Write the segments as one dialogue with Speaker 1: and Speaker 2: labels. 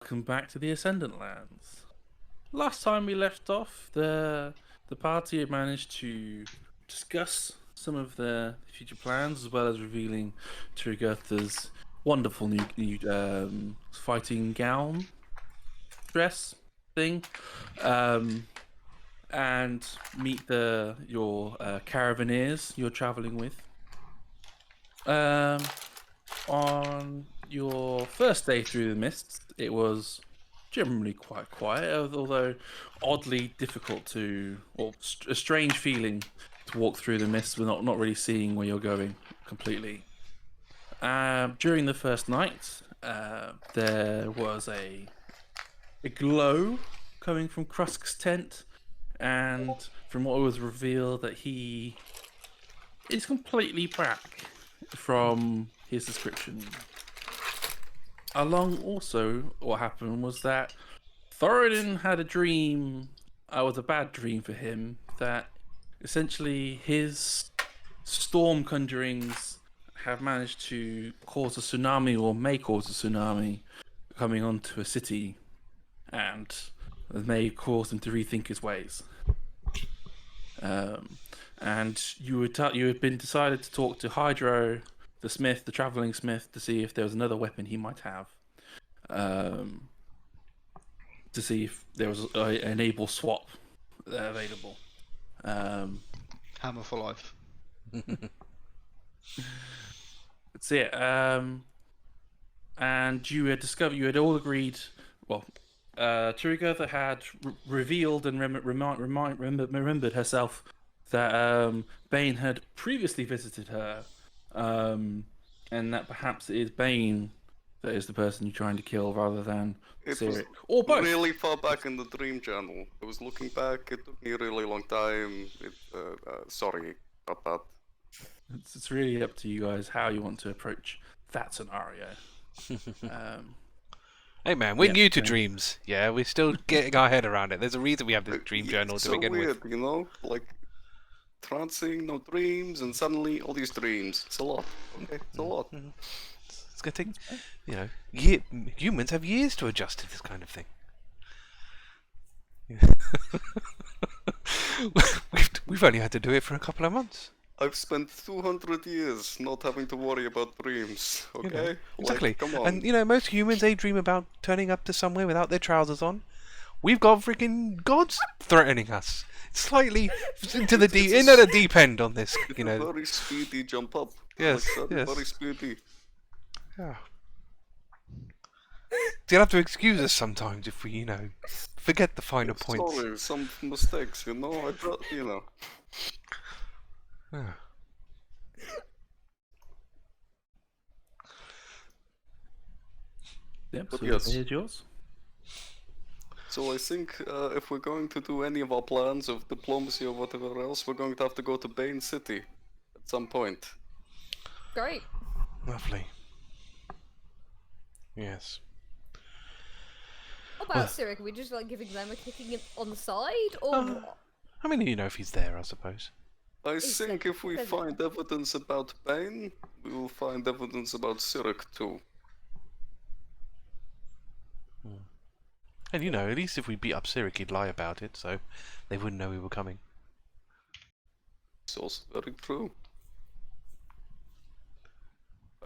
Speaker 1: welcome back to the Ascendant lands. Last time we left off, the party had managed to discuss some of their future plans, as well as revealing Turygurtha's wonderful new fighting gown dress thing, and meet your caravaneers you're traveling with. On your first day through the mists, it was generally quite quiet, although oddly difficult or a strange feeling to walk through the mists with not really seeing where you're going completely. During the first night, there was a glow coming from Krusk's tent, and from what was revealed, that he is completely back from his description. Along also, what happened was that Thoradin had a dream. It was a bad dream for him, that essentially his storm conjurings have managed to cause a tsunami, or may cause a tsunami, coming onto a city, and may cause him to rethink his ways. And you had been decided to talk to Hydro, the smith, the traveling smith, to see if there was another weapon he might have, to see if there was an able swap available.
Speaker 2: Hammer for life.
Speaker 1: That's it. And you had all agreed. Well, Turygurtha had revealed and remembered herself that Bane had previously visited her, and that perhaps it is Bane that is the person you're trying to kill, rather than Cleric, or both.
Speaker 3: Really far back in the dream journal. I was looking back. It took me a really long time. Sorry about that.
Speaker 1: It's really up to you guys how you want to approach that scenario.
Speaker 4: Hey man, we're new to dreams. Yeah, we're still getting our head around it. There's a reason we have this dream journal
Speaker 3: it's
Speaker 4: to
Speaker 3: so
Speaker 4: begin
Speaker 3: weird,
Speaker 4: with.
Speaker 3: You know, like trancing, no dreams, and suddenly all these dreams. It's a lot. Okay, it's a lot.
Speaker 4: It's gonna take, humans have years to adjust to this kind of thing. We've only had to do it for a couple of months.
Speaker 3: I've spent 200 years not having to worry about dreams. Okay,
Speaker 4: You know, exactly.
Speaker 3: Like, come on.
Speaker 4: And most humans, they dream about turning up to somewhere without their trousers on. We've got freaking gods threatening us. Slightly into the deep end on this,
Speaker 3: It's a very speedy jump up.
Speaker 4: Yes,
Speaker 3: like that,
Speaker 4: yes.
Speaker 3: Very speedy.
Speaker 4: Yeah. You'll have to excuse us sometimes if we, forget the finer points.
Speaker 3: Sorry, some mistakes. I
Speaker 4: Yeah.
Speaker 1: Yep,
Speaker 3: But
Speaker 1: so
Speaker 3: yes.
Speaker 1: here's yours.
Speaker 3: So I think if we're going to do any of our plans of diplomacy or whatever else, we're going to have to go to Bane City at some point.
Speaker 5: Great.
Speaker 4: Lovely. Yes.
Speaker 5: What about Cleric? Are we just giving them a kicking on the side, or what?
Speaker 4: I mean, if he's there, I suppose.
Speaker 3: I think if we find evidence about Bane, we will find evidence about Cleric too.
Speaker 4: And at least if we beat up Cleric, he'd lie about it, so they wouldn't know we were coming.
Speaker 3: It's also very true.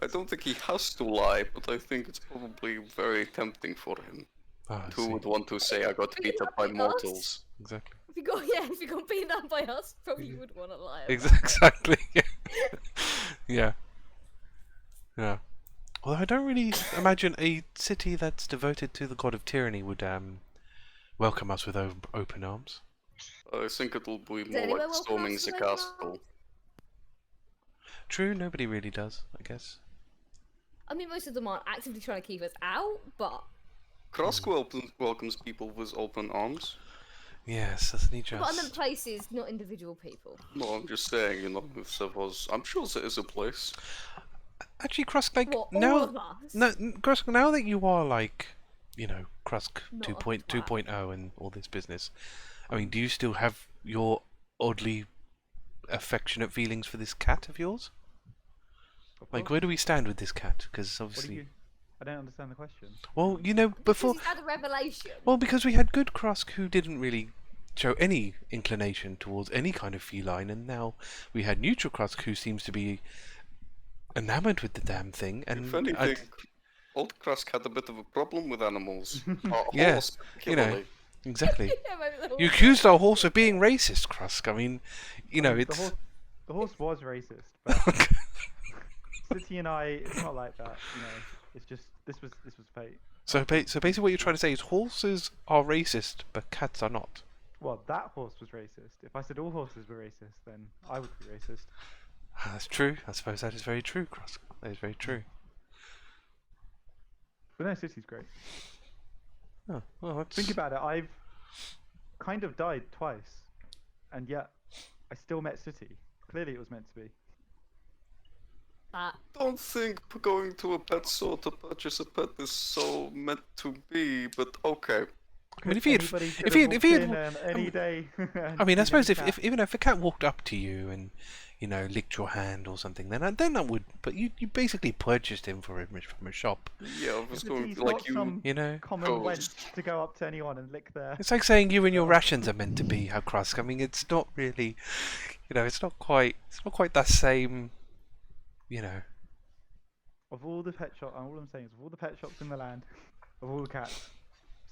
Speaker 3: I don't think he has to lie, but I think it's probably very tempting for him. Who would want to say, I got beat up by mortals?
Speaker 4: Exactly.
Speaker 5: If you got beaten up by us, probably would want to lie.
Speaker 4: Exactly. Yeah. Yeah. Although I don't really imagine a city that's devoted to the god of tyranny would welcome us with open arms.
Speaker 3: I think it'll be more
Speaker 5: anyone
Speaker 3: like
Speaker 5: welcome
Speaker 3: storming
Speaker 5: us
Speaker 3: the
Speaker 5: with open
Speaker 3: castle.
Speaker 4: True, nobody really does, I guess.
Speaker 5: I mean, most of them aren't actively trying to keep us out, but
Speaker 3: Krusk welcomes people with open arms.
Speaker 4: Yes, doesn't he just?
Speaker 5: but I meant places, not individual people.
Speaker 3: No, I'm just saying, if there was... I'm sure there is a place.
Speaker 4: Actually, Krusk,
Speaker 5: What,
Speaker 4: now...
Speaker 5: all of us?
Speaker 4: No, Krusk, now that you are, Krusk
Speaker 5: Not a
Speaker 4: 2.0 and all this business, I mean, do you still have your oddly affectionate feelings for this cat of yours? Like, where do we stand with this cat? Because obviously...
Speaker 2: I don't understand the question.
Speaker 4: Well, you know, before...
Speaker 5: Because he's had a revelation.
Speaker 4: Well, because we had good Krusk who didn't really show any inclination towards any kind of feline, and now we had neutral Krusk who seems to be enamoured with the damn thing. And
Speaker 3: If anything, Old Krusk had a bit of a problem with animals.
Speaker 4: Yeah,
Speaker 3: Horse,
Speaker 4: you know,
Speaker 3: particularly.
Speaker 4: exactly.
Speaker 5: Yeah, maybe the
Speaker 4: You
Speaker 5: horse.
Speaker 4: accused our horse of being racist, Krusk. I mean, you know,
Speaker 2: The
Speaker 4: it's...
Speaker 2: horse was racist, but City and I, it's not like that. You know, it's just this was fate.
Speaker 4: So basically what you're trying to say is horses are racist, but cats are not.
Speaker 2: Well, that horse was racist. If I said all horses were racist, then I would be racist.
Speaker 4: That's true. I suppose that is very true, Krusk. That is very true.
Speaker 2: But no, City's great.
Speaker 4: Oh, well, that's...
Speaker 2: Think about it. I've kind of died twice, and yet I still met City. Clearly, it was meant to be.
Speaker 3: Don't think going to a pet store to purchase a pet is so meant to be, but okay.
Speaker 4: I mean, if he had,
Speaker 2: Anybody could
Speaker 4: if
Speaker 2: have
Speaker 4: he had,
Speaker 2: walked in, any day.
Speaker 4: I mean, I
Speaker 2: and
Speaker 4: suppose
Speaker 2: seen a
Speaker 4: if even if a cat walked up to you and, you know, licked your hand or something, then I would. But you basically purchased him from a shop.
Speaker 3: Yeah, I was
Speaker 2: City's
Speaker 3: going
Speaker 2: not
Speaker 3: like you.
Speaker 2: some
Speaker 4: You know,
Speaker 2: common wench to go up to anyone and lick their.
Speaker 4: it's like saying you and your rations are meant to be, how Krusk. I mean, it's not really, you know, it's not quite that same, you know.
Speaker 2: Of all the pet shops, all I'm saying is, of all the pet shops in the land, of all the cats,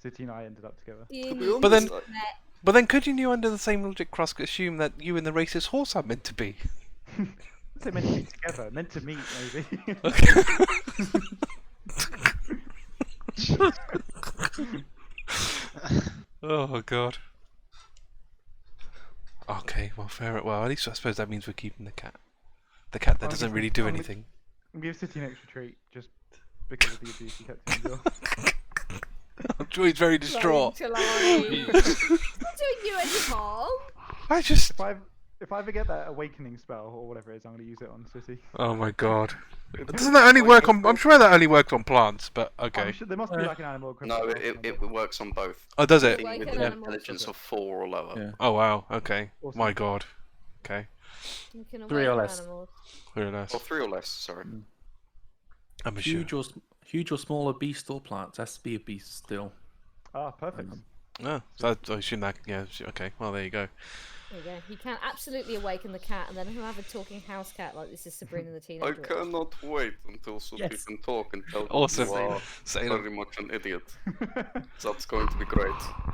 Speaker 2: City and I ended up together.
Speaker 3: To be
Speaker 4: But then-
Speaker 3: honest,
Speaker 4: But then, couldn't you, under the same logic, Krusk, assume that you and the racist horse are meant to be?
Speaker 2: They meant to be together, meant to meet maybe.
Speaker 4: Oh God. Okay, well, fair. Well, at least I suppose that means we're keeping the cat. The cat that
Speaker 2: I'm
Speaker 4: doesn't
Speaker 2: gonna-
Speaker 4: really do
Speaker 2: I'm gonna-
Speaker 4: anything.
Speaker 2: Give City an extra treat just because of the abuse he kept to endure.
Speaker 4: I'm sure he's very distraught.
Speaker 5: Talari. Not doing you any harm.
Speaker 4: I just.
Speaker 2: If I ever get that awakening spell or whatever it is, I'm going to use it on City.
Speaker 4: Oh my God. Doesn't that only work on? I'm sure that only works on plants, but okay.
Speaker 2: I'm sure there must be like an animal
Speaker 3: no,
Speaker 2: equivalent.
Speaker 3: it works on both.
Speaker 4: Oh, does it?
Speaker 5: Like
Speaker 3: With
Speaker 5: an
Speaker 3: an
Speaker 5: animal.
Speaker 3: intelligence of 4 or lower.
Speaker 1: Yeah.
Speaker 4: Oh wow. Okay.
Speaker 2: Awesome.
Speaker 4: My God. Okay.
Speaker 5: You can
Speaker 1: 3 or
Speaker 5: awaken
Speaker 1: less.
Speaker 5: animals.
Speaker 4: Very nice.
Speaker 3: Or 3 or less, sorry.
Speaker 4: I'm sure.
Speaker 1: Huge or smaller beast or plants. Has to be a beast still.
Speaker 2: Ah, perfect.
Speaker 4: Oh, so I assume that. Yeah. Okay. Well, there you go.
Speaker 5: There you go. He can absolutely awaken the cat, and then he'll have a talking house cat like this is Sabrina the
Speaker 3: I
Speaker 5: Teenage Witch.
Speaker 3: cannot wait until Sophie
Speaker 1: Yes.
Speaker 3: can talk and tell
Speaker 4: Awesome.
Speaker 3: you are
Speaker 4: Say
Speaker 3: very much an idiot. That's going to be great.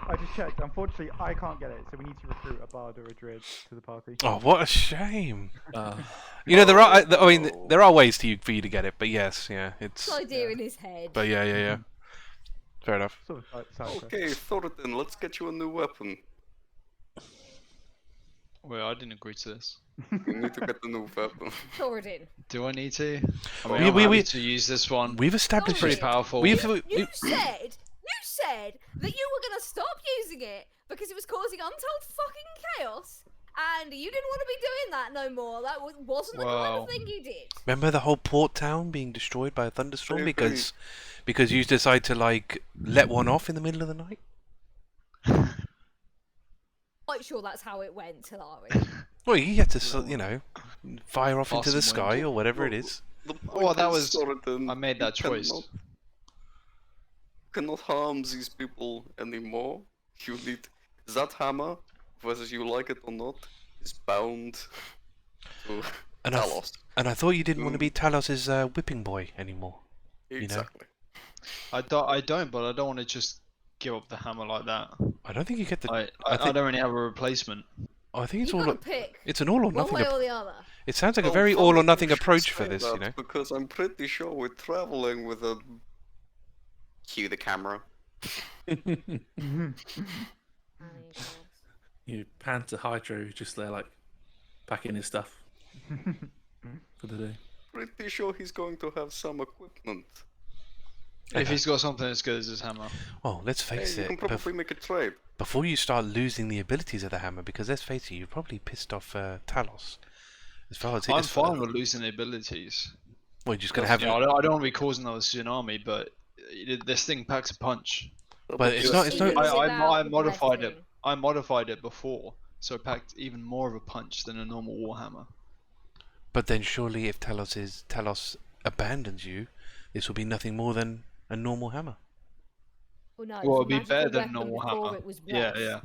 Speaker 2: I just checked. Unfortunately, I can't get it, so we need to recruit a bard or a druid to the party.
Speaker 4: Oh, what a shame.
Speaker 1: Uh,
Speaker 4: You know, there are. I mean, there are ways for you to get it, but yes, yeah, it's.
Speaker 5: It's an idea in his head.
Speaker 4: But yeah. Fair enough.
Speaker 2: Sort of side quest.
Speaker 3: Okay, Thoradin, let's get you a new weapon.
Speaker 6: Well, I didn't agree to this.
Speaker 3: You need to get a new weapon.
Speaker 5: Thoradin.
Speaker 6: Do I need to? I
Speaker 4: We-
Speaker 6: mean, I'm
Speaker 4: we-
Speaker 6: happy to use this one.
Speaker 4: We've established.
Speaker 5: Pretty
Speaker 6: Pretty powerful.
Speaker 4: We've.
Speaker 5: You said that you were gonna stop using it because it was causing untold fucking chaos, and you didn't want to be doing that no more. That wasn't the kind
Speaker 6: Well.
Speaker 5: of thing you did.
Speaker 4: Remember the whole port town being destroyed by a thunderstorm
Speaker 3: Very,
Speaker 4: because you decide to like let one off in the middle of the night?
Speaker 5: Quite sure that's how it went, Talari.
Speaker 4: Well, you had to, fire off into the
Speaker 6: Awesome
Speaker 4: sky
Speaker 6: wind.
Speaker 4: or whatever it is.
Speaker 3: The
Speaker 6: Well,
Speaker 3: point
Speaker 6: that
Speaker 3: is,
Speaker 6: was-
Speaker 3: Thoradin,
Speaker 6: I made that
Speaker 3: you
Speaker 6: choice.
Speaker 3: Cannot harm these people anymore. You need that hammer, whether you like it or not, is bound to
Speaker 4: And I,
Speaker 3: Talos.
Speaker 4: and I thought you didn't want to be Talos's whipping boy anymore. know?
Speaker 3: Exactly.
Speaker 6: I don't, but I don't want to just give up the hammer like that.
Speaker 4: I don't think you get the.
Speaker 6: I
Speaker 4: think-
Speaker 6: don't really have a replacement.
Speaker 4: I think it's
Speaker 5: You
Speaker 4: all.
Speaker 5: gotta pick
Speaker 4: It's an all or
Speaker 5: one
Speaker 4: nothing.
Speaker 5: way or the other.
Speaker 4: It sounds like a
Speaker 3: Well,
Speaker 4: very
Speaker 3: funny
Speaker 4: all or
Speaker 3: you
Speaker 4: nothing
Speaker 3: should
Speaker 4: approach for
Speaker 3: say
Speaker 4: this,
Speaker 3: that,
Speaker 4: you know.
Speaker 3: Because I'm pretty sure we're traveling with a. Cue the camera.
Speaker 1: you pan to Hydro, who's just there, like, packing his stuff for the day.
Speaker 3: Pretty sure he's going to have some equipment.
Speaker 6: If he's got something as good as his hammer.
Speaker 4: Well, let's
Speaker 3: Hey,
Speaker 4: face
Speaker 3: you
Speaker 4: it.
Speaker 3: can probably make a trade.
Speaker 4: Before you start losing the abilities of the hammer, because let's face it, you probably pissed off Talos. As far as
Speaker 6: I'm fine with losing the abilities.
Speaker 4: Well, you're just gonna have.
Speaker 6: You know, I don't want to be causing another tsunami, but this thing packs a punch.
Speaker 4: But it's not. It's not.
Speaker 6: I modified it. I modified it before, so it packed even more of a punch than a normal warhammer.
Speaker 4: But then surely, if Talos abandons you, this will be nothing more than a normal hammer.
Speaker 5: Well, no,
Speaker 6: Well,
Speaker 5: it's
Speaker 6: it'd
Speaker 5: a
Speaker 6: be better
Speaker 5: magical
Speaker 6: than
Speaker 5: weapon
Speaker 6: normal
Speaker 5: before
Speaker 6: hammer.
Speaker 5: it was
Speaker 6: Yeah,
Speaker 5: rough.
Speaker 6: yeah.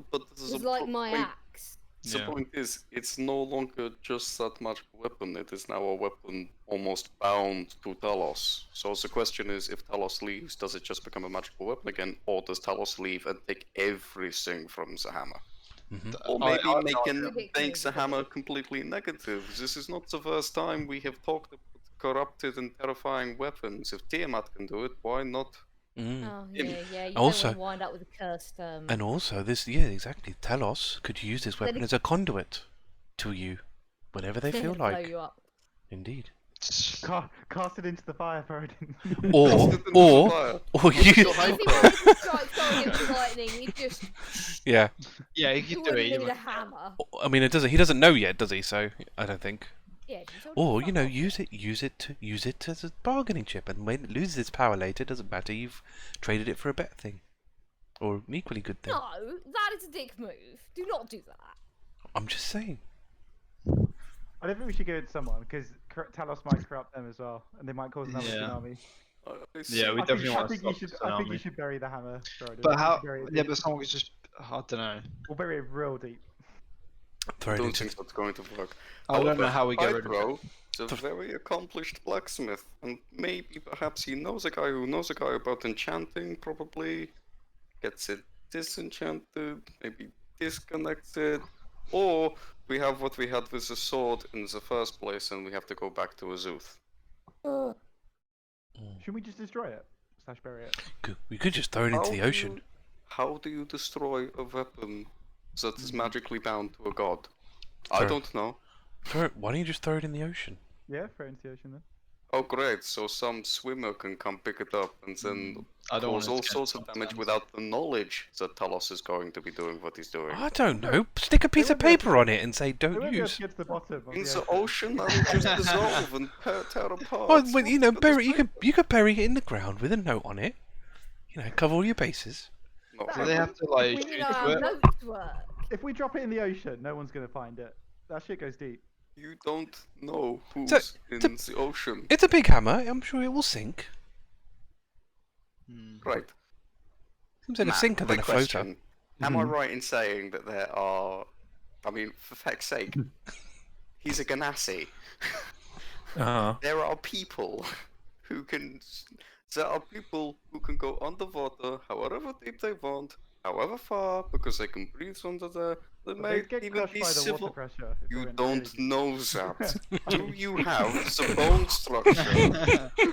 Speaker 3: But
Speaker 5: It
Speaker 3: there's
Speaker 5: was
Speaker 3: a
Speaker 5: like my
Speaker 3: point.
Speaker 5: axe.
Speaker 3: The
Speaker 6: Yeah.
Speaker 3: point is, it's no longer just that magical weapon. It is now a weapon almost bound to Talos. So the question is, if Talos leaves, does it just become a magical weapon again, or does Talos leave and take everything from the hammer? Or maybe makes the hammer completely negative. This is not the first time we have talked about corrupted and terrifying weapons. If Tiamat can do it, why not?
Speaker 5: Oh, yeah. You
Speaker 4: Also-
Speaker 5: don't want to wind up with a cursed.
Speaker 4: And also, exactly. Talos could use this weapon as a conduit to you whenever they feel
Speaker 5: blow
Speaker 4: like.
Speaker 5: you up.
Speaker 4: Indeed.
Speaker 2: Cast it into the fire, Thoradin.
Speaker 4: Or you.
Speaker 5: If he wanted to strike Thoradin with lightning, he'd just.
Speaker 4: Yeah.
Speaker 6: Yeah, you
Speaker 5: He
Speaker 6: could do
Speaker 5: wouldn't
Speaker 6: it.
Speaker 5: need a hammer.
Speaker 4: I mean, he doesn't know yet, does he? So I don't think.
Speaker 5: Yeah, just hold
Speaker 4: Or
Speaker 5: the
Speaker 4: you
Speaker 5: fuck
Speaker 4: know,
Speaker 5: off.
Speaker 4: use it as a bargaining chip, and when it loses its power later, doesn't matter. You've traded it for a better thing, or an equally good thing.
Speaker 5: No, that is a dick move. Do not do that.
Speaker 4: I'm just saying.
Speaker 2: I don't think we should give it to someone because Talos might corrupt them as well, and they might cause another
Speaker 6: Yeah.
Speaker 2: tsunami.
Speaker 6: Yeah, we definitely want to
Speaker 2: I think
Speaker 6: stop
Speaker 2: you
Speaker 6: the
Speaker 2: should bury the hammer. Thoradin.
Speaker 6: But
Speaker 2: You
Speaker 6: how?
Speaker 2: should bury it
Speaker 6: Yeah,
Speaker 2: deep.
Speaker 6: but someone could just. I don't know.
Speaker 2: We'll bury it real deep.
Speaker 4: Throw
Speaker 3: I
Speaker 4: it
Speaker 3: don't
Speaker 4: into.
Speaker 3: think that's going to work.
Speaker 6: I don't know how we get rid of it.
Speaker 3: Hydro is a very accomplished blacksmith, and maybe perhaps he knows a guy who knows a guy about enchanting, probably gets it disenchanted, maybe disconnects it, or we have what we had with the sword in the first place, and we have to go back to Azuth.
Speaker 2: Should we just destroy it? / bury it?
Speaker 4: We could just throw it into the ocean.
Speaker 3: How do you destroy a weapon that is magically bound to a god? I
Speaker 4: Throw-
Speaker 3: don't know.
Speaker 4: Why don't you just throw it in the ocean?
Speaker 2: Yeah, throw it into the ocean then.
Speaker 3: Oh great, so some swimmer can come pick it up and then
Speaker 6: I don't
Speaker 3: cause
Speaker 6: want
Speaker 3: all
Speaker 6: to
Speaker 3: sorts of damage without the knowledge that Talos is going to be doing what he's doing.
Speaker 4: I don't know. Stick a piece of paper on it and say
Speaker 2: We
Speaker 4: don't
Speaker 2: won't be able
Speaker 4: use.
Speaker 2: to get to the bottom of
Speaker 3: In
Speaker 2: the
Speaker 3: the
Speaker 2: ocean.
Speaker 3: ocean, I will just dissolve and tear apart.
Speaker 4: Oh, well, you know,
Speaker 3: What
Speaker 4: bury.
Speaker 3: is
Speaker 4: You could bury it in the ground with a note on it. You know, cover all your bases.
Speaker 3: No,
Speaker 6: Do they have to like
Speaker 2: We
Speaker 6: shoot
Speaker 5: You know
Speaker 6: to
Speaker 5: how
Speaker 6: it?
Speaker 5: notes work.
Speaker 2: If we drop it in the ocean, no one's gonna find it. That shit goes deep.
Speaker 3: you don't know who's
Speaker 4: So-
Speaker 3: in
Speaker 4: so-
Speaker 3: the ocean.
Speaker 4: It's a big hammer. I'm sure it will sink.
Speaker 3: Right.
Speaker 4: Seems like a
Speaker 3: Matt,
Speaker 4: sinker than a
Speaker 3: quick
Speaker 4: floater.
Speaker 3: question. Am I right in saying that there are... I mean, for feck's sake, he's a Ganassi. There are people who can... There are people who can go underwater however deep they want, however far, because they can breathe under there. They
Speaker 2: But
Speaker 3: may
Speaker 2: they get
Speaker 3: even
Speaker 2: crushed
Speaker 3: be
Speaker 2: by the
Speaker 3: civil...
Speaker 2: water pressure. if
Speaker 3: You
Speaker 2: they're in
Speaker 3: don't
Speaker 2: really
Speaker 3: know that. Do you have the bone structure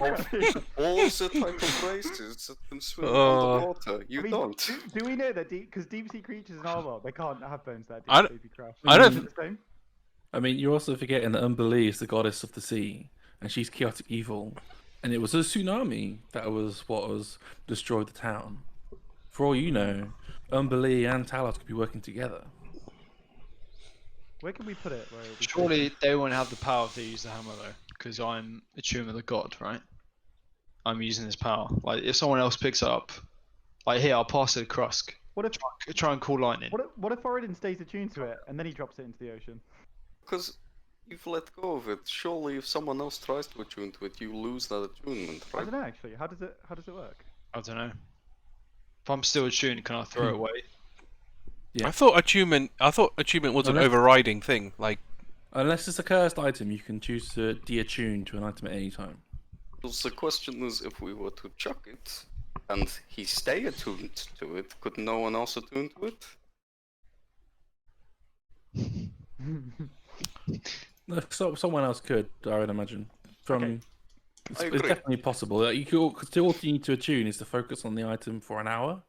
Speaker 3: of all the type of races that can swim underwater? You
Speaker 2: I mean,
Speaker 3: don't.
Speaker 2: Do we know that because deep sea creatures in our world, they can't have bones that
Speaker 4: I
Speaker 2: deep,
Speaker 4: don't-
Speaker 2: they'd be crushed.
Speaker 4: I don't-
Speaker 2: Is it the same?
Speaker 1: I mean, you're also forgetting that Umbali is the goddess of the sea, and she's chaotic evil. And it was a tsunami that was what was destroyed the town. For all you know, Umbali and Talos could be working together.
Speaker 2: Where can we put it? Where it'll be
Speaker 6: Surely they won't have the power to use the hammer though, because I'm attuned with the god, right? I'm using this power. Like if someone else picks it up, like here, I'll pass it to Krusk.
Speaker 2: What if
Speaker 6: Try and call lightning.
Speaker 2: what if Thoradin stays attuned to it and then he drops it into the ocean?
Speaker 3: Because you've let go of it. Surely, if someone else tries to attune to it, you lose that attunement,
Speaker 2: I
Speaker 3: right?
Speaker 2: don't know actually. How does it work?
Speaker 6: I don't know. If I'm still attuned, can I throw it away?
Speaker 1: Yeah.
Speaker 4: I thought attunement was an
Speaker 1: Unless-
Speaker 4: overriding thing. Like,
Speaker 1: Unless it's a cursed item, you can choose to de-attune to an item at any time.
Speaker 3: So the question is, if we were to chuck it, and he stay attuned to it, could no one else attune to it?
Speaker 1: No, someone else could, I would imagine.
Speaker 2: Okay.
Speaker 1: It's
Speaker 3: I agree.
Speaker 1: definitely possible. Like, all you need to attune is to focus on the item for an hour.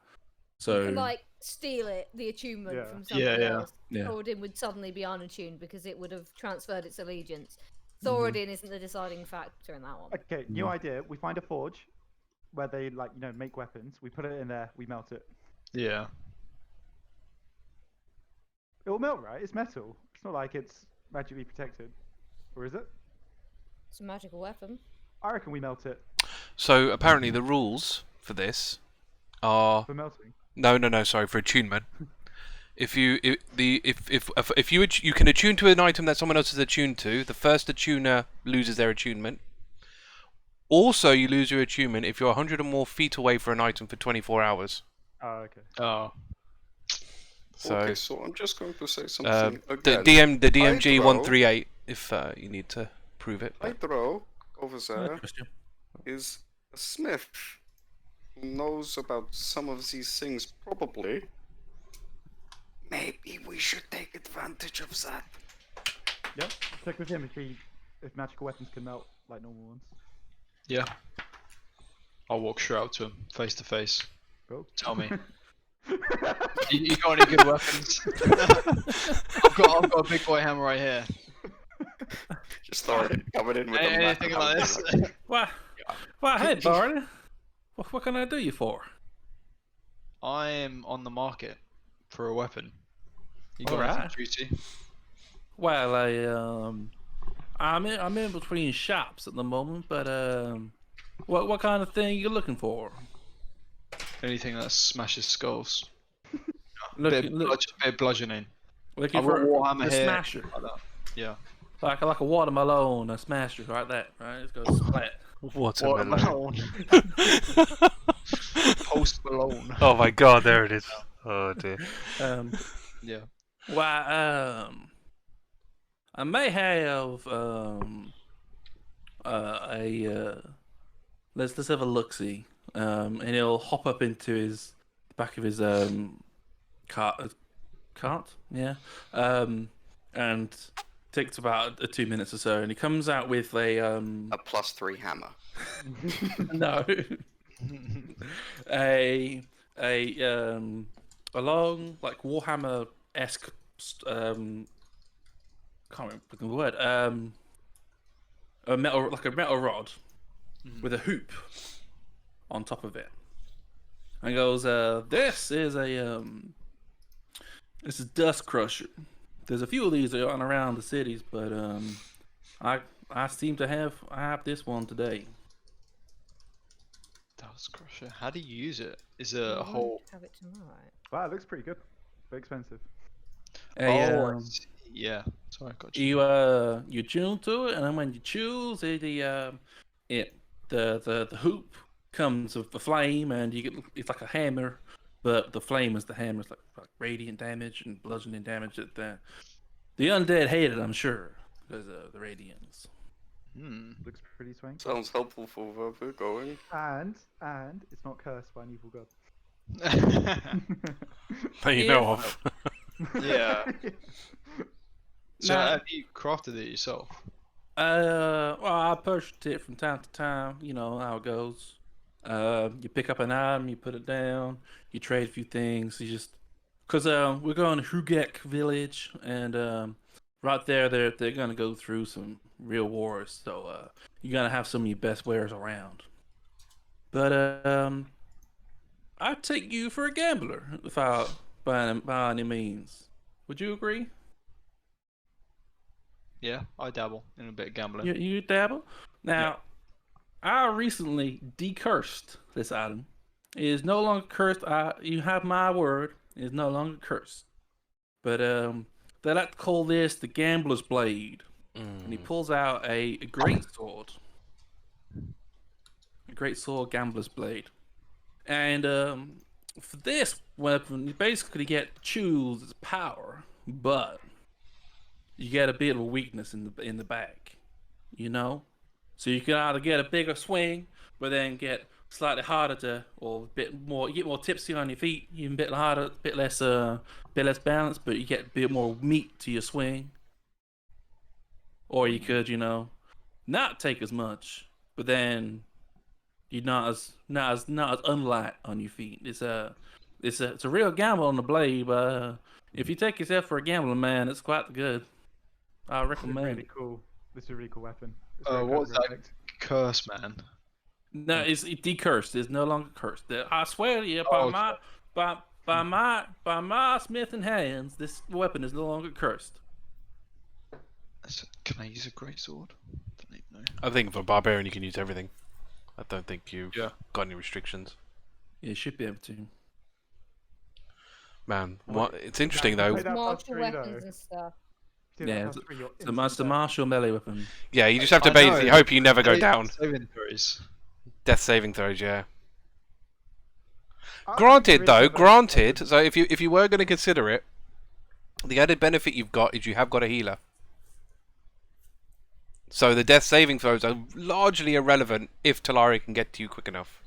Speaker 1: So
Speaker 5: And, like, steal it, the attunement
Speaker 2: Yeah.
Speaker 5: from somebody
Speaker 6: Yeah.
Speaker 5: else.
Speaker 1: Yeah.
Speaker 5: Thoradin would suddenly be unattuned because it would have transferred its allegiance. Thoradin isn't the deciding factor in that one.
Speaker 2: Okay, new idea. We find a forge where they make weapons. We put it in there. We melt it.
Speaker 6: Yeah.
Speaker 2: It will melt, right? It's metal. It's not like it's magically protected, or is it?
Speaker 5: It's a magical weapon.
Speaker 2: I reckon we melt it
Speaker 4: so apparently the rules for this are
Speaker 2: for melting.
Speaker 4: no, sorry, for attunement. If you you can attune to an item that someone else is attuned to, the first attuner loses their attunement. Also, you lose your attunement if you're 100 or more feet away for an item for 24 hours.
Speaker 2: Oh, okay.
Speaker 6: Oh.
Speaker 4: So,
Speaker 3: Okay, so I'm just going to say
Speaker 4: the
Speaker 3: something again.
Speaker 4: the DMG
Speaker 3: Hydro-
Speaker 4: 138, if you need to prove it. But...
Speaker 3: Hydro over
Speaker 1: I
Speaker 3: there
Speaker 1: trust you.
Speaker 3: is a smith who knows about some of these things, probably. Maybe we should take advantage of that.
Speaker 2: Yep. Check with him if magical weapons can melt like normal ones.
Speaker 6: Yeah. I'll walk straight up to him, face to face.
Speaker 2: Cool.
Speaker 6: Tell me. You got any good weapons? I've got a big boy hammer right here.
Speaker 3: Just started coming in with a
Speaker 6: Anything like this?
Speaker 1: Why, hey, Barney. What can I do you for?
Speaker 6: I am on the market for a weapon. You got
Speaker 1: Alright.
Speaker 6: anything juicy?
Speaker 1: Well, I'm in between shops at the moment, but what kind of thing you looking for?
Speaker 6: Anything that smashes skulls.
Speaker 1: Bit
Speaker 6: Bit of bludgeoning.
Speaker 1: looking
Speaker 6: I've got
Speaker 1: for
Speaker 6: Warhammer
Speaker 1: a
Speaker 6: here.
Speaker 1: smasher,
Speaker 6: Like that. Yeah.
Speaker 1: like a watermelon, a smasher, like that, right? It's gonna splat.
Speaker 4: Watermelon.
Speaker 6: Post Malone.
Speaker 4: Oh my god, there it is. Oh dear.
Speaker 6: Yeah.
Speaker 1: Why, I may have let's have a look see. And he'll hop up into the back of his cart, yeah. And takes about 2 minutes or so, and he comes out with a
Speaker 3: A +3 hammer.
Speaker 1: no, a long like Warhammer-esque can't remember the word a metal rod with a hoop on top of it, and he goes, this is a dust crusher. There's a few of these around the cities, but I seem to have this one today.
Speaker 6: Dust Crusher. How do you use it? Is it a whole?
Speaker 5: Have it tomorrow.
Speaker 2: Wow, it looks pretty good. Very expensive.
Speaker 6: I see. Yeah. Sorry, I got you.
Speaker 1: You tune to it, and then when you choose the hoop comes with the flame, and you get it's like a hammer, but the flame is the hammer. It's like radiant damage and bludgeoning damage. That the undead hate it, I'm sure, because of the radiance.
Speaker 2: Looks pretty swank.
Speaker 3: Sounds helpful for where we're going.
Speaker 2: And it's not cursed by an evil god.
Speaker 4: That you know of.
Speaker 6: Yeah. So
Speaker 1: Nah.
Speaker 6: have you crafted it yourself?
Speaker 1: Well, I purchased it from time to time. You know how it goes. You pick up an item, you put it down, you trade a few things. You just because we're going to Hugek village, and right there, they're gonna go through some real wars. So you're gonna have some of your best wares around. But I'd take you for a gambler if I by any means. Would you agree?
Speaker 6: Yeah, I dabble in a bit of gambling.
Speaker 1: You dabble? Now, I recently decursed this item. It is no longer cursed. You have my word. It is no longer cursed. But they like to call this the Gambler's Blade. And he pulls out a great sword. A great sword, Gambler's Blade. And for this weapon, you basically get to choose its power, but you get a bit of a weakness in the back, you know. So you can either get a bigger swing, but then get slightly harder or a bit more. You get more tipsy on your feet. You can bit harder, bit less balance, but you get a bit more meat to your swing. Or you could, you know, not take as much, but then you're not as unlight on your feet. It's a real gamble on the blade, but if you take yourself for a gambler, man, it's quite good. I recommend
Speaker 2: Really
Speaker 1: it.
Speaker 2: cool. This is a really cool weapon. It's very
Speaker 6: What's
Speaker 2: clever
Speaker 6: that
Speaker 2: effect.
Speaker 6: curse, man?
Speaker 1: No, it's decursed. It's no longer cursed. I swear to you,
Speaker 6: Oh,
Speaker 1: by my smith and hands, this weapon is no longer cursed.
Speaker 6: Can I use a greatsword? Don't even know.
Speaker 4: I think for Barbarian you can use everything. I don't think you've
Speaker 6: Yeah.
Speaker 4: got any restrictions.
Speaker 1: Yeah, you should be able to.
Speaker 4: Man, it's interesting though.
Speaker 2: Play that
Speaker 5: Martial
Speaker 2: plus 3
Speaker 5: weapons
Speaker 2: though.
Speaker 5: and stuff.
Speaker 2: See that
Speaker 1: Yeah,
Speaker 2: plus 3, you're
Speaker 1: It's a
Speaker 2: instant death.
Speaker 1: martial melee weapon.
Speaker 4: Yeah, you just have to
Speaker 6: I
Speaker 4: basically
Speaker 6: know.
Speaker 4: hope you never go down.
Speaker 6: Saving throws.
Speaker 4: Death saving throws, yeah.
Speaker 2: I
Speaker 4: Granted,
Speaker 2: really
Speaker 4: though,
Speaker 2: love that
Speaker 4: granted.
Speaker 2: weapon.
Speaker 4: So if you were going to consider it, the added benefit you've got is you have got a healer. So the death saving throws are largely irrelevant if Talari can get to you quick enough.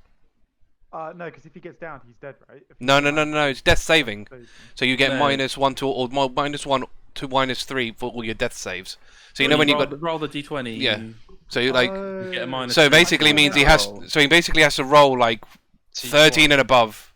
Speaker 2: No, because if he gets down, he's dead, right? If he
Speaker 4: No,
Speaker 2: gets
Speaker 4: no, no,
Speaker 2: down,
Speaker 4: no, no. It's death saving.
Speaker 2: so-
Speaker 4: So you get
Speaker 1: No.
Speaker 4: -1 to or -1 to -3 for all your death saves. So you know when you
Speaker 1: roll,
Speaker 4: got
Speaker 1: roll the d20.
Speaker 4: Yeah. so you like
Speaker 1: You get a minus.
Speaker 4: so
Speaker 1: three.
Speaker 4: basically means he has
Speaker 1: Roll.
Speaker 4: so he basically has to roll like 13 and above.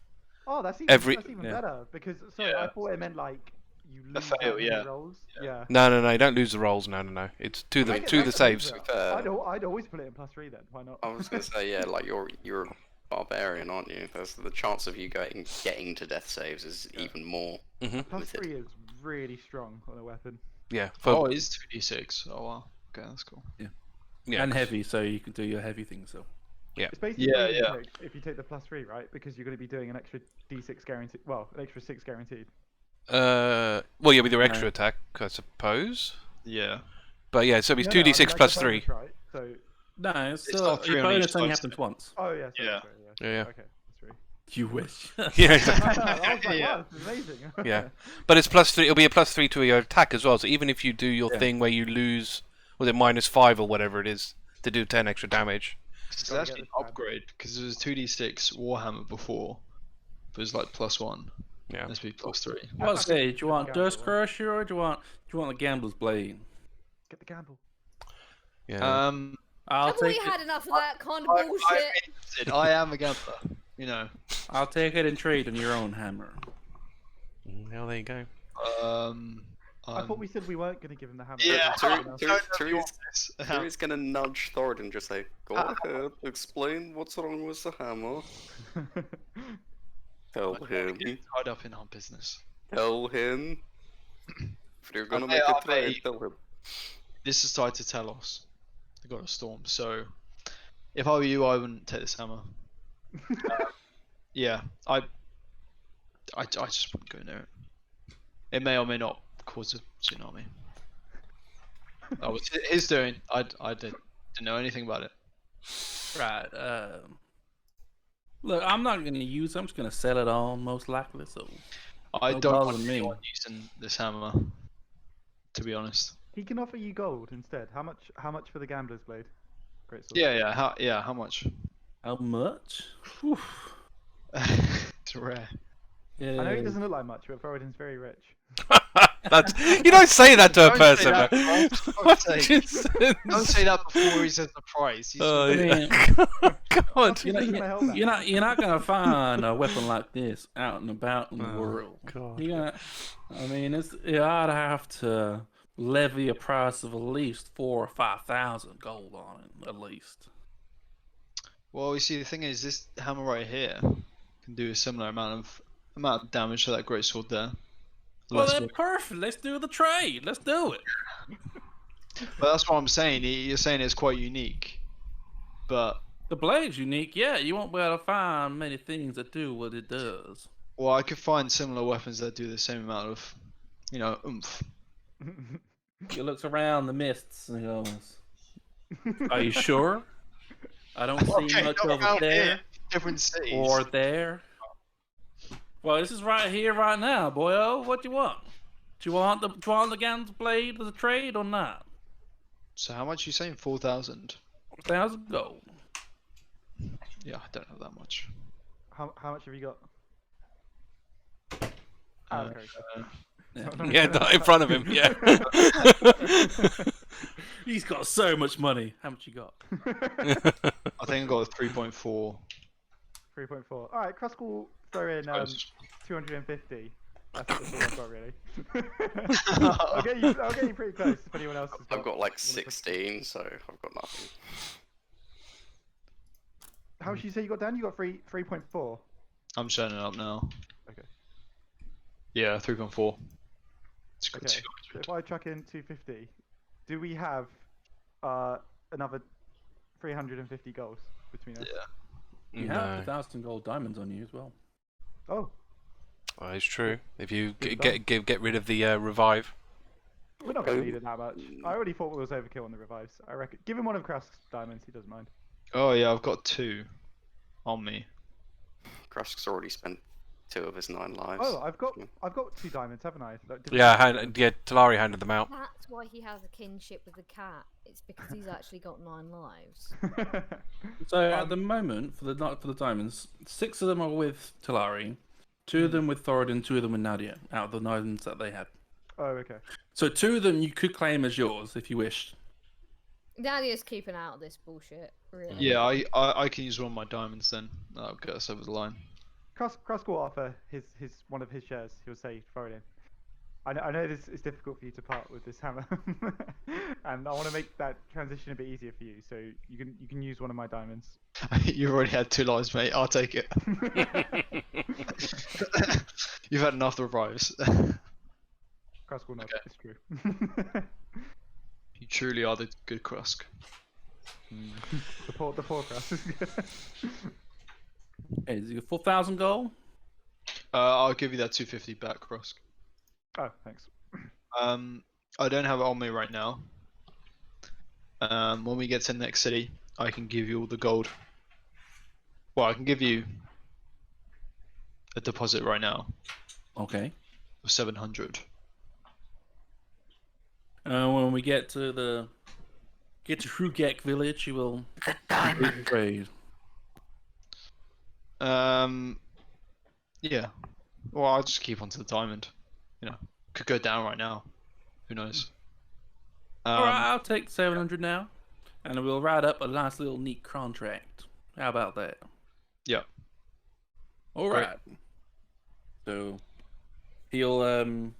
Speaker 2: Oh, that's even,
Speaker 4: Every-
Speaker 2: that's even
Speaker 1: yeah.
Speaker 2: better because sorry,
Speaker 6: Yeah.
Speaker 2: I thought it meant like you lose
Speaker 6: fail,
Speaker 2: that many
Speaker 6: yeah.
Speaker 2: rolls.
Speaker 6: Yeah.
Speaker 2: Yeah.
Speaker 4: No, you don't lose the rolls. No. It's to the
Speaker 2: Make it-
Speaker 4: to
Speaker 2: make
Speaker 4: the
Speaker 2: it
Speaker 4: saves.
Speaker 2: easier.
Speaker 3: Fair.
Speaker 2: I'd always put it in +3 then. Why not?
Speaker 3: I was gonna say, yeah, like you're a barbarian, aren't you? There's the chance of you getting to death saves is even more.
Speaker 4: Mhm.
Speaker 2: +3 is really strong on a weapon.
Speaker 4: Yeah.
Speaker 6: Oh, it is 2d6. Oh wow. Okay, that's cool.
Speaker 4: Yeah.
Speaker 1: And heavy, so you can do your heavy things. So
Speaker 2: It's basically
Speaker 6: Yeah,
Speaker 2: bonus
Speaker 6: yeah.
Speaker 2: six if you take the +3, right? Because you're going to be doing an extra d6 guaranteed. Well, an extra 6 guaranteed.
Speaker 4: Well, yeah, with your extra
Speaker 1: No.
Speaker 4: attack, I suppose.
Speaker 6: Yeah.
Speaker 4: But yeah, so it's
Speaker 2: No, no, I mean,
Speaker 4: 2d6
Speaker 2: that's
Speaker 4: plus
Speaker 2: a
Speaker 4: 3.
Speaker 2: bonus, right? So,
Speaker 1: no, it's
Speaker 6: It's
Speaker 1: still
Speaker 6: not three
Speaker 1: your
Speaker 6: on each
Speaker 1: bonus only
Speaker 6: side,
Speaker 1: happens
Speaker 6: so-
Speaker 1: once.
Speaker 2: oh yeah, sorry,
Speaker 6: Yeah.
Speaker 2: sorry,
Speaker 4: Yeah.
Speaker 2: Okay, that's right.
Speaker 1: You wish.
Speaker 4: Yeah, exactly.
Speaker 2: I was like,
Speaker 6: Yeah.
Speaker 2: wow, this is amazing.
Speaker 4: Yeah. But it's +3. It'll be a +3 to your attack as well. So even if you do your
Speaker 1: Yeah.
Speaker 4: thing where you lose, was it -5 or whatever it is to do 10 extra damage?
Speaker 6: It's
Speaker 2: Gotta get
Speaker 6: actually an
Speaker 2: this time.
Speaker 6: upgrade because it was 2d6 Warhammer before. It was like +1.
Speaker 4: Yeah.
Speaker 6: Let's be +3.
Speaker 1: What stage? Do you want
Speaker 2: Gamble,
Speaker 1: Dust
Speaker 2: right?
Speaker 1: Crusher or do you want the Gambler's Blade?
Speaker 2: Get the gamble.
Speaker 4: Yeah.
Speaker 1: I'll
Speaker 5: Haven't we
Speaker 1: take
Speaker 5: had
Speaker 1: it.
Speaker 5: enough of that kind of
Speaker 6: I'm
Speaker 5: bullshit?
Speaker 6: interested. I am a gambler. You know.
Speaker 1: I'll take it and trade on your own hammer.
Speaker 4: Well, there you go.
Speaker 2: I thought we said we weren't going to give him the hammer.
Speaker 6: Yeah.
Speaker 3: Turi-
Speaker 2: No.
Speaker 3: Turi-
Speaker 6: Don't know if you
Speaker 3: Turi's-
Speaker 6: want this.
Speaker 3: Turi's gonna nudge Thoradin and just say, "Go ahead, explain what's wrong with the hammer. Tell him.
Speaker 6: Get tied up in our business.
Speaker 3: Tell him. If you're gonna
Speaker 6: I
Speaker 3: make
Speaker 6: bet-
Speaker 3: a
Speaker 6: I bet
Speaker 3: trade,
Speaker 6: he-
Speaker 3: tell him."
Speaker 6: This is tied to Telos, the god of storm. So, if I were you, I wouldn't take this hammer. Yeah, I just wouldn't go near it. It may or may not cause a tsunami. That was his doing. I didn't know anything about it.
Speaker 1: Right. Look, I'm not going to use it. I'm just going to sell it on, most likely. So
Speaker 6: I
Speaker 1: No
Speaker 6: don't
Speaker 1: bother
Speaker 6: want
Speaker 1: me.
Speaker 6: anyone using this hammer. To be honest.
Speaker 2: He can offer you gold instead. How much? How much for the gambler's blade? Great sword.
Speaker 6: Yeah. How much?
Speaker 1: how much? Whew.
Speaker 6: It's rare.
Speaker 1: Yeah.
Speaker 2: I know he doesn't look like much, but Thoradin's very rich.
Speaker 4: That's, you don't say that to a
Speaker 6: Don't say
Speaker 4: person.
Speaker 6: that,
Speaker 4: man.
Speaker 6: Rob, for
Speaker 4: What
Speaker 6: fuck's
Speaker 4: you
Speaker 6: sake.
Speaker 4: said-
Speaker 6: Don't say that before he says the price. He's
Speaker 4: Oh,
Speaker 1: I mean,
Speaker 4: God.
Speaker 1: you know,
Speaker 2: He's gonna help that.
Speaker 1: you're not gonna find a weapon like this out and about in the
Speaker 4: Oh,
Speaker 1: world.
Speaker 4: God.
Speaker 1: I mean, I'd have to levy a price of at least 4,000 or 5,000 gold on it, at least.
Speaker 6: Well, you see, the thing is, this hammer right here can do a similar amount of damage to that great sword there.
Speaker 1: Well,
Speaker 6: Less
Speaker 1: then
Speaker 6: work.
Speaker 1: perfect. Let's do the trade. Let's do it.
Speaker 6: But that's what I'm saying. You're saying it's quite unique, but
Speaker 1: The blade's unique, yeah. You won't be able to find many things that do what it does.
Speaker 6: well, I could find similar weapons that do the same amount of, oomph.
Speaker 1: He looks around the mists and goes, "Are you sure? I don't see
Speaker 6: Okay,
Speaker 1: much
Speaker 6: not
Speaker 1: over
Speaker 6: around
Speaker 1: there
Speaker 6: here, different cities.
Speaker 1: or there." Well, this is right here, right now, boyo. What do you want? Do you want the Gans blade as a trade or not?
Speaker 6: So how much are you saying? 4,000.
Speaker 1: 1,000 gold.
Speaker 6: Yeah, I don't have that much.
Speaker 2: How much have you got?
Speaker 6: Uh,
Speaker 2: Okay.
Speaker 4: Yeah, not in front of him. Yeah.
Speaker 1: He's got so much money. How much you got?
Speaker 6: I think I got a 3.4.
Speaker 2: 3.4. All right, Krusk will throw in
Speaker 6: Close.
Speaker 2: 250. That's all I've got really. I'll get you pretty close if anyone else has
Speaker 3: I've got like
Speaker 2: wanna push-
Speaker 3: 16, so I've got nothing.
Speaker 2: How much you say you got down? You got 3.4.
Speaker 6: I'm showing it up now.
Speaker 2: Okay.
Speaker 6: Yeah, 3.4. It's got
Speaker 2: Okay. So if I chuck in 250, do we have another 350 gold between us?
Speaker 6: Yeah.
Speaker 1: You have 1,000 gold diamonds on you as well.
Speaker 2: Oh,
Speaker 4: Well, it's true. If you
Speaker 2: Good
Speaker 4: get rid of the revive.
Speaker 2: we're not going to need it that much. I already thought it was overkill on the revives. I reckon. Give him one of Krusk's diamonds. He doesn't mind.
Speaker 6: Oh yeah, I've got 2 on me.
Speaker 3: Krusk's already spent 2 of his 9 lives.
Speaker 2: Oh, I've got 2 diamonds, haven't I? Like, different
Speaker 4: Yeah,
Speaker 2: diamonds.
Speaker 4: Talari handed them out.
Speaker 5: That's why he has a kinship with the cat. It's because he's actually got 9 lives.
Speaker 1: So at the moment, for the diamonds, 6 of them are with Talari, 2 of them with Thoradin, 2 of them with Nadia, out of the diamonds that they had.
Speaker 2: Oh, okay.
Speaker 1: So 2 of them you could claim as yours if you wished.
Speaker 5: Nadia's keeping out of this bullshit, really.
Speaker 6: Yeah, I can use one of my diamonds then. That'll get us over the line.
Speaker 2: Krusk will offer his one of his shares. He'll say Thoradin. I know this is difficult for you to part with this hammer, and I want to make that transition a bit easier for you. So you can use one of my diamonds.
Speaker 6: You've already had 2 lives, mate. I'll take it. You've had enough revives.
Speaker 2: Krusk will not.
Speaker 6: Okay.
Speaker 2: It's true.
Speaker 6: You truly are the good Krusk.
Speaker 2: the poor Krusk.
Speaker 1: Hey, is it a 4,000 goal?
Speaker 6: I'll give you that 250 back, Krusk.
Speaker 2: Oh, thanks.
Speaker 6: I don't have it on me right now. When we get to the next city, I can give you all the gold. Well, I can give you a deposit right now
Speaker 1: Okay.
Speaker 6: of 700.
Speaker 1: When we get to Hrugek village, you will trade.
Speaker 6: Yeah. Well, I'll just keep on to the diamond. You know, could go down right now. Who knows?
Speaker 1: Alright, I'll take 700 now, and we'll write up a nice little neat contract. How about that?
Speaker 6: Yeah.
Speaker 1: Alright. So he'll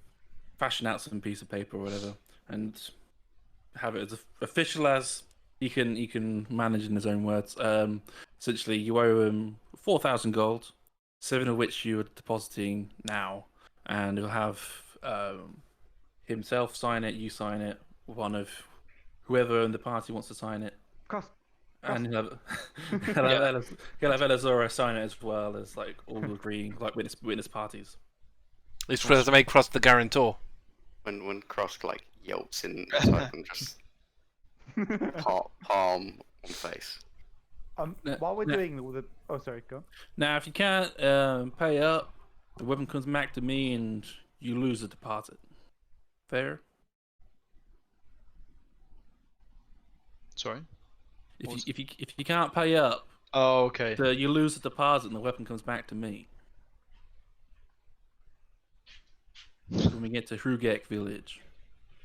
Speaker 1: fashion out some piece of paper or whatever and have it as official as he can manage in his own words. Essentially you owe him 4,000 gold, 7 of which you are depositing now, and he'll have himself sign it, you sign it, one of whoever in the party wants to sign it.
Speaker 2: Krusk.
Speaker 1: And he'll have Elazora sign it as well as like all agreeing, like witness parties.
Speaker 4: It's for us to make Krusk the guarantor.
Speaker 3: When Krusk like yelps in inside and just palm on face.
Speaker 2: While we're doing all the... Oh, sorry, go on.
Speaker 1: Now, if you can't pay up, the weapon comes back to me and you lose the deposit. Fair?
Speaker 6: Sorry.
Speaker 1: If you can't pay up,
Speaker 6: Oh, okay.
Speaker 1: you lose the deposit and the weapon comes back to me. When we get to Hrugek village.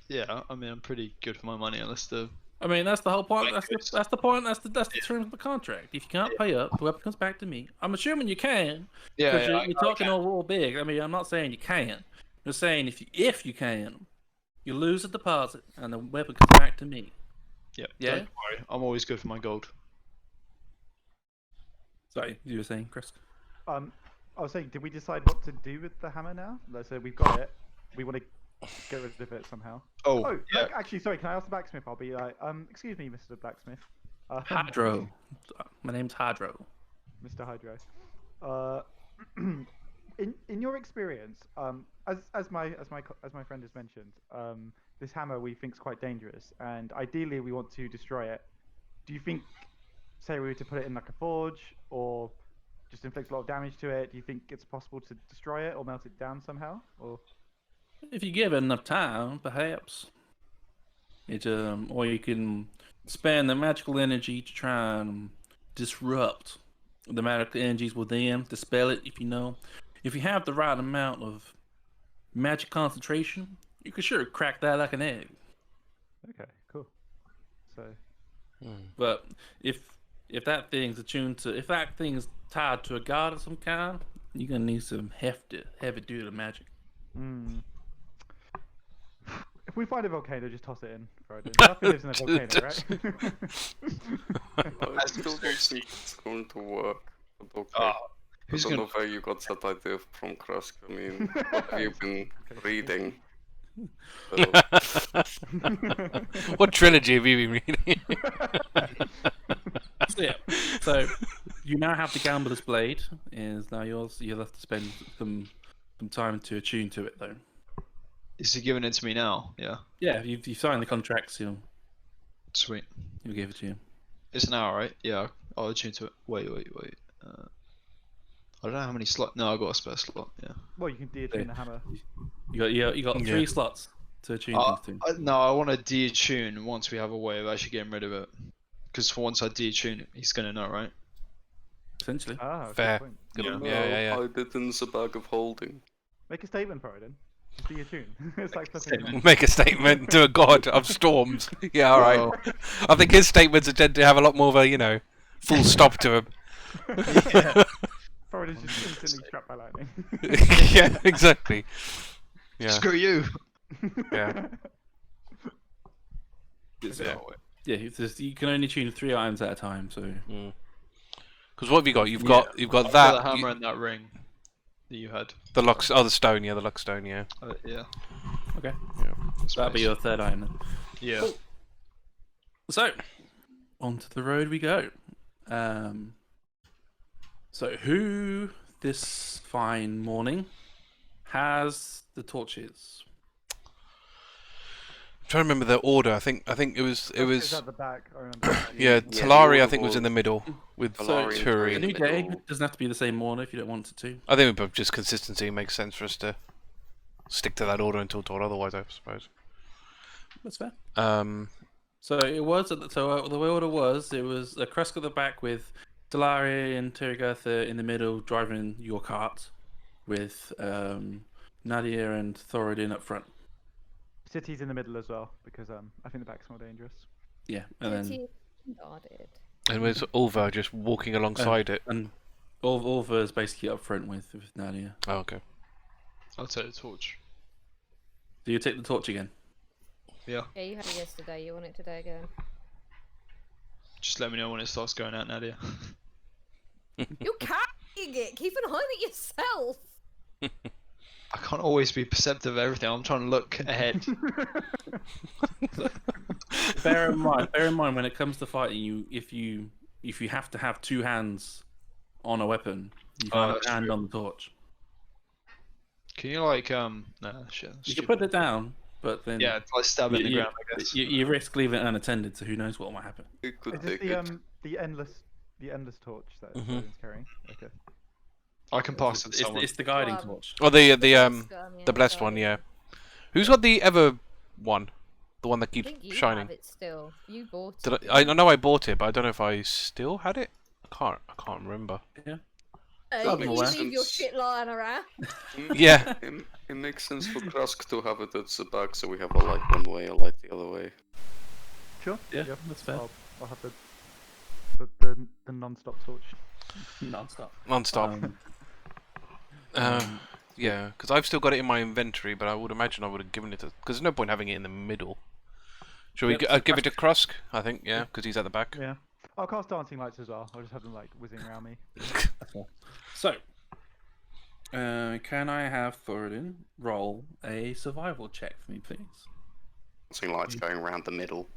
Speaker 6: Yeah, I mean, I'm pretty good for my money, unless the...
Speaker 1: I mean, that's the whole point. That's the point. That's the terms of the contract. If you can't pay up, the weapon comes back to me. I'm assuming you can, because you're talking all big. I mean, I'm not saying you can. I'm just saying if you can, you lose the deposit and the weapon comes back to me.
Speaker 6: Yeah.
Speaker 1: Yeah?
Speaker 6: Don't worry. I'm always good for my gold.
Speaker 1: Sorry, you were saying, Chris?
Speaker 2: I was saying, did we decide what to do with the hammer now? So we've got it. We want to get rid of it somehow.
Speaker 6: Oh, yeah.
Speaker 2: Actually, sorry. Can I ask the blacksmith? I'll be like, excuse me, Mr. Blacksmith.
Speaker 1: Hydro. My name's Hydro.
Speaker 2: Mr. Hydro. In your experience, as my friend has mentioned, this hammer we think is quite dangerous, and ideally we want to destroy it. Do you think, say we were to put it in like a forge, or just inflict a lot of damage to it? Do you think it's possible to destroy it or melt it down somehow? Or
Speaker 1: If you give it enough time, perhaps. Or you can spend the magical energy to try and disrupt the magical energies within, dispel it. If you have the right amount of magic concentration, you can sure crack that like an egg.
Speaker 2: okay, cool. So
Speaker 1: But if that thing's if that thing's tied to a god of some kind, you're gonna need some heavy duty magic.
Speaker 2: if we find a volcano, just toss it in. Nothing lives in a volcano, right?
Speaker 3: I still don't think it's going to work. But okay. I
Speaker 6: Who's
Speaker 3: don't
Speaker 6: gonna...
Speaker 3: know where you got that idea from, Krusk. I mean, what have you been reading?
Speaker 4: What trilogy have you been reading?
Speaker 1: So you now have the Gambler's Blade. Is now yours. You'll have to spend some time to attune to it, though.
Speaker 6: Is he giving it to me now? Yeah.
Speaker 1: Yeah, you've signed the contracts. You'll
Speaker 6: Sweet.
Speaker 1: give it to you.
Speaker 6: It's an hour, right? Yeah, I'll attune to it. Wait. I don't know how many slots. No, I got a spare slot. Yeah.
Speaker 2: Well, you can de-attune the hammer.
Speaker 1: You got
Speaker 4: Yeah.
Speaker 1: 3 slots to attune things to.
Speaker 6: No, I want to de-attune once we have a way of actually getting rid of it. Because once I de-attune it, he's gonna know, right?
Speaker 1: Essentially.
Speaker 2: Ah, good
Speaker 4: Fair.
Speaker 2: point.
Speaker 4: Good.
Speaker 6: Yeah.
Speaker 4: Yeah.
Speaker 3: I did in the bag of holding.
Speaker 2: Make a statement for it then. Just de-attune. It's like flipping a
Speaker 6: statement.
Speaker 2: coin.
Speaker 4: Make a statement to a god of storms. Yeah, all right. I think his statements tend to have a lot more of a, full stop to them.
Speaker 2: Thoradin's just instantly struck by lightning.
Speaker 4: Yeah, exactly. Yeah.
Speaker 6: Screw you.
Speaker 4: Yeah.
Speaker 1: Yeah. Yeah, you can only tune 3 items at a time, so
Speaker 4: Because what have you got? You've
Speaker 1: Yeah.
Speaker 4: got
Speaker 6: I've got
Speaker 4: that.
Speaker 6: the hammer and that ring that you had.
Speaker 4: The Lux. Oh, the stone. Yeah, the Lux stone. Yeah.
Speaker 6: Yeah.
Speaker 1: okay.
Speaker 6: That's
Speaker 1: That'll be
Speaker 6: nice.
Speaker 1: your 3rd item then.
Speaker 6: Yeah.
Speaker 1: So, onto the road we go. So who this fine morning has the torches?
Speaker 4: I'm trying to remember the order. I think it was
Speaker 2: It's at the back. I remember. that.
Speaker 4: yeah.
Speaker 3: Yeah,
Speaker 4: Talari,
Speaker 3: the
Speaker 4: I think, was
Speaker 3: order
Speaker 4: in the middle with
Speaker 3: Talari and
Speaker 4: Turi.
Speaker 1: A
Speaker 3: in
Speaker 1: new
Speaker 3: the
Speaker 1: day
Speaker 3: middle.
Speaker 1: doesn't have to be the same order if you don't want it to.
Speaker 4: I think just consistency makes sense for us to stick to that order until told otherwise, I suppose.
Speaker 1: That's fair.
Speaker 4: Um,
Speaker 1: So it was the way order was. It was a Krusk at the back with Talari and Turygurtha in the middle, driving your cart, with Nadia and Thoradin up front.
Speaker 2: City's in the middle as well because I think the back's more dangerous.
Speaker 1: Yeah, and then
Speaker 5: Guarded.
Speaker 4: and with Ulva just walking alongside it.
Speaker 1: and Ulva is basically up front with Nadia.
Speaker 4: Oh, okay.
Speaker 6: I'll take the torch.
Speaker 1: Do you take the torch again?
Speaker 6: Yeah.
Speaker 5: Yeah, you had it yesterday. You want it today again?
Speaker 6: Just let me know when it starts going out, Nadia.
Speaker 5: You're carrying it. Keep an eye on it yourself.
Speaker 6: I can't always be perceptive of everything. I'm trying to look ahead.
Speaker 1: Bear in mind when it comes to fighting, if you have to have 2 hands on a weapon, you can't have
Speaker 6: that's
Speaker 1: a hand
Speaker 6: true.
Speaker 1: on the torch.
Speaker 6: Can you like nah, shit. that's
Speaker 1: You can
Speaker 6: stupid.
Speaker 1: put it down, but then
Speaker 6: Yeah, like stab it in the
Speaker 1: you,
Speaker 6: ground, I guess.
Speaker 1: you risk leaving it unattended, so who knows what might happen.
Speaker 3: It could
Speaker 2: Is this
Speaker 3: take
Speaker 2: the
Speaker 3: it.
Speaker 2: the endless torch that
Speaker 4: Mhm.
Speaker 2: Thoradin's carrying? Okay.
Speaker 6: I can pass it to
Speaker 1: It's,
Speaker 6: someone.
Speaker 1: it's the guiding
Speaker 5: Well,
Speaker 1: torch.
Speaker 4: Oh, the
Speaker 5: Yeah,
Speaker 4: blessed one,
Speaker 5: guarded.
Speaker 4: yeah. Who's got the ever one? The one that
Speaker 5: I
Speaker 4: keeps
Speaker 5: think you
Speaker 4: shining.
Speaker 5: have it still. You bought
Speaker 4: Did
Speaker 5: it.
Speaker 4: I know I bought it, but I don't know if I still had it. I can't remember.
Speaker 5: You
Speaker 1: I'm aware.
Speaker 5: leave your shit lying around.
Speaker 4: Yeah.
Speaker 3: It makes sense for Krusk to have it at the back, so we have a light one way, a light the other way.
Speaker 2: Sure.
Speaker 1: Yeah,
Speaker 2: Yep.
Speaker 1: that's fair.
Speaker 2: I'll have the non-stop torch.
Speaker 1: Non-stop.
Speaker 4: Non-stop. Yeah, because I've still got it in my inventory, but I would imagine I would have given it to... Because there's no point having it in the middle. Shall we
Speaker 1: Yep, so
Speaker 4: give it to Krusk? I think, yeah, because he's at the back.
Speaker 2: Yeah. I'll cast dancing lights as well. I'll just have them like whizzing around me.
Speaker 1: So, can I have Thoradin roll a survival check for me, please?
Speaker 3: Something lights going around the middle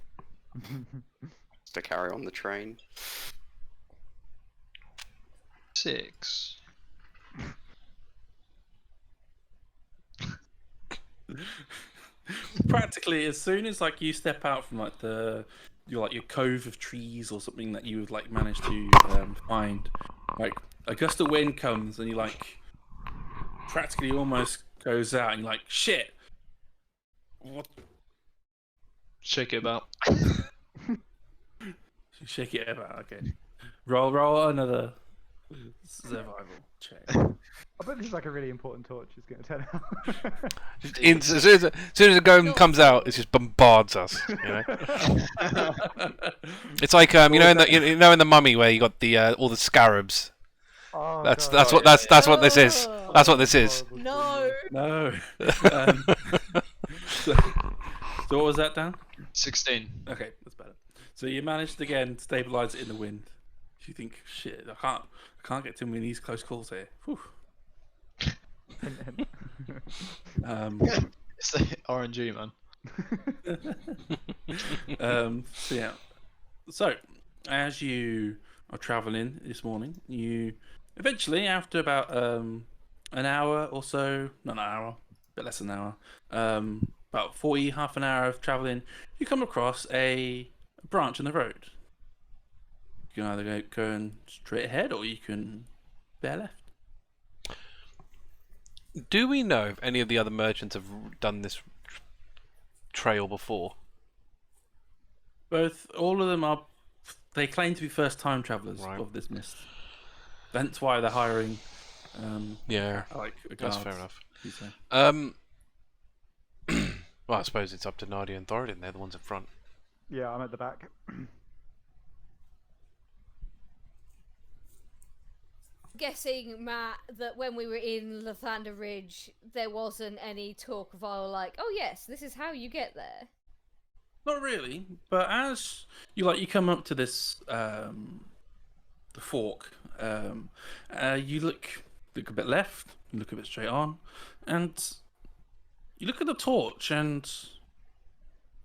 Speaker 3: to carry on the train.
Speaker 6: 6.
Speaker 1: Practically, as soon as like you step out from like your cove of trees or something that you would like manage to find, like a gust of wind comes and you like practically almost goes out and you're like, shit, what?
Speaker 6: Shake it about.
Speaker 1: Shake it about. Okay, roll another survival check.
Speaker 2: I bet this is like a really important torch. It's going to turn out.
Speaker 4: As soon as the golem comes out, it just bombards us. You know, it's like you know in the Mummy where you got the all the scarabs.
Speaker 2: Oh,
Speaker 4: That's
Speaker 2: God.
Speaker 4: what this is.
Speaker 5: Oh.
Speaker 4: That's what this is.
Speaker 5: No.
Speaker 1: No. So what was that, Dan?
Speaker 6: 16.
Speaker 1: Okay, that's better. So you managed again stabilize it in the wind. You think, shit, I can't get too many of these close calls here. Whew.
Speaker 6: It's the RNG, man.
Speaker 1: So yeah. So as you are traveling this morning, you eventually, after about an hour or so, not an hour, a bit less than an hour, about half an hour of traveling, you come across a branch in the road. can either go going straight ahead or you can bear left.
Speaker 4: Do we know if any of the other merchants have done this trail before?
Speaker 1: All of them are. They claim to be first-time travelers
Speaker 4: Right.
Speaker 1: of this mist. That's why they're hiring.
Speaker 4: Yeah,
Speaker 1: Like
Speaker 4: that's
Speaker 1: guards,
Speaker 4: fair enough.
Speaker 1: you say.
Speaker 4: Well, I suppose it's up to Nadia and Thoradin. They're the ones in front.
Speaker 2: Yeah, I'm at the back.
Speaker 5: Guessing, Matt, that when we were in Lathander Ridge, there wasn't any talk of oh yes, this is how you get there.
Speaker 1: Not really, but as you come up to this the fork, you look a bit left, you look a bit straight on, and you look at the torch, and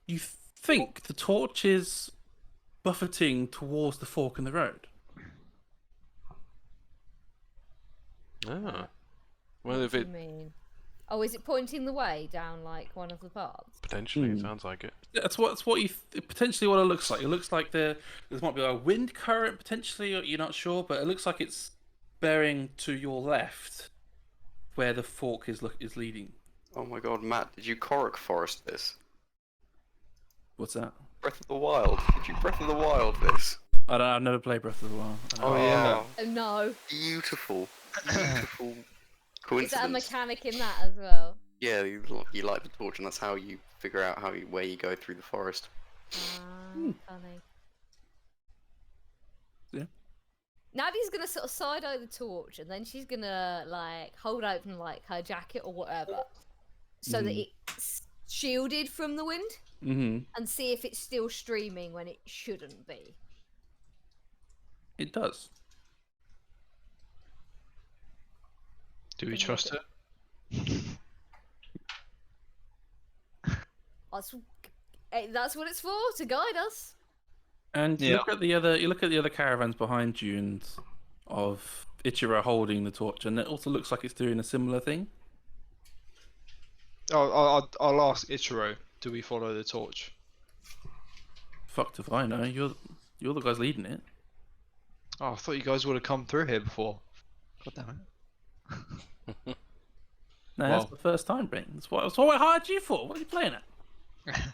Speaker 1: you think the torch is buffeting towards the fork in the road.
Speaker 4: Ah. Well, if
Speaker 5: What
Speaker 4: it
Speaker 5: do you mean? Oh, is it pointing the way down like one of the paths?
Speaker 4: potentially it sounds like it.
Speaker 1: That's what you potentially what it looks like. It looks like there might be a wind current potentially, or you're not sure, but it looks like it's bearing to your left, where the fork is leading.
Speaker 3: Oh my god, Matt, did you Korok Forest this?
Speaker 1: What's that?
Speaker 3: Breath of the Wild. Did you Breath of the Wild this?
Speaker 1: I've never played Breath of the Wild.
Speaker 6: Oh yeah.
Speaker 5: Oh no.
Speaker 3: Beautiful. Beautiful
Speaker 5: Is
Speaker 3: coincidence.
Speaker 5: that a mechanic in that as well?
Speaker 3: Yeah, you light the torch and that's how you figure out where you go through the forest.
Speaker 5: Funny.
Speaker 1: Yeah.
Speaker 5: Nadia's gonna sort of side eye the torch, and then she's gonna hold open her jacket or whatever, so that it's shielded from the wind, and see if it's still streaming when it shouldn't be.
Speaker 1: It does.
Speaker 6: Do we trust it?
Speaker 5: That's what it's for, to guide us.
Speaker 1: And you
Speaker 6: Yeah.
Speaker 1: look at the other caravans behind you, and of Ichiro holding the torch, and it also looks like it's doing a similar thing.
Speaker 6: Oh, I'll ask Ichiro. Do we follow the torch?
Speaker 1: Fucked if I know. You're the guys leading it.
Speaker 6: Oh, I thought you guys would have come through here before. God damn it.
Speaker 1: No,
Speaker 6: Well.
Speaker 1: that's the first time, Brent. That's what I hired you for. What are you playing at?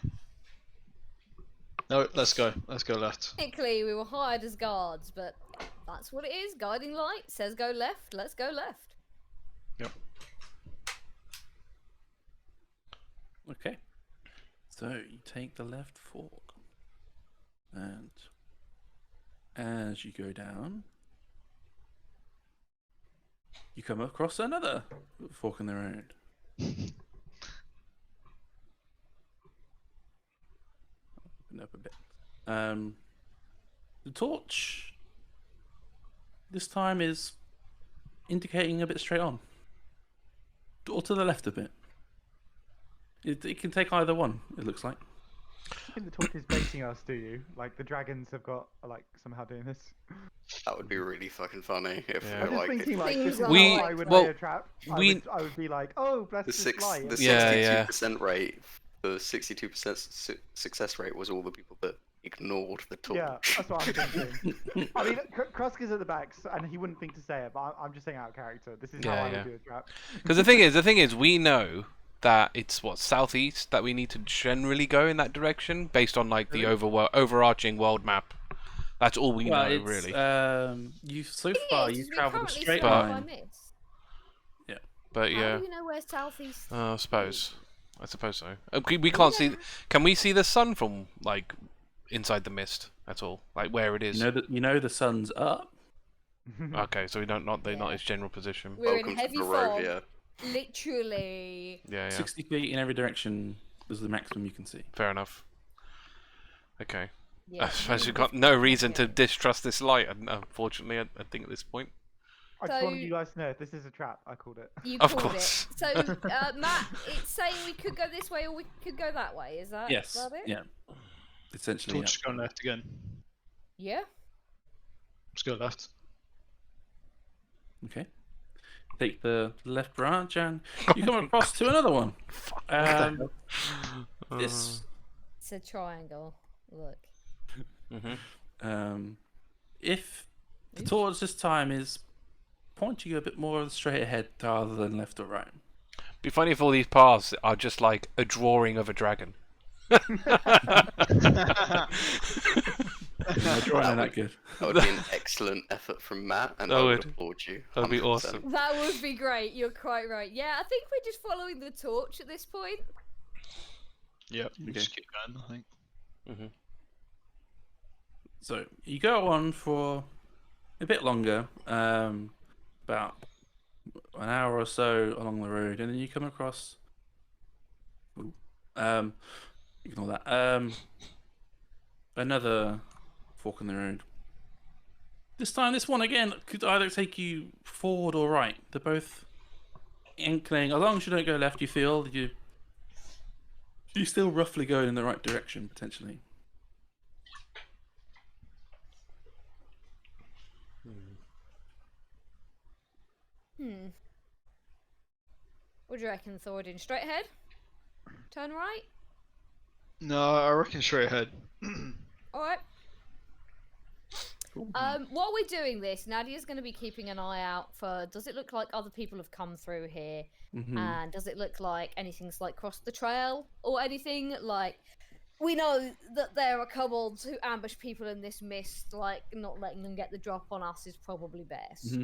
Speaker 6: No, let's go. Let's go left.
Speaker 5: Technically, we were hired as guards, but that's what it is. Guiding light says go left. Let's go left.
Speaker 6: Yep.
Speaker 1: Okay. So you take the left fork, and as you go down, you come across another fork in the road. Open up a bit. The torch this time is indicating a bit straight on, or to the left a bit. It can take either one. It looks like.
Speaker 2: I think the torch is baiting us, do you? Like the dragons have got somehow doing this.
Speaker 3: That would be really fucking funny if
Speaker 4: Yeah.
Speaker 2: I'm just thinking
Speaker 5: Things
Speaker 2: if
Speaker 5: We-
Speaker 2: I would
Speaker 4: well,
Speaker 2: lay a trap,
Speaker 4: we-
Speaker 2: I would be like, oh, bless
Speaker 3: the
Speaker 2: this light.
Speaker 3: the
Speaker 4: Yeah,
Speaker 3: 62% rate, the 62% success rate was all the people that ignored the torch.
Speaker 2: Yeah, that's what I'm thinking. I mean, Krusk is at the back, and he wouldn't think to say it, but I'm just saying out of character. This is how
Speaker 4: Yeah,
Speaker 2: I would
Speaker 4: yeah.
Speaker 2: do a trap.
Speaker 4: Because the thing is, we know that it's southeast that we need to generally go in that direction based on the overarching world map. That's all we know,
Speaker 1: it's,
Speaker 4: really.
Speaker 1: So far you've travelled a straight
Speaker 4: surrounded
Speaker 1: line.
Speaker 5: by mist.
Speaker 4: But
Speaker 5: How
Speaker 4: yeah,
Speaker 5: do you know where's southeast?
Speaker 4: I suppose so. We can't see. Can we see the sun from inside the mist at all? Like where it is?
Speaker 1: You know the sun's up.
Speaker 4: Okay, so we don't not its general position.
Speaker 5: We're
Speaker 3: Welcome
Speaker 5: in
Speaker 3: to
Speaker 5: heavy
Speaker 3: Barovia.
Speaker 5: fog. Literally.
Speaker 4: Yeah,
Speaker 1: 60 feet in every direction is the maximum you can see.
Speaker 4: fair enough. Okay.
Speaker 5: Yeah,
Speaker 4: I suppose we've got no reason to distrust this light, unfortunately, I think at this point.
Speaker 2: I just wanted
Speaker 5: So-
Speaker 2: you guys to know this is a trap. I called it.
Speaker 5: You
Speaker 4: Of
Speaker 5: called
Speaker 4: course.
Speaker 5: it. So, Matt, it's saying we could go this way or we could go that way. Is that
Speaker 1: Yes.
Speaker 5: that it?
Speaker 1: Yeah. Essentially.
Speaker 6: Torch is going left again.
Speaker 5: Yeah.
Speaker 6: Let's go left.
Speaker 1: Yeah. Okay. Take the left branch and you come across to another one. This
Speaker 5: It's a triangle. Look.
Speaker 4: Mhm.
Speaker 1: if the torch this time is pointing you a bit more straight ahead rather than left or right.
Speaker 4: Be funny if all these paths are just like a drawing of a dragon.
Speaker 1: No, drawing ain't that good.
Speaker 3: That would be an excellent effort from Matt, and I would applaud you.
Speaker 4: That'd be
Speaker 3: 100%.
Speaker 4: awesome.
Speaker 5: That would be great. You're quite right. Yeah, I think we're just following the torch at this point.
Speaker 6: Yep.
Speaker 1: Okay.
Speaker 6: Just keep going, I think.
Speaker 4: Mm-hmm.
Speaker 1: So you go on for a bit longer, about an hour or so along the road, and then you come across. Ignore that. Another fork in the road. This time, this one again could either take you forward or right. They're both inkling. As long as you don't go left, you feel you're still roughly going in the right direction potentially.
Speaker 5: What do you reckon, Thoradin? Straight ahead? Turn right?
Speaker 6: No, I reckon straight ahead.
Speaker 5: Alright. While we're doing this, Nadia's going to be keeping an eye out for, does it look like other people have come through here? And does it look like anything's like crossed the trail or anything? Like, we know that there are kobolds who ambush people in this mist, like, not letting them get the drop on us is probably best.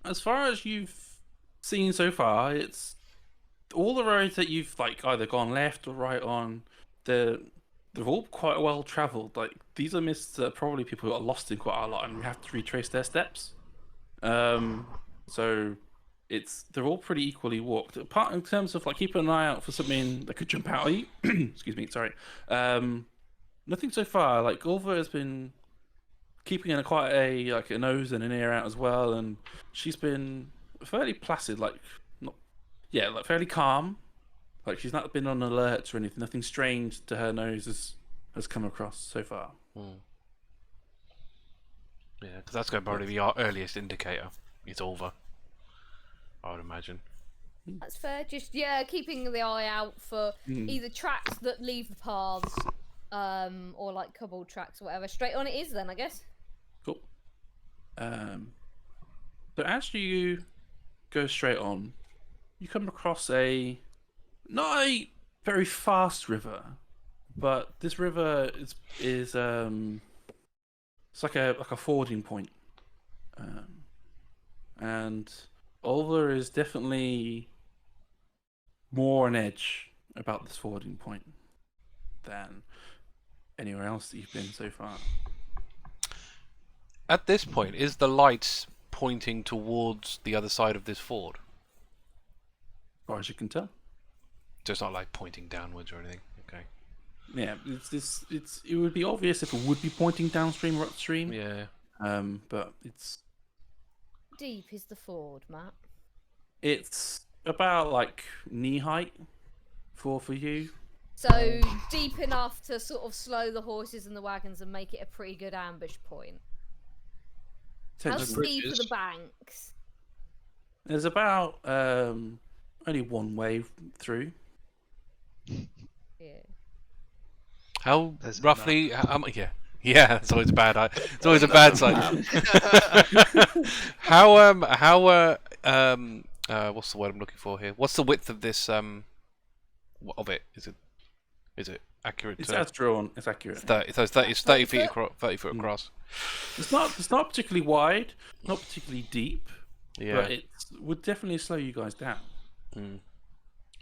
Speaker 1: As far as you've seen so far, it's all the roads that you've like either gone left or right on. They're all quite well travelled. Like, these are mists that probably people are lost in quite a lot, and we have to retrace their steps. So they're all pretty equally walked. Apart in terms of like keeping an eye out for something that could jump out at you. Excuse me, sorry. Nothing so far. Like, Ulva has been keeping in quite a nose and an ear out as well, and she's been fairly placid, like fairly calm. Like, she's not been on alerts or anything. Nothing strange to her nose has come across so far.
Speaker 4: Yeah, because that's going to probably be our earliest indicator. It's over, I would imagine.
Speaker 5: That's fair. Just, keeping the eye out for either tracks that leave the paths, or like kobold tracks or whatever. Straight on it is then, I guess.
Speaker 1: Cool. So as you go straight on, you come across not a very fast river, but this river is it's like a fording point, and Ulva is definitely more on edge about this fording point than anywhere else that you've been so far.
Speaker 4: At this point, is the lights pointing towards the other side of this ford?
Speaker 1: As far as you can tell.
Speaker 4: So it's not like pointing downwards or anything. Okay.
Speaker 1: Yeah, it would be obvious if it would be pointing downstream or upstream.
Speaker 4: Yeah.
Speaker 1: But it's
Speaker 5: Deep is the ford, Matt.
Speaker 1: it's about like knee height for you.
Speaker 5: So deep enough to sort of slow the horses and the wagons and make it a pretty good ambush point. How steep are the banks?
Speaker 1: There's about only one way through.
Speaker 5: Yeah.
Speaker 4: How roughly? Yeah. It's always a bad. It's always a bad sign. How what's the word I'm looking for here? What's the width of this of it? Is it accurate?
Speaker 1: It's as drawn. It's accurate.
Speaker 4: It's 30 feet across. 30 foot across.
Speaker 1: It's not particularly wide, not particularly deep.
Speaker 4: Yeah.
Speaker 1: But it would definitely slow you guys down.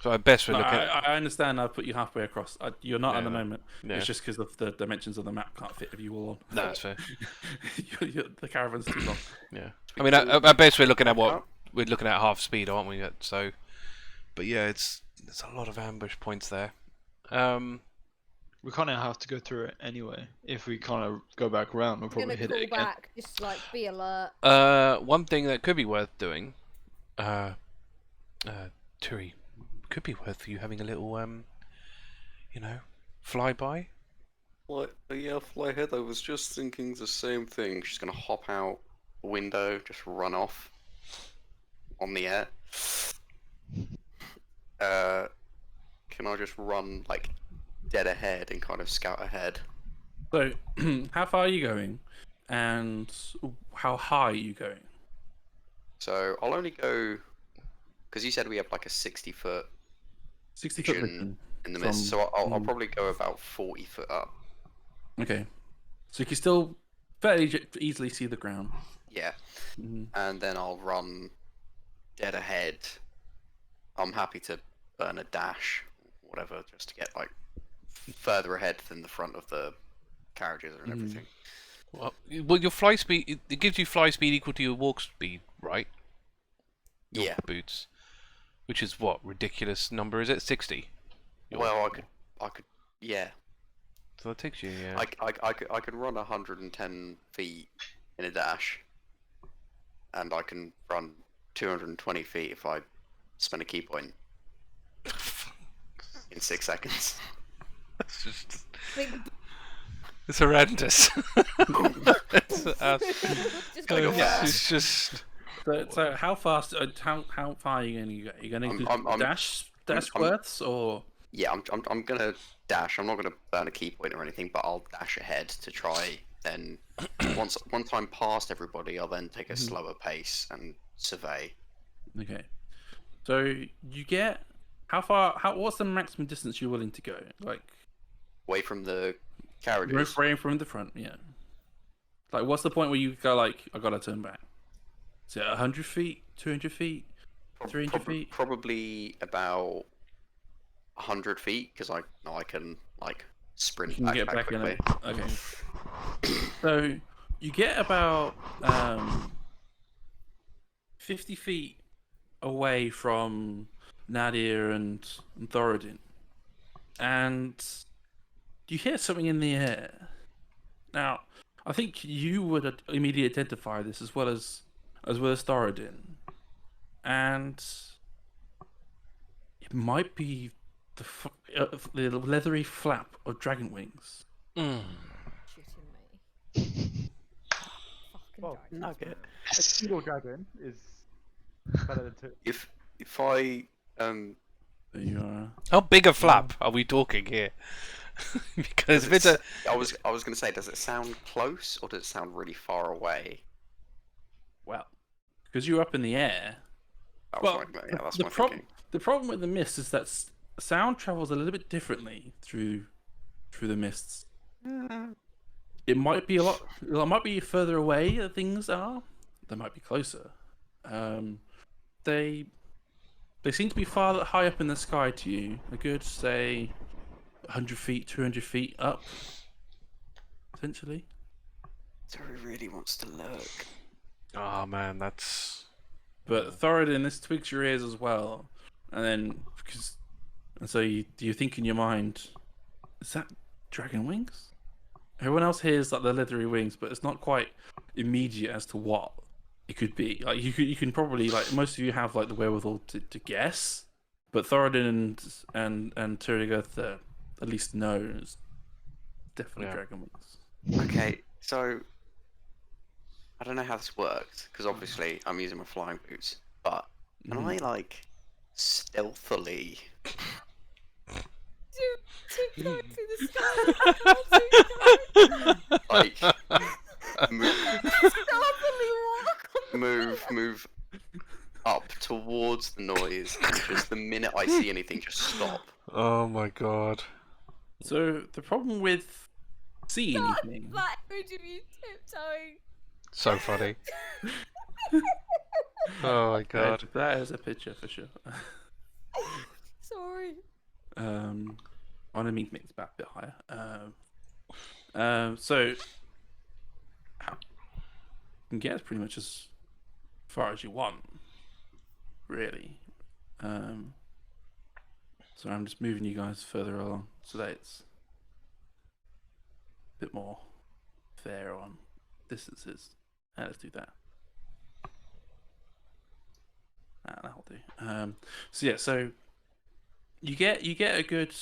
Speaker 4: So I best we're
Speaker 1: No,
Speaker 4: looking.
Speaker 1: I understand. I've put you halfway across. You're not at the
Speaker 4: Yeah.
Speaker 1: moment.
Speaker 4: Yeah.
Speaker 1: It's just because of the dimensions of the map can't fit you all on.
Speaker 4: No, that's fair.
Speaker 1: The caravan's too long.
Speaker 4: Yeah. I mean, at best we're looking at we're looking at half speed, aren't we? So, but yeah, there's a lot of ambush points there.
Speaker 6: We kind of have to go through it anyway. If we kind of go back around, we'll probably hit it again.
Speaker 5: Back, just like be alert.
Speaker 4: One thing that could be worth doing, Turi, could be worth you having a little, flyby.
Speaker 3: Fly ahead. I was just thinking the same thing. She's gonna hop out the window, just run off on the air. Can I just run like dead ahead and kind of scout ahead?
Speaker 1: So, how far are you going? and how high are you going?
Speaker 3: So I'll only go because you said we have like a 60-foot
Speaker 1: 60-foot
Speaker 3: vision
Speaker 1: vision
Speaker 3: in the
Speaker 1: from-
Speaker 3: mist. So I'll probably go about 40 foot up.
Speaker 1: Okay, so you can still fairly easily see the ground.
Speaker 3: Yeah,
Speaker 1: Mhm.
Speaker 3: and then I'll run dead ahead. I'm happy to burn a dash, whatever, just to get like further ahead than the front of the carriages and everything.
Speaker 4: Well, your fly speed, it gives you fly speed equal to your walk speed, right? Your
Speaker 3: Yeah.
Speaker 4: boots. Which is what ridiculous number is it? 60.
Speaker 3: Well, I could, yeah.
Speaker 4: So that takes you, yeah.
Speaker 3: I could run 110 feet in a dash, and I can run 220 feet if I spend a key point in 6 seconds.
Speaker 4: It's just,
Speaker 5: Big
Speaker 4: it's horrendous. it's,
Speaker 5: just
Speaker 3: It's
Speaker 4: just.
Speaker 1: So how fast? How far are you going to go? Are you going to do
Speaker 3: I'm-
Speaker 1: dash
Speaker 3: I'm-
Speaker 1: worths or?
Speaker 3: Yeah, I'm gonna dash. I'm not gonna burn a key point or anything, but I'll dash ahead to try. Then once I'm past everybody, I'll then take a slower pace and survey.
Speaker 1: Okay. So you get how far? What's the maximum distance you're willing to go? Like
Speaker 3: Away from the carriages.
Speaker 1: refrain from the front, yeah. Like what's the point where you go like I gotta turn back? Is it 100 feet, 200 feet, 300 feet?
Speaker 3: Probably about 100 feet, because I know I can like sprint
Speaker 1: You can
Speaker 3: back,
Speaker 1: get back in
Speaker 3: quickly.
Speaker 1: a okay. So you get about 50 feet away from Nadia and Thoradin, and you hear something in the air. Now, I think you would immediately identify this as well as Thoradin, and it might be the leathery flap of dragon wings.
Speaker 5: shitting me. Fucking
Speaker 2: Well,
Speaker 5: dragon.
Speaker 2: nugget. A single dragon is better than two.
Speaker 3: If I
Speaker 1: There you are.
Speaker 4: How big a flap are we talking here? Because if it's a.
Speaker 3: I was gonna say, does it sound close or does it sound really far away?
Speaker 1: Well, because you're up in the air.
Speaker 3: That
Speaker 1: Well,
Speaker 3: was yeah, that's
Speaker 1: the
Speaker 3: my
Speaker 1: problem
Speaker 3: thinking.
Speaker 1: the problem with the mist is that sound travels a little bit differently through the mists. It might be it might be further away that things are. They might be closer. They seem to be far high up in the sky to you. A good say 100 feet, 200 feet up, essentially.
Speaker 3: So he really wants to lurk.
Speaker 4: Oh man, that's.
Speaker 1: But Thoradin, this twigs your ears as well, and so you think in your mind, is that dragon wings? Everyone else hears like the leathery wings, but it's not quite immediate as to what it could be. Like you can probably like most of you have like the wherewithal to guess, but Thoradin and Turygurtha at least knows definitely
Speaker 4: Yeah.
Speaker 1: dragon wings.
Speaker 3: Okay, so I don't know how this works because obviously I'm using my flying boots, but can I like stealthily?
Speaker 5: Tiptoeing through the sky.
Speaker 3: Like move,
Speaker 5: Stealthily walk on
Speaker 3: move up towards the noise, and just the minute I see anything, just stop.
Speaker 4: Oh my god.
Speaker 1: So the problem with seeing anything,
Speaker 5: that image of you tiptoeing.
Speaker 4: So funny. Oh my god.
Speaker 1: that is a picture for sure.
Speaker 5: Sorry.
Speaker 1: On a meat mix back a bit higher. So you can get pretty much as far as you want, really. So I'm just moving you guys further along so that it's a bit more fair on distances. Let's do that. That'll do. So yeah, so you get a good.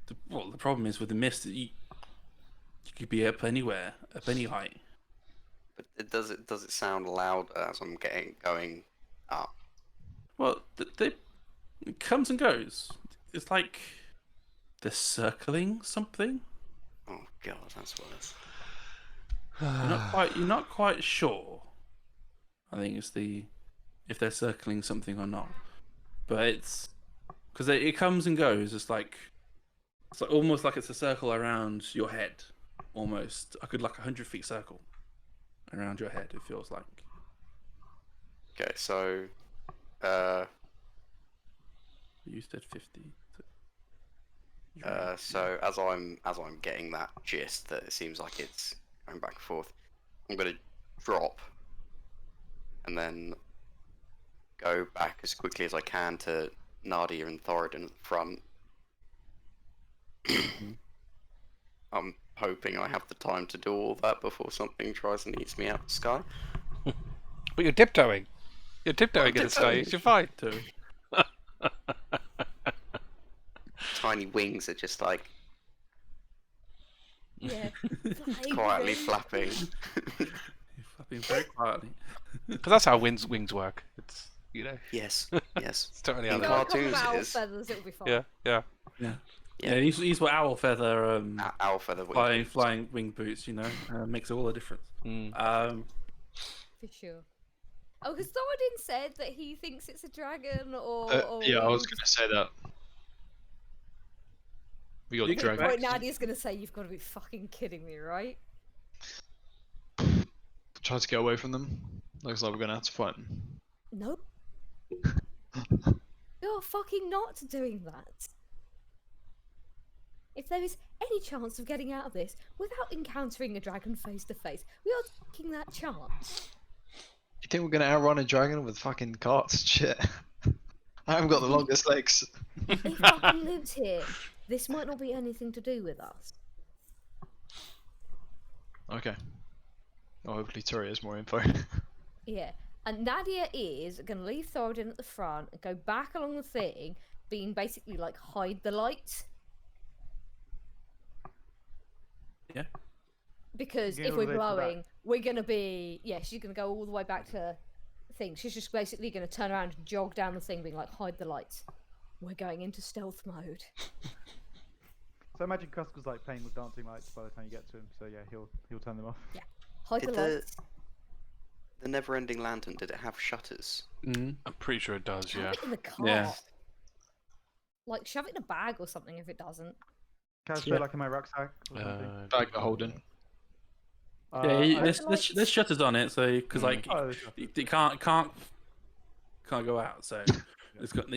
Speaker 1: The problem is with the mist that you could be up anywhere, up any height.
Speaker 3: But does it sound loud as I'm going up?
Speaker 1: Well, it comes and goes. It's like they're circling something.
Speaker 3: Oh god, that's worse.
Speaker 1: You're not quite sure. I think it's if they're circling something or not. But it's because it comes and goes. It's like almost like it's a circle around your head. Almost, I could like 100 feet circle around your head. It feels like.
Speaker 3: Okay, so
Speaker 1: You said 50.
Speaker 3: so as I'm getting that gist that it seems like it's going back and forth, I'm gonna drop and then go back as quickly as I can to Nadia and Thoradin at the front. I'm hoping I have the time to do all that before something tries and eats me out of the sky.
Speaker 4: But you're tiptoeing. You're tiptoeing in the sky. You're fine.
Speaker 3: Tiny wings are just like
Speaker 5: Yeah.
Speaker 3: quietly flapping.
Speaker 1: You're flapping very quietly.
Speaker 4: Because that's how wings work. It's
Speaker 3: Yes, yes.
Speaker 4: It's totally
Speaker 3: In
Speaker 4: how
Speaker 5: Got
Speaker 4: they
Speaker 5: a
Speaker 4: work.
Speaker 5: couple of
Speaker 3: cartoons it
Speaker 5: owl
Speaker 3: is.
Speaker 5: feathers, it'll be fine.
Speaker 4: Yeah, yeah.
Speaker 1: Yeah, these were owl feather
Speaker 3: Owl feather wings.
Speaker 1: flying wing boots. Makes all the difference.
Speaker 4: Mm.
Speaker 5: For sure. Oh, because Thoradin said that he thinks it's a dragon, or
Speaker 6: Yeah, I was gonna say that. We got
Speaker 1: You
Speaker 6: the
Speaker 1: get
Speaker 6: dragon.
Speaker 1: back.
Speaker 5: Right, Nadia's gonna say you've got to be fucking kidding me, right?
Speaker 6: Try to get away from them. Looks like we're gonna have to fight them.
Speaker 5: Nope. You're fucking not doing that. If there is any chance of getting out of this without encountering a dragon face to face, we are taking that chance.
Speaker 6: You think we're gonna outrun a dragon with fucking carts? Shit. I haven't got the longest legs.
Speaker 5: They fucking lived here. This might not be anything to do with us.
Speaker 6: Okay. Oh, hopefully Tori has more info.
Speaker 5: Yeah. And Nadia is going to leave Thoradin at the front and go back along the thing, being basically like hide the light.
Speaker 1: Yeah.
Speaker 5: Because
Speaker 2: Going
Speaker 5: if
Speaker 2: all
Speaker 5: we're
Speaker 2: the way to the back.
Speaker 5: glowing, we're going to be... Yeah, she's going to go all the way back to the thing. She's just basically going to turn around and jog down the thing, being like, hide the lights. We're going into stealth mode.
Speaker 2: So I imagine Krusk was like playing with dancing lights by the time you get to him. So yeah, he'll turn them off.
Speaker 5: Hide
Speaker 3: Did
Speaker 5: the lights.
Speaker 3: the never-ending lantern, did it have shutters?
Speaker 1: Mm.
Speaker 4: I'm pretty sure it does,
Speaker 5: Shove
Speaker 4: yeah.
Speaker 5: it in the car.
Speaker 1: Yeah.
Speaker 5: Like, shove it in a bag or something if it doesn't.
Speaker 2: Can I just put it like in my rucksack or something?
Speaker 6: Bag of holding.
Speaker 1: There's shutters on it, so because like
Speaker 2: Oh, there's shutters.
Speaker 1: it can't go out. So it's got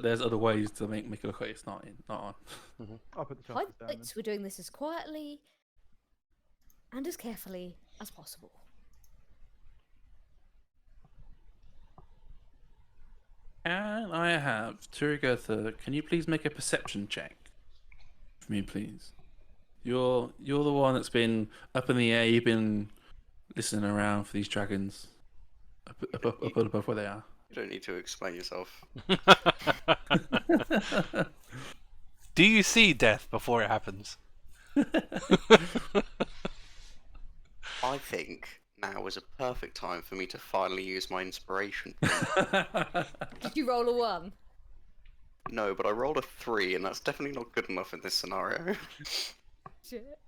Speaker 1: there's other ways to make it look like it's not on.
Speaker 2: I'll put the
Speaker 5: Hide
Speaker 2: shutters
Speaker 5: the
Speaker 2: down.
Speaker 5: lights. We're doing this as quietly and as carefully as possible.
Speaker 1: And I have Turygurtha. Can you please make a perception check for me, please? You're the one that's been up in the air. You've been listening around for these dragons up above where they are.
Speaker 3: You don't need to explain yourself.
Speaker 4: Do you see death before it happens?
Speaker 3: I think now is a perfect time for me to finally use my inspiration.
Speaker 5: Did you roll a 1?
Speaker 3: No, but I rolled a 3, and that's definitely not good enough in this scenario.
Speaker 5: Shit.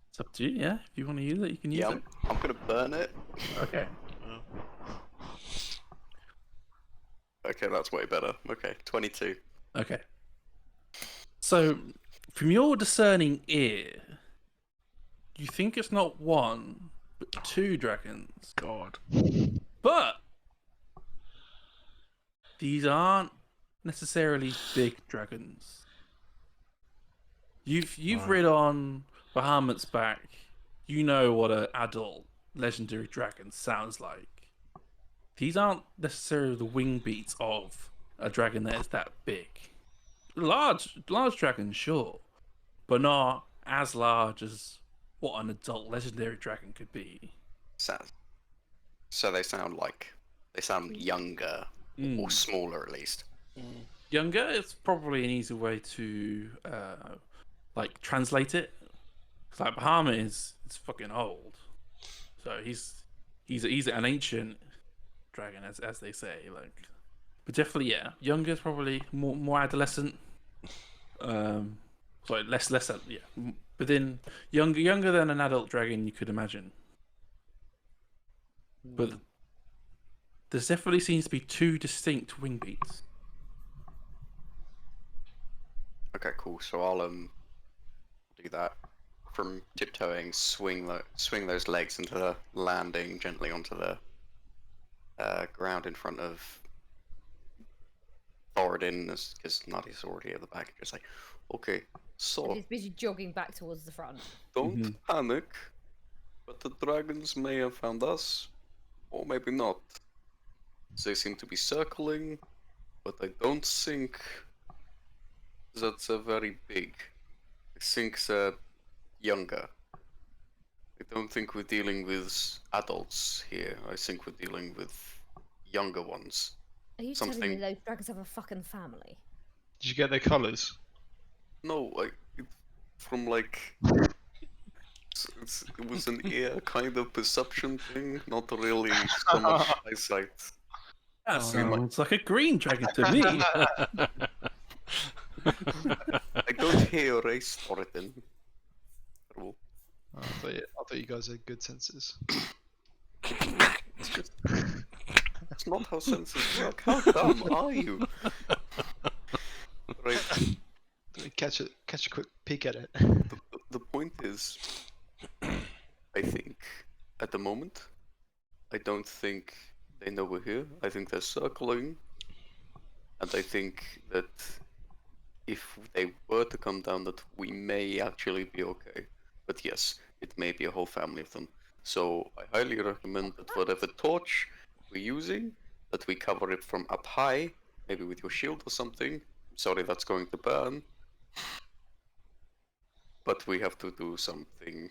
Speaker 1: It's up to you. Yeah, if you want to use it, you can use
Speaker 3: Yeah,
Speaker 1: it.
Speaker 3: I'm gonna burn it.
Speaker 1: Okay.
Speaker 3: Okay, that's way better. Okay, 22.
Speaker 1: Okay. So, from your discerning ear, you think it's not one, but 2 dragons.
Speaker 4: God.
Speaker 1: But these aren't necessarily big dragons. You've
Speaker 4: Right.
Speaker 1: read on Bahamut's back. You know what an adult legendary dragon sounds like. These aren't necessarily the wing beats of a dragon that is that big. Large dragons, sure, but not as large as what an adult legendary dragon could be.
Speaker 3: So they sound younger, or smaller at least.
Speaker 1: Younger, it's probably an easy way to translate it. 'Cause, like Bahamut is fucking old, so he's an ancient dragon, as they say. Like, but definitely, yeah, younger is probably more adolescent. Sorry, less yeah. But then younger than an adult dragon, you could imagine. but there definitely seems to be two distinct wing beats.
Speaker 3: Okay, cool. So I'll do that. From tiptoeing, swing those legs into the landing gently onto the ground in front of Thoradin, because Nadia's already at the back. Just like, okay,
Speaker 5: And
Speaker 3: so
Speaker 5: he's busy jogging back towards the front.
Speaker 3: don't panic, but the dragons may have found us, or maybe not. They seem to be circling, but I don't think that they're very big. I think they're younger. I don't think we're dealing with adults here. I think we're dealing with younger ones.
Speaker 5: Are you telling me those dragons have a fucking family?
Speaker 6: Did you get their colours?
Speaker 3: No, from like it was an ear kind of perception thing, not really so much eyesight.
Speaker 1: That sounds like a green dragon to me.
Speaker 3: I don't hear race Thoradin.
Speaker 6: Oh, I thought you guys had good senses.
Speaker 3: It's not how senses work. How dumb are you? Right.
Speaker 6: Let me catch a quick peek at it.
Speaker 3: The point is, I think at the moment, I don't think they know we're here. I think they're circling, and I think that if they were to come down, that we may actually be okay. But yes, it may be a whole family of them. So I highly recommend that whatever torch we're using, that we cover it from up high, maybe with your shield or something. Sorry, that's going to burn. But we have to do something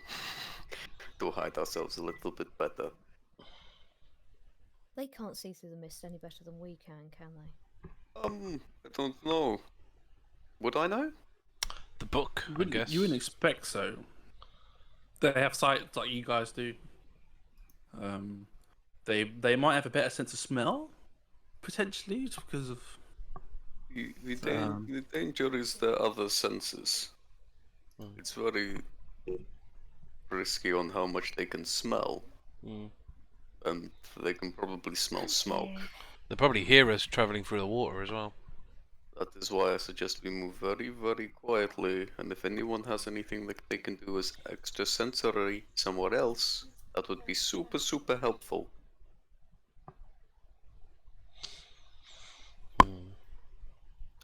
Speaker 3: to hide ourselves a little bit better.
Speaker 5: They can't see through the mist any better than we can they?
Speaker 3: I don't know. Would I know?
Speaker 4: The book, I guess.
Speaker 1: You wouldn't expect so. They have sight like you guys do. They might have a better sense of smell, potentially, just because of.
Speaker 3: The danger is the other senses. It's very risky on how much they can smell. And they can probably smell smoke.
Speaker 4: They probably hear us travelling through the water as well.
Speaker 3: That is why I suggest we move very, very quietly, and if anyone has anything that they can do as extra sensory somewhere else, that would be super, super helpful.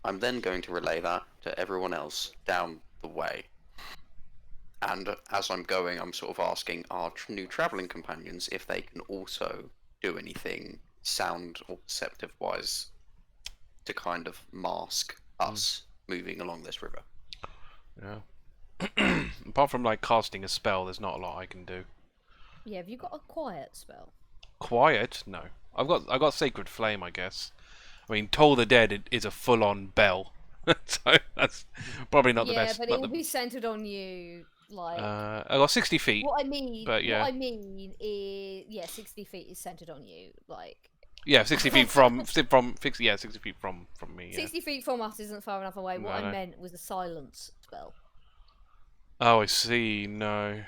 Speaker 3: I'm then going to relay that to everyone else down the way. And as I'm going, I'm sort of asking our new travelling companions if they can also do anything sound or perceptive-wise to kind of mask us moving along this river.
Speaker 4: Yeah. Apart from like casting a spell, there's not a lot I can do.
Speaker 5: Yeah, have you got a quiet spell?
Speaker 4: Quiet? No. I've got Sacred Flame, I guess. I mean, Toll the Dead is a full-on bell, so that's probably not the best.
Speaker 5: Yeah, but it will be centered on you. Like
Speaker 4: I got 60 feet.
Speaker 5: What I mean,
Speaker 4: but yeah.
Speaker 5: what I mean is, 60 feet is centered on you. Like.
Speaker 4: Yeah, 60 feet from 60 feet from me. Yeah.
Speaker 5: 60 feet from us isn't far enough away. What
Speaker 4: No.
Speaker 5: I meant was a silence spell.
Speaker 4: Oh, I see. No,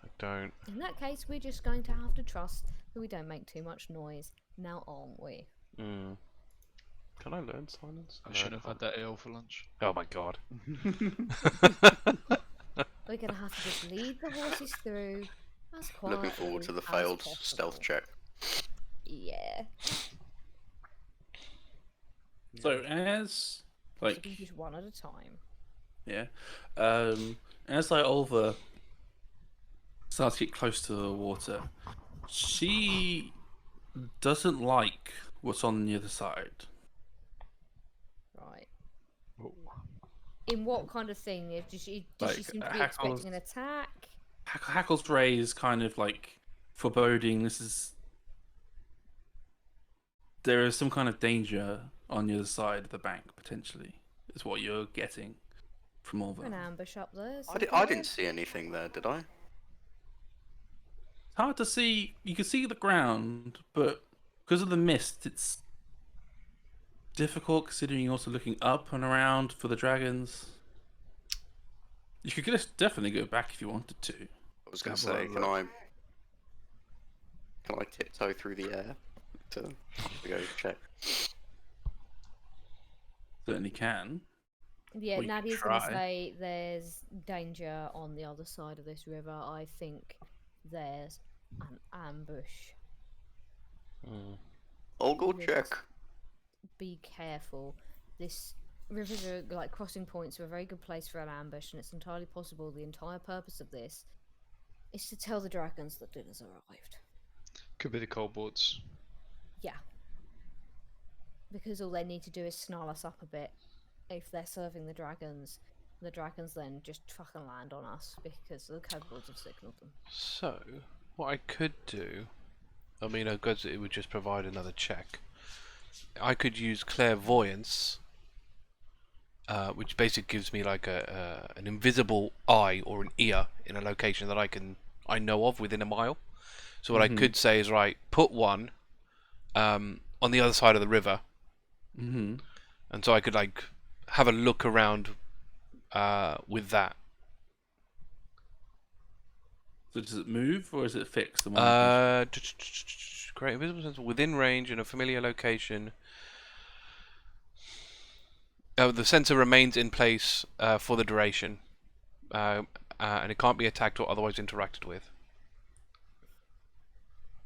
Speaker 4: I don't.
Speaker 5: In that case, we're just going to have to trust that we don't make too much noise. Now, aren't we?
Speaker 4: Can I learn silence?
Speaker 6: I should have had that ale for lunch.
Speaker 4: Oh my god.
Speaker 5: We're going to have to just lead the horses through as quietly.
Speaker 3: Looking forward to the
Speaker 5: as
Speaker 3: failed
Speaker 5: possible.
Speaker 3: stealth check.
Speaker 5: Yeah.
Speaker 1: So as
Speaker 5: So we just one at a time.
Speaker 1: yeah, as like Olva starts to get close to the water, she doesn't like what's on the other side.
Speaker 5: Right. In what kind of thing? Does she
Speaker 1: Like,
Speaker 5: seem to be
Speaker 1: Hackles-
Speaker 5: expecting an attack?
Speaker 1: Hackle's raise kind of like foreboding. There is some kind of danger on the other side of the bank, potentially, is what you're getting from Olva.
Speaker 5: An ambush up there.
Speaker 3: I didn't see anything there, did I?
Speaker 1: It's hard to see. You can see the ground, but because of the mist, it's difficult considering you're also looking up and around for the dragons. You could definitely go back if you wanted to.
Speaker 3: I was going to say, can I Can I tiptoe through the air to go check?
Speaker 1: Certainly can.
Speaker 5: Yeah,
Speaker 1: We could
Speaker 5: Nadia's gonna
Speaker 1: try.
Speaker 5: say there's danger on the other side of this river. I think there's an ambush.
Speaker 3: I'll go
Speaker 5: Yes.
Speaker 3: check.
Speaker 5: Be careful. This rivers are like crossing points are a very good place for an ambush, and it's entirely possible the entire purpose of this is to tell the dragons that dinner's arrived.
Speaker 6: Could be the kobolds.
Speaker 5: Yeah. Because all they need to do is snarl us up a bit if they're serving the dragons then just fucking land on us because the kobolds have signaled them.
Speaker 4: So, what I could do, I mean, I guess it would just provide another check. I could use Clairvoyance, which basically gives me like an invisible eye or an ear in a location that I know of within a mile. So what I could say is, right, put one on the other side of the river, and so I could like have a look around with that.
Speaker 1: So does it move or is it fixed?
Speaker 4: Create a visible sensor within range in a familiar location. The sensor remains in place for the duration, and it can't be attacked or otherwise interacted with.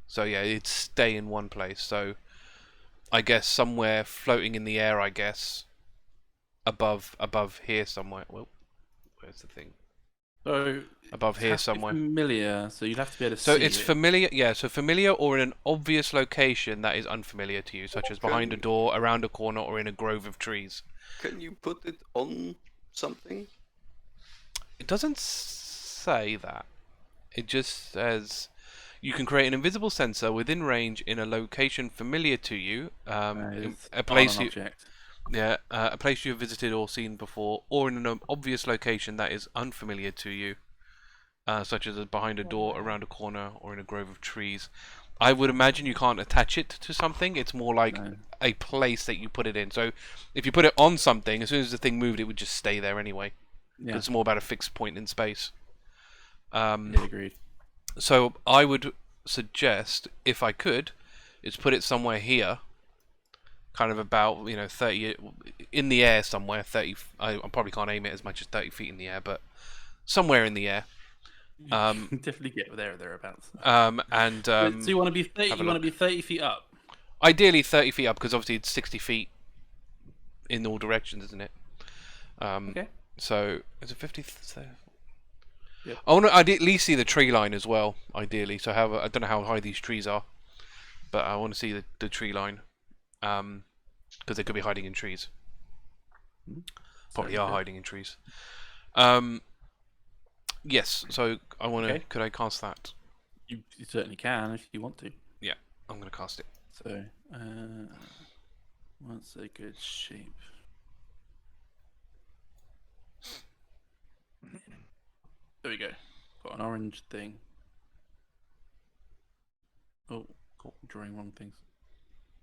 Speaker 4: So yeah, it'd stay in one place. So I guess somewhere floating in the air. I guess above here somewhere. Well, where's the thing?
Speaker 1: So
Speaker 4: above here
Speaker 1: has to be
Speaker 4: somewhere.
Speaker 1: Familiar, so you'd have to be able to see.
Speaker 4: So it's
Speaker 1: it.
Speaker 4: familiar, yeah. So familiar or in an obvious location that is unfamiliar to you, such as behind a door, around a corner, or in a grove of trees.
Speaker 3: Can you put it on something?
Speaker 4: It doesn't say that. It just says you can create an invisible sensor within range in a location familiar to you,
Speaker 1: It's
Speaker 4: a place
Speaker 1: on an
Speaker 4: you,
Speaker 1: object.
Speaker 4: yeah, a place you have visited or seen before, or in an obvious location that is unfamiliar to you, such as behind a door, around a corner, or in a grove of trees. I would imagine you can't attach it to something. It's more like a place that you put it in. So if you put it on something, as soon as the thing moved, it would just stay there anyway.
Speaker 1: Yeah,
Speaker 4: It's more about a fixed point in space.
Speaker 1: yeah, agreed.
Speaker 4: So I would suggest, if I could, is put it somewhere here, kind of about 30 in the air somewhere. 30. I probably can't aim it as much as 30 feet in the air, but somewhere in the air.
Speaker 1: Definitely get there or thereabouts.
Speaker 4: So
Speaker 1: you want to be 30? You want to be 30 feet up?
Speaker 4: Ideally 30 feet up, because obviously it's 60 feet in all directions, isn't it?
Speaker 1: Okay.
Speaker 4: So is it 50?
Speaker 1: Yep.
Speaker 4: I want to at least see the tree line as well, ideally. So I don't know how high these trees are, but I want to see the tree line, because they could be hiding in trees. Probably are hiding in trees. Yes. So I want to.
Speaker 1: Okay.
Speaker 4: Could I cast that?
Speaker 1: You certainly can if you want to.
Speaker 4: Yeah, I'm going to cast it.
Speaker 1: So, what's a good shape? There we go. Got an orange thing. Oh, cool. Drawing wrong things.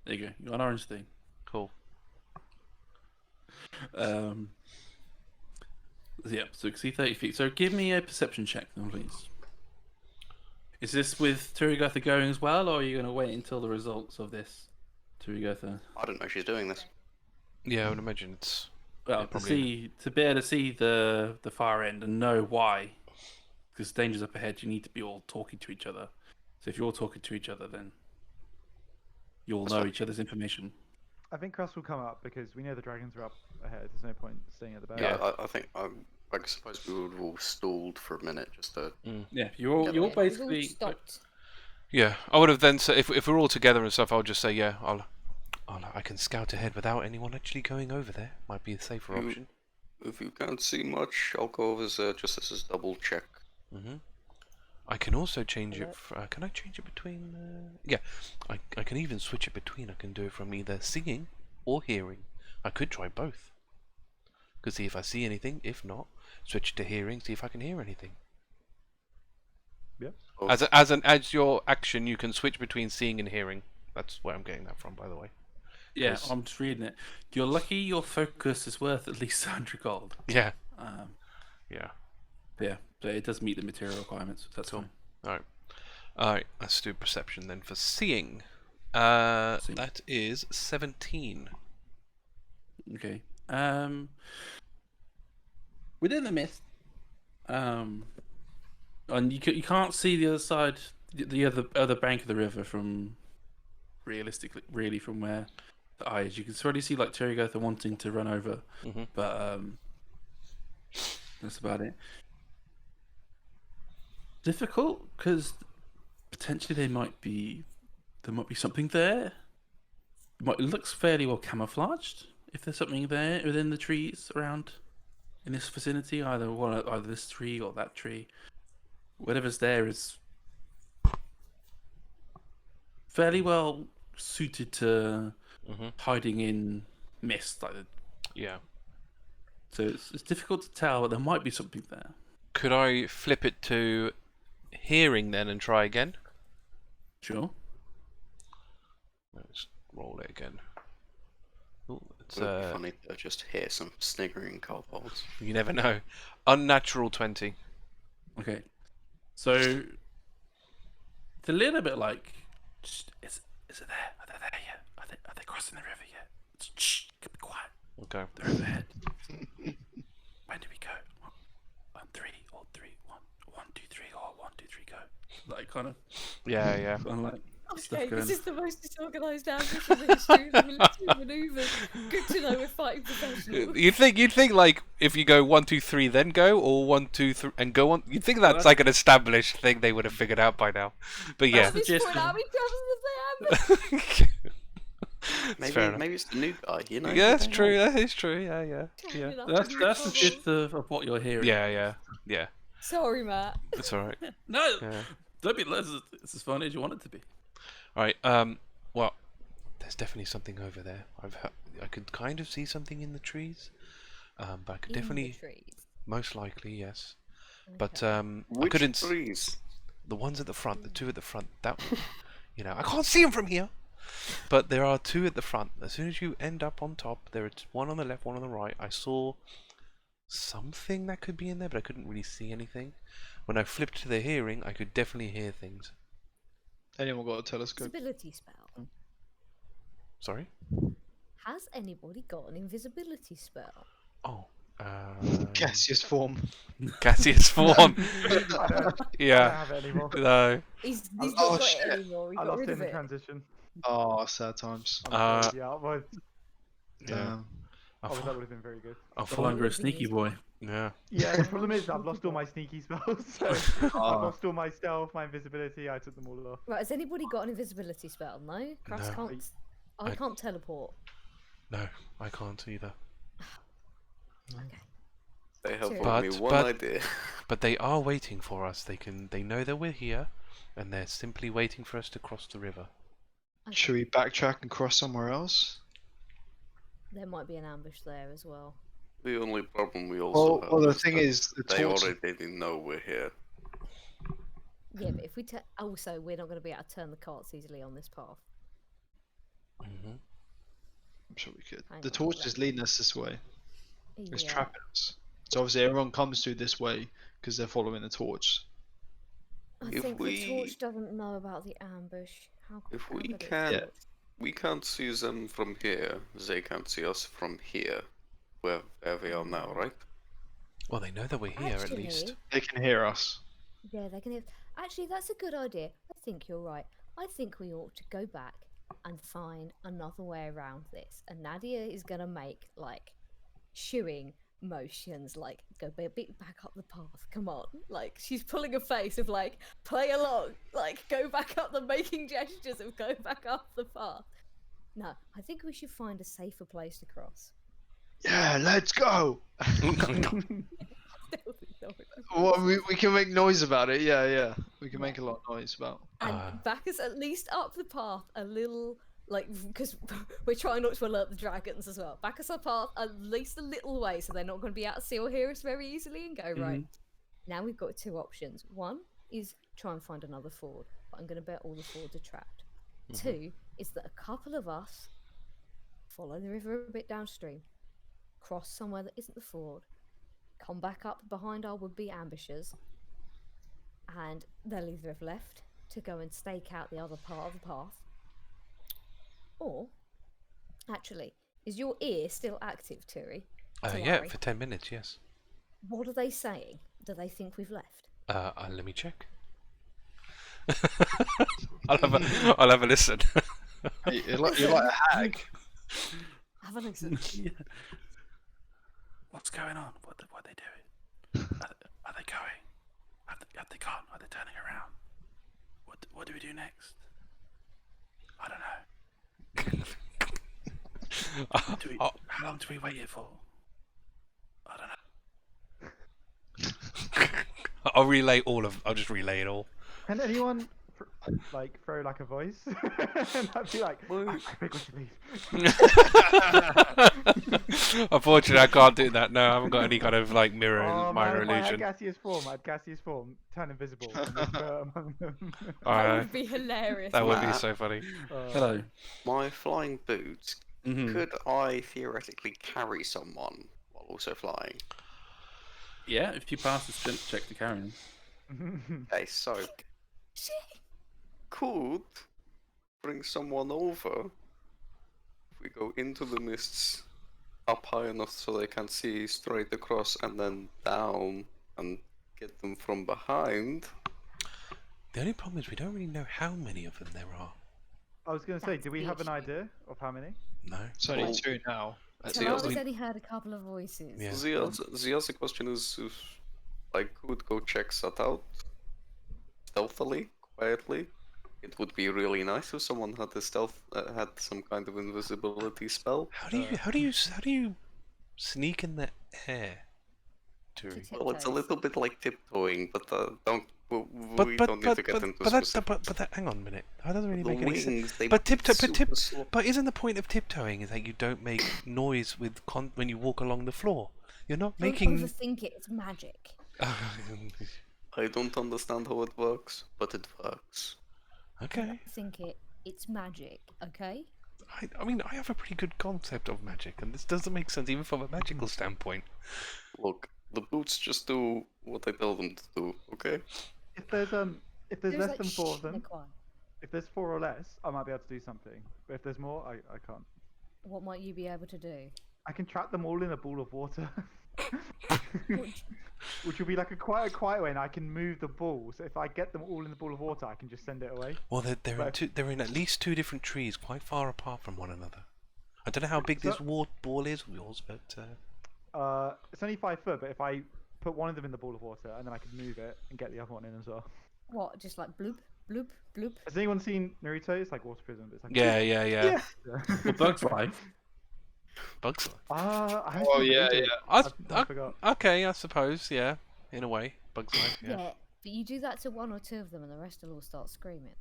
Speaker 1: There you go. You got an orange thing.
Speaker 4: Cool.
Speaker 1: Yeah, so you can see 30 feet. So give me a perception check, then, please. Is this with Turygurtha going as well, or are you going to wait until the results of this, Turygurtha?
Speaker 3: I don't know she's doing this.
Speaker 4: Yeah, I would imagine it's.
Speaker 1: Well,
Speaker 4: Yeah,
Speaker 1: to
Speaker 4: probably.
Speaker 1: be able to see the far end and know why, because danger's up ahead, you need to be all talking to each other. So if you're all talking to each other, then you'll know each other's information.
Speaker 2: I think Krusk will come up because we know the dragons are up ahead. There's no point staying at the back.
Speaker 3: Yeah, I think I suppose we would have all stalled for a minute just to.
Speaker 1: Yeah, you're all
Speaker 3: Yeah,
Speaker 5: We've all
Speaker 1: basically.
Speaker 5: stopped.
Speaker 4: Yeah, I would have then said if we're all together and stuff, I would just say yeah, I can scout ahead without anyone actually going over there. Might be a safer option.
Speaker 3: If you can't see much, I'll go over there just as a double check.
Speaker 4: I can also change it. Can I change it between? Yeah, I can even switch it between. I can do it from either singing or hearing. I could try both. Could see if I see anything. If not, switch to hearing. See if I can hear anything.
Speaker 2: Yep.
Speaker 3: Oh,
Speaker 4: As your action, you can switch between seeing and hearing. That's where I'm getting that from, by the way.
Speaker 1: Yeah,
Speaker 4: Yes.
Speaker 1: I'm just reading it. You're lucky your focus is worth at least 100 gold.
Speaker 4: Yeah.
Speaker 1: Um,
Speaker 4: Yeah.
Speaker 1: yeah, so it does meet the material requirements. That's
Speaker 4: Cool.
Speaker 1: fine.
Speaker 4: All Alright, let's do perception then for seeing.
Speaker 1: Seeing.
Speaker 4: That is 17.
Speaker 1: Okay. Within the mist, and you can't see the other side, the other bank of the river from really from where the eye is. You can already see like Turygurtha wanting to run over, but that's about it. Difficult because potentially there might be something there. It looks fairly well camouflaged. If there's something there within the trees around in this vicinity, either this tree or that tree, whatever's there is fairly well suited to hiding in mist.
Speaker 4: Yeah.
Speaker 1: So it's difficult to tell, but there might be something there.
Speaker 4: Could I flip it to hearing then and try again?
Speaker 1: Sure.
Speaker 4: Let's roll it again. Ooh, it's,
Speaker 3: It would be funny to just hear some sniggering kobolds.
Speaker 4: you never know. Unnatural 20.
Speaker 1: Okay. So it's a little bit like, is it there? Are they there yet? Are they crossing the river yet? Shh, be quiet.
Speaker 4: Okay.
Speaker 1: They're overhead. When do we go? 1, 3, or 3, 1, 1, 2, 3, or 1, 2, 3, go. Like kind of.
Speaker 4: Yeah.
Speaker 1: Like
Speaker 5: Okay,
Speaker 1: going.
Speaker 5: this is the most disorganised ambush in the history of the military manoeuvres. Good to know we're fighting professionals.
Speaker 4: You'd think like if you go 1, 2, 3, then go, or 1, 2, 3, and go on. You'd think that's like an established thing they would have figured out by now. But yeah.
Speaker 5: At this point, how many travels have they ambush?
Speaker 3: Maybe it's the new guy, you know?
Speaker 4: Yeah, that's
Speaker 3: You don't
Speaker 4: true.
Speaker 3: know.
Speaker 4: That is true. Yeah.
Speaker 1: That's the gist of what you're hearing.
Speaker 4: Yeah.
Speaker 5: Sorry, Matt.
Speaker 4: That's alright.
Speaker 1: No,
Speaker 4: Yeah.
Speaker 1: don't be. It's as funny as you want it to be.
Speaker 4: Alright, well, there's definitely something over there. I could kind of see something in the trees, but I could definitely, most likely, yes. But I
Speaker 3: Which
Speaker 4: couldn't.
Speaker 3: trees?
Speaker 4: The ones at the front, the two at the front. That, I can't see them from here. But there are two at the front. As soon as you end up on top, there is one on the left, one on the right. I saw something that could be in there, but I couldn't really see anything. When I flipped to the hearing, I could definitely hear things.
Speaker 6: Anyone got a telescope?
Speaker 5: Invisibility spell.
Speaker 4: Sorry?
Speaker 5: Has anybody got an invisibility spell?
Speaker 4: Oh.
Speaker 6: Gaseous form.
Speaker 4: Gaseous form.
Speaker 2: I don't
Speaker 4: Yeah.
Speaker 2: have it anymore.
Speaker 4: No.
Speaker 5: He's
Speaker 2: Oh,
Speaker 5: not got
Speaker 6: shit.
Speaker 5: it anymore. He
Speaker 2: I
Speaker 5: got
Speaker 2: lost
Speaker 5: rid
Speaker 2: it
Speaker 5: of
Speaker 2: in the
Speaker 5: it.
Speaker 2: transition.
Speaker 6: Oh, sad times.
Speaker 2: Yeah, well,
Speaker 6: Damn.
Speaker 2: that would have been very good.
Speaker 4: I'm
Speaker 1: No
Speaker 4: full.
Speaker 1: longer a sneaky boy.
Speaker 4: Yeah.
Speaker 2: Yeah, the problem is I've lost all my sneaky spells. So I've lost all my stealth, my invisibility. I took them all off.
Speaker 5: Right, has anybody got an invisibility spell? No? Krusk
Speaker 4: No.
Speaker 5: can't. I can't teleport.
Speaker 4: No, I can't either.
Speaker 5: Okay.
Speaker 3: They have
Speaker 5: Sure.
Speaker 3: only one idea.
Speaker 4: But they are waiting for us. They know that we're here, and they're simply waiting for us to cross the river.
Speaker 6: Should we backtrack and cross somewhere else?
Speaker 5: There might be an ambush there as well.
Speaker 3: The only problem we also have
Speaker 6: Well, the
Speaker 3: is
Speaker 6: thing
Speaker 3: that
Speaker 6: is, the
Speaker 3: they
Speaker 6: torch.
Speaker 3: already know we're here.
Speaker 5: Yeah, but if we also we're not going to be able to turn the carts easily on this path.
Speaker 4: Mm-hmm.
Speaker 6: I'm sure we could.
Speaker 5: Hang
Speaker 6: The
Speaker 5: on,
Speaker 6: torch
Speaker 5: let
Speaker 6: is
Speaker 5: me-
Speaker 6: leading us this way. It's
Speaker 5: Yeah.
Speaker 6: trapping us. So obviously everyone comes through this way because they're following the torch.
Speaker 5: I
Speaker 3: If
Speaker 5: think the
Speaker 3: we-
Speaker 5: torch doesn't know about the ambush.
Speaker 3: If
Speaker 5: how
Speaker 3: we
Speaker 5: could it
Speaker 3: can-
Speaker 5: torch?
Speaker 3: We can't see them from here. They can't see us from here. Where we are now, right?
Speaker 4: Well, they know that we're here at least.
Speaker 5: Actually,
Speaker 6: They can hear us.
Speaker 5: yeah, they can. Actually, that's a good idea. I think you're right. I think we ought to go back and find another way around this. And Nadia is gonna make like shooing motions, like go a bit back up the path. Come on, like she's pulling a face of like play along, like go back up the making gestures of go back up the path. No, I think we should find a safer place to cross.
Speaker 6: Yeah, let's go. Well, we can make noise about it. Yeah. We can make a lot of noise about.
Speaker 5: And back us at least up the path a little, like, because we're trying not to alert the dragons as well. Back us up path at least a little way so they're not going to be able to see or hear us very easily and go, right, now we've got two options. One is try and find another ford, but I'm going to bet all the fords are trapped. Two is that a couple of us follow the river a bit downstream, cross somewhere that isn't the ford, come back up behind our would-be ambushers, and they'll either have left, to go and stake out the other part of the path? Or, actually, is your ear still active, Turi?
Speaker 4: Yeah,
Speaker 5: Talari?
Speaker 4: for 10 minutes, yes.
Speaker 5: What are they saying? Do they think we've left?
Speaker 4: Let me check. I'll have a listen.
Speaker 6: You're like a hag.
Speaker 5: Have a listen.
Speaker 1: Yeah. What's going on? What are they doing? Are they going? Have they gone? Are they turning around? What do we do next? I don't know. How long do we wait it for? I don't know.
Speaker 4: I'll just relay it all.
Speaker 2: Can anyone throw like a voice? And I'd be like, I think we should leave.
Speaker 4: Unfortunately, I can't do that. No, I haven't got any kind of like minor
Speaker 2: man, if I had
Speaker 4: illusion.
Speaker 2: gaseous form, turn invisible, and just go among them.
Speaker 5: That would be hilarious.
Speaker 4: That would be so funny.
Speaker 1: Hello.
Speaker 3: My flying boots. Could I theoretically carry someone while also flying?
Speaker 1: Yeah, if you pass the strength check to carry him.
Speaker 3: Okay, so could bring someone over if we go into the mists up high enough so they can see straight across and then down and get them from behind.
Speaker 4: The only problem is we don't really know how many of them there are.
Speaker 2: I was going to say,
Speaker 5: That's
Speaker 2: do we
Speaker 5: the
Speaker 2: have an
Speaker 5: issue.
Speaker 2: idea of how many?
Speaker 4: No.
Speaker 6: It's only 2 now.
Speaker 5: Talari's only heard a couple of voices.
Speaker 4: Yeah.
Speaker 3: The other question is if I could go check that out stealthily, quietly. It would be really nice if someone had had some kind of invisibility spell.
Speaker 4: How do you sneak in the air? Turi?
Speaker 3: Well, it's a little bit like tiptoeing, but
Speaker 4: But
Speaker 3: we don't need to get into specifics.
Speaker 4: hang on a minute. That doesn't really
Speaker 3: The
Speaker 4: make any sense.
Speaker 3: wings, they
Speaker 4: But
Speaker 3: super slow.
Speaker 4: but isn't the point of tiptoeing is that you don't make noise with when you walk along the floor? You're not
Speaker 5: Don't
Speaker 4: making.
Speaker 5: overthink it. It's magic.
Speaker 3: I don't understand how it works, but it works.
Speaker 4: Okay.
Speaker 5: Think it. It's magic. Okay.
Speaker 4: I mean, I have a pretty good concept of magic, and this doesn't make sense even from a magical standpoint.
Speaker 3: Look, the boots just do what I tell them to do, okay?
Speaker 2: If there's less
Speaker 5: like,
Speaker 2: than 4 of
Speaker 5: shh, they're
Speaker 2: them,
Speaker 5: quiet.
Speaker 2: if there's 4 or less, I might be able to do something. But if there's more, I can't.
Speaker 5: What might you be able to do?
Speaker 2: I can trap them all in a ball of water. Which will be like a quiet way, and I can move the ball. So if I get them all in the ball of water, I can just send it away.
Speaker 4: Well, they're in at least 2 different trees, quite far apart from one another. I don't know how big this ball is, yours, but
Speaker 2: it's only 5 foot. But if I put one of them in the ball of water, and then I can move it and get the other one in as well.
Speaker 5: What? Just like bloop, bloop, bloop.
Speaker 2: Has anyone seen Naruto? It's like water prison, but it's like
Speaker 4: yeah.
Speaker 1: Well, Bug's life.
Speaker 4: Bugs.
Speaker 2: I
Speaker 6: yeah.
Speaker 2: I forgot.
Speaker 4: Okay, I suppose, yeah, in a way, Bugs life.
Speaker 5: Yeah.
Speaker 4: Yeah.
Speaker 5: But you do that to 1 or 2 of them, and the rest will all start screaming.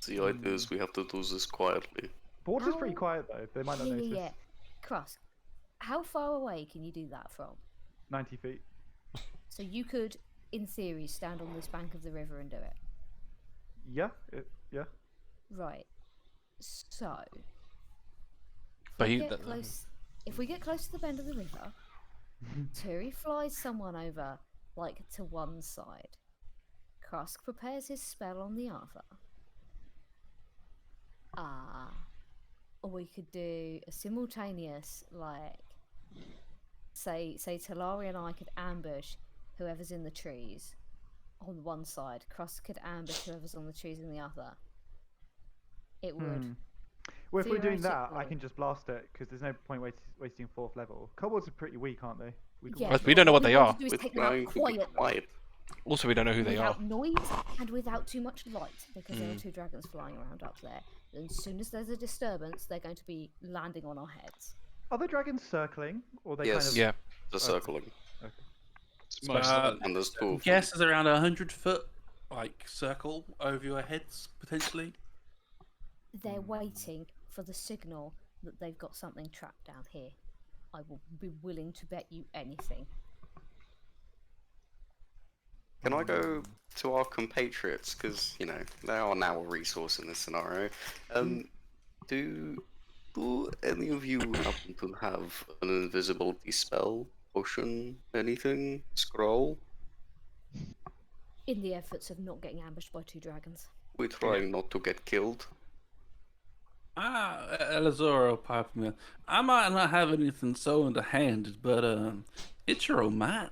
Speaker 3: The idea is we have to do this quietly.
Speaker 2: But water's pretty quiet though. They might not notice.
Speaker 5: Yeah. Krusk, how far away can you do that from?
Speaker 2: 90 feet.
Speaker 5: So you could, in theory, stand on this bank of the river and do it.
Speaker 2: Yeah. Yeah.
Speaker 5: Right. So.
Speaker 4: But
Speaker 5: If we get close to the bend of the river, Turi flies someone over, like, to one side. Krusk prepares his spell on the other. Or we could do a simultaneous, like, say Talari and I could ambush whoever's in the trees on one side. Krusk could ambush whoever's on the trees in the other. It would.
Speaker 2: Well, if we're doing that, I
Speaker 5: Theoretically.
Speaker 2: can just blast it because there's no point wasting 4th level. Kobolds are pretty weak, aren't they? We can
Speaker 5: Yeah,
Speaker 2: blast
Speaker 4: we
Speaker 5: but
Speaker 4: don't know what
Speaker 5: we
Speaker 4: they
Speaker 5: want
Speaker 4: are.
Speaker 5: to do is
Speaker 3: With
Speaker 5: take them out
Speaker 3: trying to be
Speaker 5: quietly,
Speaker 3: quiet.
Speaker 4: Also, we don't know who they are.
Speaker 5: without noise and without too much light, because there are 2 dragons flying around up there. And as soon as there's a disturbance, they're going to be landing on our heads.
Speaker 2: Are the dragons circling, or they
Speaker 3: Yes.
Speaker 2: kind of?
Speaker 4: Yeah.
Speaker 3: The circling.
Speaker 6: It's most of them.
Speaker 3: And there's 2 of them.
Speaker 1: Guess is around 100-foot circle over your heads potentially.
Speaker 5: They're waiting for the signal that they've got something trapped down here. I will be willing to bet you anything.
Speaker 3: Can I go to our compatriots? Because, you know, they are now a resource in this scenario. Do any of you happen to have an invisibility spell, potion, anything, scroll?
Speaker 5: in the efforts of not getting ambushed by 2 dragons.
Speaker 3: We're trying not to get killed.
Speaker 1: Elazoro piped me. I might not have anything so underhanded, but Ichiro might.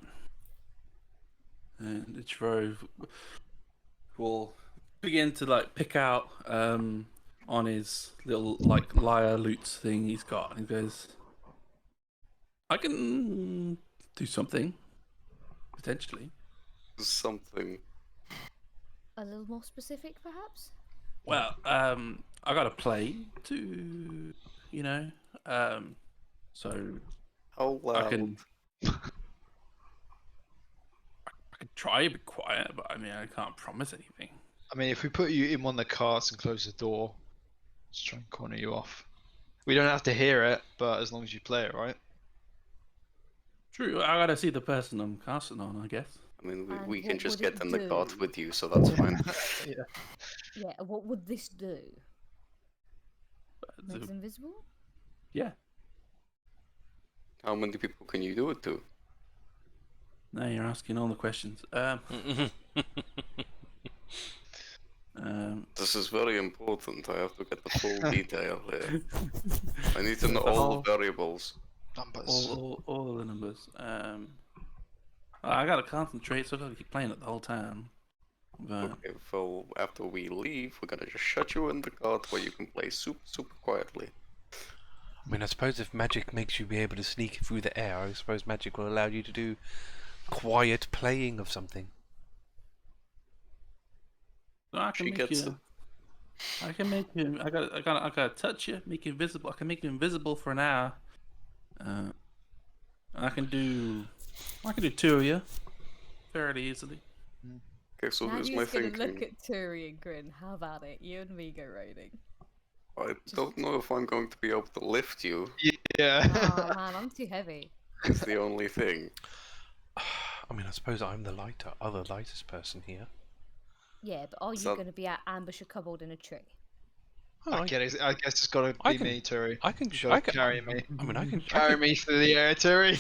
Speaker 1: And Ichiro will begin to like pick out on his little like lyre lute thing he's got, and he goes, "I can do something potentially."
Speaker 3: Something.
Speaker 5: A little more specific, perhaps?
Speaker 1: Well, I got to play to, you know, so
Speaker 3: How loud?
Speaker 1: I can try to be quiet, but I mean, I can't promise anything.
Speaker 6: I mean, if we put you in one of the carts and close the door, just try and corner you off. We don't have to hear it, but as long as you play it, right?
Speaker 1: True, I gotta see the person I'm casting on, I guess.
Speaker 3: I mean,
Speaker 5: And
Speaker 3: we can
Speaker 5: what
Speaker 3: just
Speaker 5: would
Speaker 3: get
Speaker 5: it
Speaker 3: in the cart
Speaker 5: do?
Speaker 3: with you, so that's fine.
Speaker 5: Yeah, what would this do?
Speaker 1: But,
Speaker 5: Makes invisible?
Speaker 1: yeah,
Speaker 3: How many people can you do it to?
Speaker 1: now you're asking all the questions.
Speaker 3: This is very important. I have to get the full detail here. I need to know all the variables.
Speaker 6: Numbers.
Speaker 1: all the numbers. I gotta concentrate, so I gotta keep playing it the whole time. But
Speaker 3: Okay, so after we leave, we're gonna just shut you in the cart where you can play super quietly.
Speaker 4: I mean, I suppose if magic makes you be able to sneak through the air, I suppose magic will allow you to do quiet playing of something.
Speaker 1: so I can
Speaker 3: She
Speaker 1: make
Speaker 3: gets
Speaker 1: you. I can make you. I gotta touch you, make you invisible. I can make you invisible for an hour. I can do 2 of you fairly easily.
Speaker 3: Okay, so here's my
Speaker 5: Nadia's gonna
Speaker 3: thinking.
Speaker 5: look at Turi and grin. How about it? You and me go raiding.
Speaker 3: I don't know if I'm going to be able to lift you.
Speaker 6: Yeah.
Speaker 5: Oh man, I'm too heavy.
Speaker 3: It's the only thing.
Speaker 4: I mean, I suppose I'm the lightest person here.
Speaker 5: Yeah, but are you
Speaker 3: So-
Speaker 5: going to be at ambush a kobold in a tree?
Speaker 4: Oh,
Speaker 6: I guess it's got to
Speaker 4: I
Speaker 6: be
Speaker 4: can-
Speaker 6: me, Turi.
Speaker 4: I can.
Speaker 6: You
Speaker 4: sh-
Speaker 6: gotta
Speaker 4: I can.
Speaker 6: carry me.
Speaker 4: I mean, I can.
Speaker 6: Carry me through the air, Turi.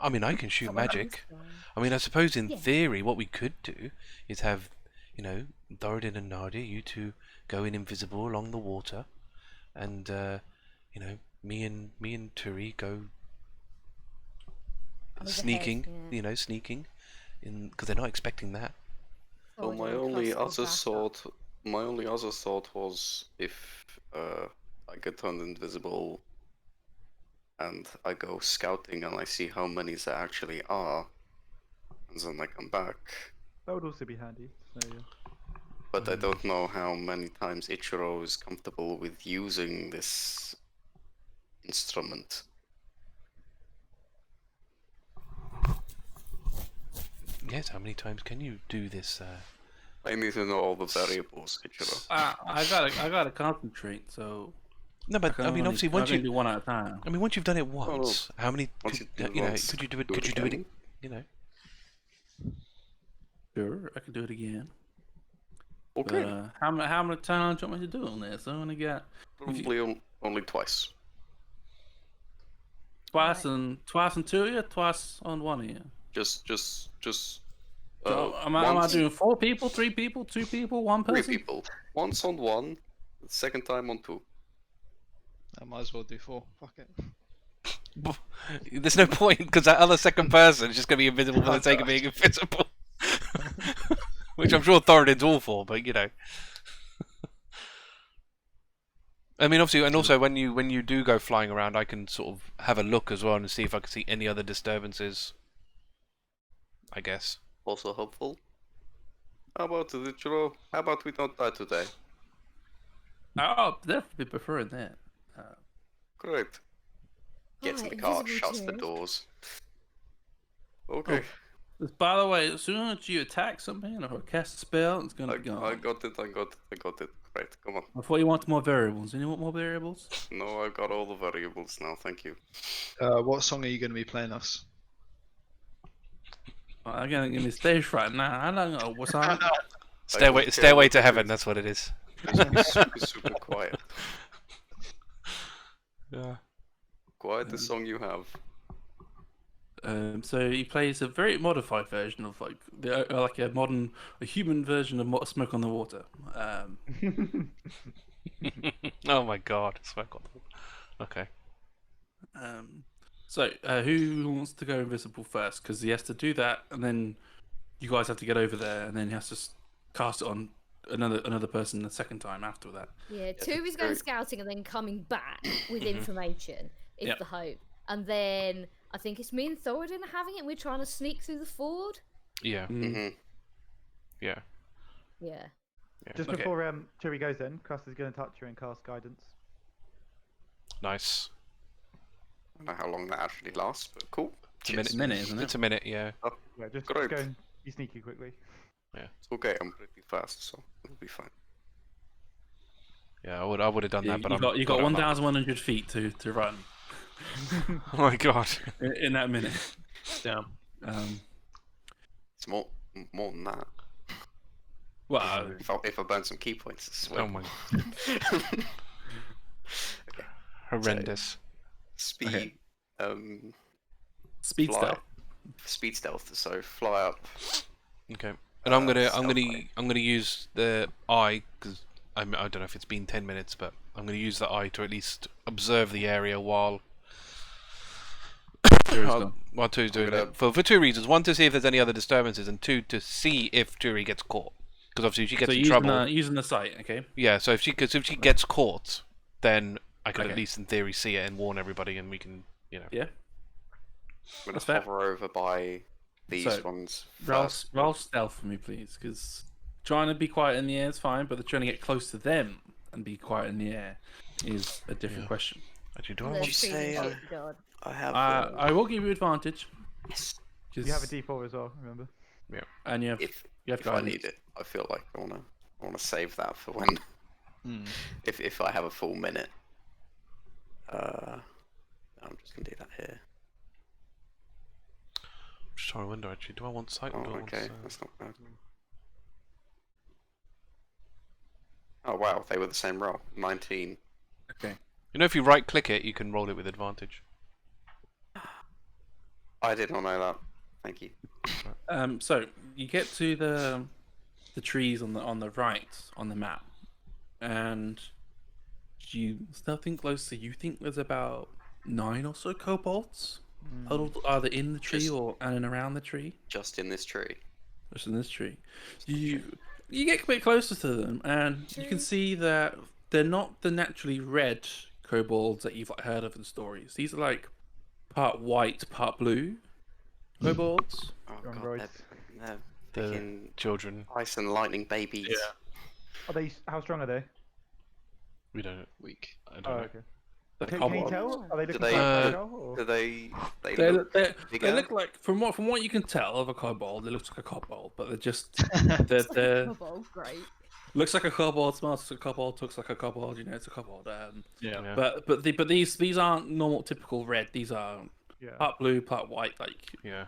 Speaker 4: I mean, I can shoot
Speaker 5: Someone
Speaker 4: magic.
Speaker 5: else,
Speaker 4: I mean, I suppose in
Speaker 5: Yeah.
Speaker 4: theory, what we could do is have, you know, Thoradin and Nadia, you two go in invisible along the water, and you know, me and Turi go
Speaker 5: Move
Speaker 4: sneaking.
Speaker 5: ahead, yeah.
Speaker 4: You know, sneaking in because they're not expecting that.
Speaker 3: Well,
Speaker 5: Thoradin
Speaker 3: my
Speaker 5: and
Speaker 3: only
Speaker 5: Krusk will
Speaker 3: other
Speaker 5: back up.
Speaker 3: thought, was if I get turned invisible and I go scouting and I see how many there actually are, and then I come back.
Speaker 2: That would also be handy. So yeah.
Speaker 3: But I don't know how many times Ichiro is comfortable with using this instrument.
Speaker 4: Yes, how many times can you do this?
Speaker 3: I need to know all the variables, Ichiro.
Speaker 1: I gotta concentrate. So
Speaker 4: No, but I mean, obviously,
Speaker 1: I
Speaker 4: once
Speaker 1: can
Speaker 4: you,
Speaker 1: do one at a time.
Speaker 4: I mean, once you've done it once, how many?
Speaker 3: Once
Speaker 4: Could,
Speaker 3: you do it
Speaker 4: you know,
Speaker 3: once,
Speaker 4: could you do it?
Speaker 3: do
Speaker 4: Could
Speaker 3: it
Speaker 4: you do it?
Speaker 3: again?
Speaker 4: You know.
Speaker 1: Sure, I can do it again.
Speaker 3: Okay,
Speaker 1: But, how many times do you want me to do on this? I only got
Speaker 3: probably only twice.
Speaker 1: twice on 2 of you, twice on 1 of you.
Speaker 3: Just.
Speaker 1: So am I
Speaker 3: once-
Speaker 1: doing 4 people, 3 people, 2 people, 1
Speaker 3: Three
Speaker 1: person?
Speaker 3: people. Once on 1, the second time on 2.
Speaker 6: I might as well do 4. Fuck it.
Speaker 4: There's no point because that other second person is just going to be invisible for the sake of being invisible. Which I'm sure Thoradin's all for, but you know. I mean, obviously, and also when you do go flying around, I can sort of have a look as well and see if I can see any other disturbances. I guess.
Speaker 3: Also helpful. How about it, Ichiro? How about we don't die today?
Speaker 1: I'll definitely preferring that.
Speaker 3: Great. Gets in the
Speaker 5: Alright,
Speaker 3: car,
Speaker 5: invisible
Speaker 3: shuts the
Speaker 5: too.
Speaker 3: doors. Okay.
Speaker 1: By the way, as soon as you attack something or cast a spell, it's gonna be gone.
Speaker 3: I got it. Great, come on.
Speaker 1: Before you want more variables. You want more variables?
Speaker 3: No, I've got all the variables now, thank you.
Speaker 6: What song are you going to be playing us?
Speaker 1: I'm gonna give me stage fright now. I don't know what's on.
Speaker 4: Stairway
Speaker 3: care
Speaker 4: to
Speaker 3: what it
Speaker 4: Heaven.
Speaker 3: is.
Speaker 4: That's what it is.
Speaker 3: Just be super quiet.
Speaker 4: Yeah.
Speaker 3: Quiet the song you have.
Speaker 1: So he plays a very modified version of like a human version of Smoke on the Water.
Speaker 4: Oh my god, smoke on the... Okay.
Speaker 1: So who wants to go invisible first? Because he has to do that, and then you guys have to get over there, and then he has to cast it on another person the second time after that.
Speaker 5: Yeah, two is going scouting and then coming back with information is the hope. And then I think it's me and Thoradin are having it. We're trying to sneak through the ford.
Speaker 4: Yeah. Yeah.
Speaker 5: Yeah.
Speaker 2: Just before Turi goes in, Krusk is going to touch her and cast guidance.
Speaker 4: Nice.
Speaker 3: I don't know how long that actually lasts, but cool.
Speaker 1: It's a minute, isn't it?
Speaker 4: It's a minute, yeah.
Speaker 3: Oh,
Speaker 2: Yeah, just
Speaker 3: great.
Speaker 2: go and be sneaky quickly.
Speaker 3: It's okay, I'm pretty fast, so it'll be fine.
Speaker 4: Yeah, I would have done that, but
Speaker 1: you got 1,100 feet to run
Speaker 4: Oh my god.
Speaker 1: in that minute.
Speaker 6: Damn.
Speaker 3: It's more than that.
Speaker 1: Well,
Speaker 3: If I burn some key points, it's
Speaker 4: Oh my... Horrendous.
Speaker 3: Speed.
Speaker 1: speed
Speaker 3: fly.
Speaker 1: stealth.
Speaker 3: Speed stealth. So fly up.
Speaker 4: Okay. And I'm gonna use the eye because I don't know if it's been 10 minutes, but I'm gonna use the eye to at least observe the area while Turi's doing it. For two reasons: one, to see if there's any other disturbances, and two, to see if Turi gets caught. Because obviously, if she gets in trouble,
Speaker 1: using the sight, okay.
Speaker 4: yeah. So if she gets caught, then I can at least in theory see it and warn everybody, and we can, you know.
Speaker 1: Yeah.
Speaker 3: I'm
Speaker 1: That's
Speaker 3: gonna
Speaker 1: fair.
Speaker 3: hover over by these ones first.
Speaker 1: Roll stealth for me, please, because trying to be quiet in the air is fine, but trying to get close to them and be quiet in the air is a different question.
Speaker 4: Actually, do I
Speaker 5: The
Speaker 4: want?
Speaker 5: freezing
Speaker 3: say,
Speaker 5: God.
Speaker 3: I have.
Speaker 1: I will give you advantage.
Speaker 3: Yes.
Speaker 2: You have a D4 as well, remember?
Speaker 4: Yeah.
Speaker 1: And you have
Speaker 3: If I
Speaker 1: guidance.
Speaker 3: need it, I feel like I wanna save that for when if I have a full minute. I'm just gonna do that here.
Speaker 4: I'm just trying to wonder actually. Do I want sight?
Speaker 3: Oh,
Speaker 4: or do I want,
Speaker 3: okay, that's not bad. Oh wow, they were the same roll. 19.
Speaker 1: Okay.
Speaker 4: You know, if you right-click it, you can roll it with advantage.
Speaker 3: I did not know that. Thank you.
Speaker 1: So you get to the trees on the right on the map, and you nothing close to. You think there's about 9 or so kobolds huddled either in the tree or and around the tree.
Speaker 3: Just in this tree.
Speaker 1: Just in this tree. You get a bit closer to them, and you can see that they're not the naturally red kobolds that you've heard of in stories. These are like part white, part blue kobolds.
Speaker 3: Oh
Speaker 2: Strong
Speaker 3: god,
Speaker 2: voice.
Speaker 3: they're
Speaker 4: The
Speaker 3: freaking
Speaker 4: children.
Speaker 3: ice and lightning babies.
Speaker 6: Yeah.
Speaker 2: Are they? How strong are they?
Speaker 4: We don't.
Speaker 6: Weak.
Speaker 4: I don't
Speaker 2: Oh,
Speaker 4: know.
Speaker 2: okay.
Speaker 1: They're
Speaker 2: Can you
Speaker 1: kobolds.
Speaker 2: tell? Are they looking
Speaker 3: they-
Speaker 2: like fragile, or?
Speaker 3: Do they
Speaker 1: They
Speaker 3: look bigger?
Speaker 1: look like from what you can tell of a kobold, it looks like a kobold, but they're just they're
Speaker 5: Oh, great.
Speaker 1: looks like a kobold, smells like a kobold, looks like a kobold. You know, it's a kobold.
Speaker 6: Yeah.
Speaker 4: Yeah.
Speaker 1: But these aren't normal typical red. These are
Speaker 2: Yeah.
Speaker 1: part blue, part white. Like
Speaker 4: Yeah.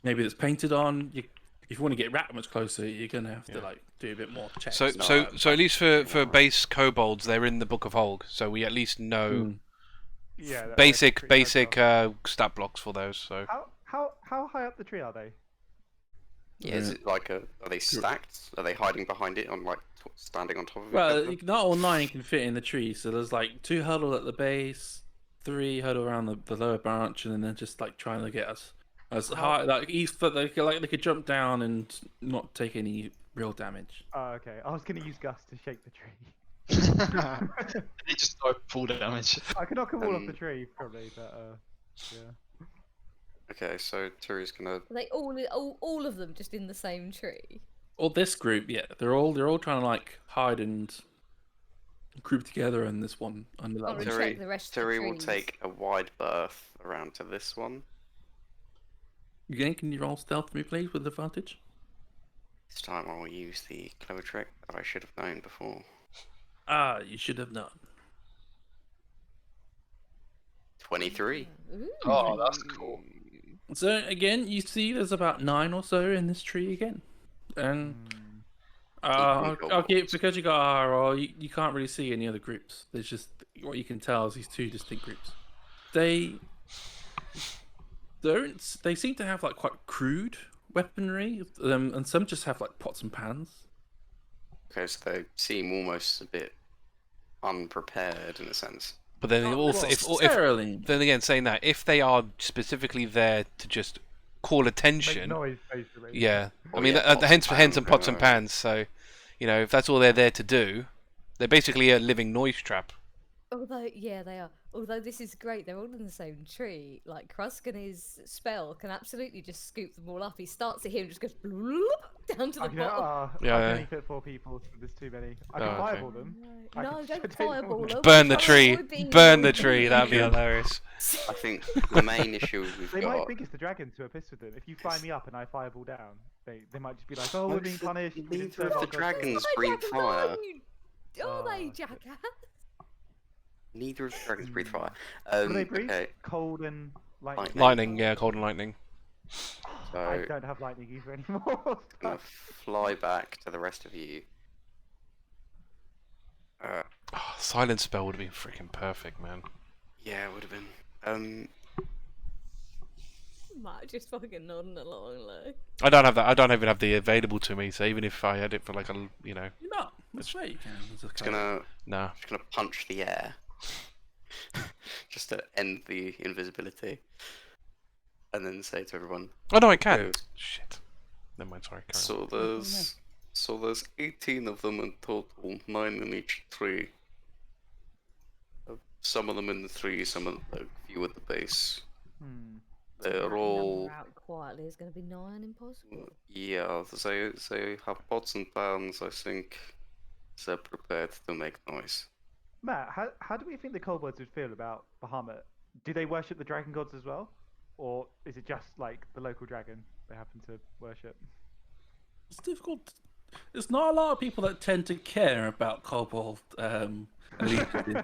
Speaker 1: maybe it's painted on. If you want to get that much closer, you're gonna have to
Speaker 4: Yeah.
Speaker 1: like do a bit more checks.
Speaker 4: So at least for base kobolds, they're in the Book of Holg, so we at least know
Speaker 2: Yeah. they're
Speaker 4: basic
Speaker 2: pretty fragile.
Speaker 4: stat blocks for those. So
Speaker 2: How high up the tree are they?
Speaker 3: Yeah, is it like are they stacked? Are they hiding behind it on like standing on top of it?
Speaker 1: well, not all 9 can fit in the tree. So there's like 2 huddle at the base, 3 huddle around the lower branch, and then they're just like trying to get us as high. Like each foot, they could jump down and not take any real damage.
Speaker 2: Oh, okay. I was gonna use Gus to shake the tree.
Speaker 6: They just go full damage.
Speaker 2: I could knock them all off the tree, probably, but yeah.
Speaker 3: Okay, so Turi's gonna.
Speaker 5: Are they all of them just in the same tree?
Speaker 1: Or this group, yeah, they're all trying to like hide and group together in this one under that
Speaker 5: Oh,
Speaker 1: one.
Speaker 5: really? check the rest of the
Speaker 3: Turi will
Speaker 5: trees.
Speaker 3: take a wide berth around to this one.
Speaker 1: Again, can you roll stealth for me, please, with advantage?
Speaker 3: This time I will use the clever trick that I should have known before.
Speaker 1: Ah, you should have known.
Speaker 3: 23.
Speaker 5: Ooh.
Speaker 6: Oh, that's cool.
Speaker 1: So again, you see there's about 9 or so in this tree again, and I'll give because you got RRO, you can't really see any other groups. There's just what you can tell is these 2 distinct groups. They don't. They seem to have like quite crude weaponry, and some just have like pots and pans.
Speaker 3: Okay, so they seem almost a bit unprepared in a sense.
Speaker 4: But then
Speaker 1: Not
Speaker 4: also,
Speaker 1: necessarily.
Speaker 4: then again, saying that if they are specifically there to just call
Speaker 2: Make
Speaker 4: attention,
Speaker 2: noise, basically.
Speaker 4: yeah. I
Speaker 3: Oh,
Speaker 4: mean,
Speaker 3: yeah,
Speaker 4: hence
Speaker 3: pots
Speaker 4: and pots and
Speaker 3: and pans,
Speaker 4: pans. So, if that's all they're there to do, they're basically a living noise trap.
Speaker 5: Although, yeah, they are. Although this is great, they're all in the same tree. Like, Krusk and his spell can absolutely just scoop them all up. He starts at here and just goes bloop, down to the
Speaker 2: I can,
Speaker 5: bottom.
Speaker 2: I
Speaker 4: Yeah,
Speaker 2: can
Speaker 4: yeah.
Speaker 2: only fit 4 people, so there's too many. I can
Speaker 4: Oh, okay.
Speaker 2: fireball them. I
Speaker 5: No,
Speaker 2: can
Speaker 5: don't
Speaker 2: take them all
Speaker 5: fireball
Speaker 2: down.
Speaker 5: them.
Speaker 4: Burn the
Speaker 5: Try
Speaker 4: tree.
Speaker 5: and avoid being
Speaker 4: Burn the
Speaker 5: annoyed.
Speaker 4: tree. That'd be hilarious.
Speaker 3: I think the main issue we've
Speaker 2: They
Speaker 3: got.
Speaker 2: might think it's the dragons who are pissed with them. If you fly me up and I fireball down, they might just be like, oh, we're being punished. we didn't
Speaker 3: Neither
Speaker 2: serve
Speaker 3: of
Speaker 2: our
Speaker 3: the
Speaker 2: gods."
Speaker 3: dragons
Speaker 5: Hi,
Speaker 3: breathe
Speaker 5: Jack,
Speaker 3: fire.
Speaker 5: no, you- Are they,
Speaker 2: Oh,
Speaker 5: jackass?
Speaker 3: Neither of the dragons breathe fire.
Speaker 2: What do they breathe?
Speaker 3: Okay,
Speaker 2: Cold and lightning.
Speaker 4: Lightning, yeah, cold and lightning.
Speaker 2: I
Speaker 3: so
Speaker 2: don't have lightning either anymore.
Speaker 3: I'm gonna fly back to the rest of you.
Speaker 4: Oh, silence spell would have been freaking perfect, man.
Speaker 3: Yeah, it would have been.
Speaker 5: Matt just fucking nodding along, like.
Speaker 4: I don't have that. I don't even have the available to me. So even if I had it for like a,
Speaker 1: You're not. That's right. You can. It's
Speaker 3: Just
Speaker 1: okay.
Speaker 4: nah.
Speaker 3: gonna punch the air, just to end the invisibility, and then say to everyone.
Speaker 4: Oh no, I can.
Speaker 3: "Go."
Speaker 4: Shit. Never mind. Sorry. Carry on.
Speaker 3: So there's 18 of them in total, 9 in each tree. Some of them in the tree, some of a few at the base. They're
Speaker 5: Number
Speaker 3: all
Speaker 5: out quietly is going to be 9 impossible.
Speaker 3: yeah. They have pots and pans. I think they're prepared to make noise.
Speaker 2: Matt, how do we think the kobolds would feel about Bahamut? Do they worship the dragon gods as well? Or is it just like the local dragon they happen to worship?
Speaker 1: It's difficult. There's not a lot of people that tend to care about kobold allegiances.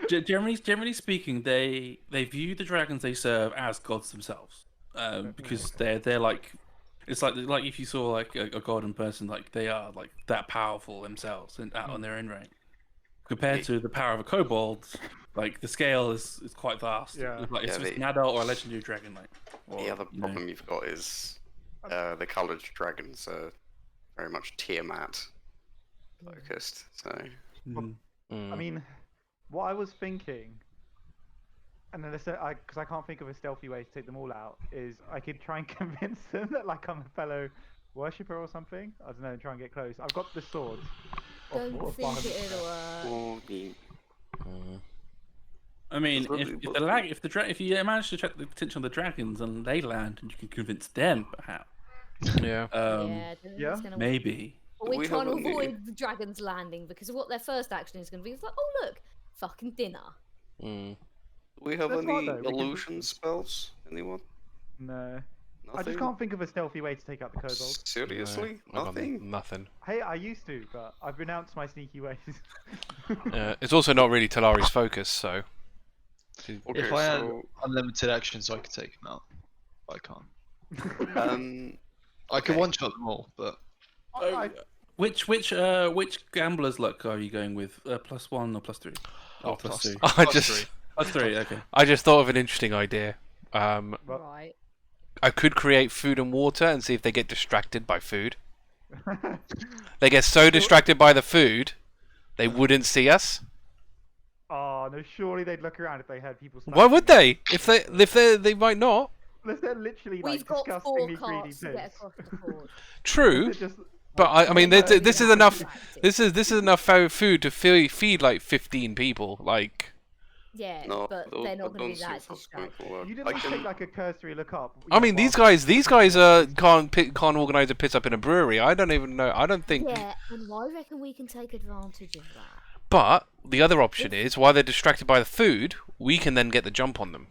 Speaker 1: Generally speaking, they view the dragons they serve as gods themselves, because they're like, it's like if you saw like a god in person, like they are like that powerful themselves and out on their own right. Compared to the power of a kobold, like the scale is quite vast.
Speaker 2: Yeah.
Speaker 1: Like, it's
Speaker 3: Yeah,
Speaker 1: just an adult or a legendary dragon, like. Or,
Speaker 3: The other problem you've got is the coloured dragons are very much Tiamat focused. So
Speaker 2: I mean, what I was thinking, and then because I can't think of a stealthy way to take them all out, is I could try and convince them that like I'm a fellow worshipper or something. I don't know, and try and get close. I've got the sword.
Speaker 5: Don't think it'll work.
Speaker 3: well,
Speaker 1: I mean,
Speaker 3: That's
Speaker 1: if you manage to attract the attention of the dragons and they land, and you can convince them, perhaps.
Speaker 4: Yeah.
Speaker 5: Yeah, I don't think
Speaker 2: yeah,
Speaker 5: it's gonna work.
Speaker 1: Maybe.
Speaker 5: But we're
Speaker 3: We
Speaker 5: trying to
Speaker 3: haven't really-
Speaker 5: avoid the dragons landing because what their first action is going to be is like, oh look, fucking dinner.
Speaker 3: do we have
Speaker 2: That's
Speaker 3: any
Speaker 2: not though, we can-
Speaker 3: illusion spells? Anyone?
Speaker 2: No. I
Speaker 3: Nothing?
Speaker 2: just can't think of a stealthy way to take out the kobolds.
Speaker 3: Seriously?
Speaker 4: No, I got
Speaker 3: Nothing?
Speaker 4: Nothing.
Speaker 2: Hey, I used to, but I've renounced my sneaky ways.
Speaker 4: It's also not really Talari's focus, so.
Speaker 3: Okay,
Speaker 6: If I had
Speaker 3: so
Speaker 6: unlimited actions, I could take them out. I can't. I could
Speaker 3: okay.
Speaker 6: one-shot them all, but
Speaker 1: Which gambler's luck are you going with? +1 or +3? Oh,
Speaker 6: plus
Speaker 1: +2.
Speaker 4: I
Speaker 6: Plus
Speaker 4: just,
Speaker 1: +3. Okay.
Speaker 4: I just thought of an interesting idea.
Speaker 2: Well,
Speaker 5: Right.
Speaker 4: I could create food and water and see if they get distracted by food. They get so distracted by the food, they wouldn't see us.
Speaker 2: oh no! Surely they'd look around if they heard people.
Speaker 4: Why would
Speaker 2: sniping.
Speaker 4: they? They might not.
Speaker 2: Unless they're literally like
Speaker 5: We've got 4
Speaker 2: disgustingly greedy
Speaker 5: carts to get
Speaker 2: pigs.
Speaker 5: across the ford.
Speaker 4: True,
Speaker 2: They're just
Speaker 4: but I mean,
Speaker 2: Well,
Speaker 4: this is enough.
Speaker 5: Distracted.
Speaker 4: This is enough food to feed like 15 people. Like,
Speaker 5: Yeah,
Speaker 3: no,
Speaker 5: but
Speaker 3: I
Speaker 5: they're not
Speaker 3: don't
Speaker 5: going to be
Speaker 3: see
Speaker 5: that
Speaker 3: how it's going
Speaker 5: distracted.
Speaker 3: to work.
Speaker 2: You didn't
Speaker 3: I
Speaker 2: even
Speaker 3: can-
Speaker 2: take like a cursory look up.
Speaker 4: I mean, these guys can't organize a piss up in a brewery. I don't even know. I don't think.
Speaker 5: Yeah, and I reckon we can take advantage of that.
Speaker 4: But the other option is, while they're distracted by the food, we can then get the jump on them.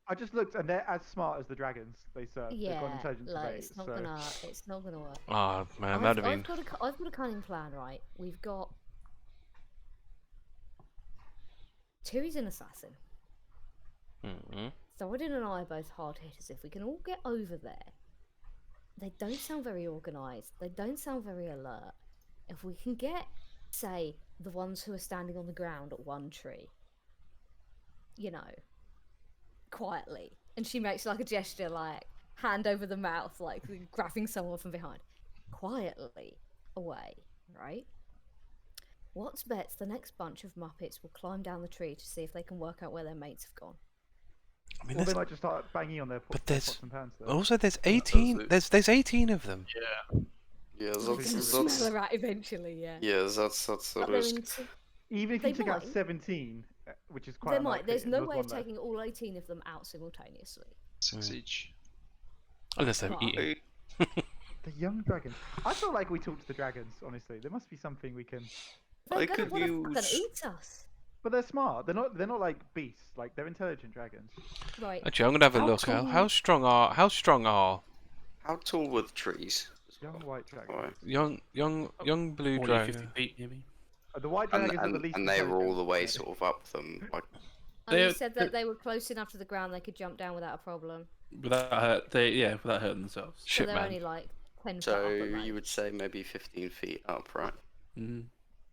Speaker 2: I just looked, and they're as smart as the dragons they serve. They've got
Speaker 5: Yeah,
Speaker 2: intelligence of
Speaker 5: like
Speaker 2: 8,
Speaker 5: it's not
Speaker 2: so...
Speaker 5: gonna work.
Speaker 4: Ah, man, that'd have been.
Speaker 5: I've got a cunning plan, right? We've got Tyrion's an assassin.
Speaker 4: Mhm.
Speaker 5: Thoradin and I are both hard hitters. If we can all get over there, they don't sound very organised. They don't sound very alert. If we can get, say, the ones who are standing on the ground at one tree, quietly, And she makes like a gesture, like hand over the mouth, like grabbing someone from behind. Quietly away, right? What's bets the next bunch of Muppets will climb down the tree to see if they can work out where their mates have gone.
Speaker 4: I mean,
Speaker 2: Or they might just start banging on their pots and pans. Though.
Speaker 4: also there's 18. There's 18 of them.
Speaker 6: Yeah.
Speaker 3: Yeah,
Speaker 5: You can smell her out eventually, yeah.
Speaker 3: yeah, that's a
Speaker 5: But
Speaker 3: risk.
Speaker 2: Even if
Speaker 5: They
Speaker 2: you took out
Speaker 5: might.
Speaker 2: 17, which is quite
Speaker 5: There might.
Speaker 2: unlikely,
Speaker 5: There's
Speaker 2: and
Speaker 5: no
Speaker 2: there was
Speaker 5: way
Speaker 2: one
Speaker 5: of
Speaker 2: left.
Speaker 5: taking all 18 of them out simultaneously.
Speaker 6: 6 each.
Speaker 4: Unless they're
Speaker 5: Right.
Speaker 4: eating.
Speaker 2: The young dragons. I feel like we talk to the dragons. Honestly, there must be something we can.
Speaker 5: They're
Speaker 3: I
Speaker 5: gonna
Speaker 3: could
Speaker 5: want to fucking
Speaker 3: use-
Speaker 5: eat us.
Speaker 2: But they're smart. They're not like beasts. Like they're intelligent dragons.
Speaker 5: Right.
Speaker 4: Actually, I'm gonna have a
Speaker 5: How
Speaker 4: look.
Speaker 5: tall-
Speaker 4: How strong are
Speaker 3: How tall were the trees?
Speaker 2: Young white dragons.
Speaker 3: Alright.
Speaker 4: young blue
Speaker 1: 40,
Speaker 4: dragon?
Speaker 1: 50 feet, maybe.
Speaker 2: The white
Speaker 3: And,
Speaker 2: dragons are the
Speaker 3: and,
Speaker 2: least.
Speaker 3: and they were all the way
Speaker 2: intelligent.
Speaker 3: sort of up them. Like,
Speaker 5: And you
Speaker 1: They're-
Speaker 5: said that they were close enough to the ground they could jump down without a problem.
Speaker 1: Without hurting themselves.
Speaker 5: So
Speaker 4: Shit,
Speaker 5: they're
Speaker 4: man.
Speaker 5: only like 10
Speaker 3: so
Speaker 5: foot up at most.
Speaker 3: you would say maybe 15 feet up, right?
Speaker 1: Mm-hmm.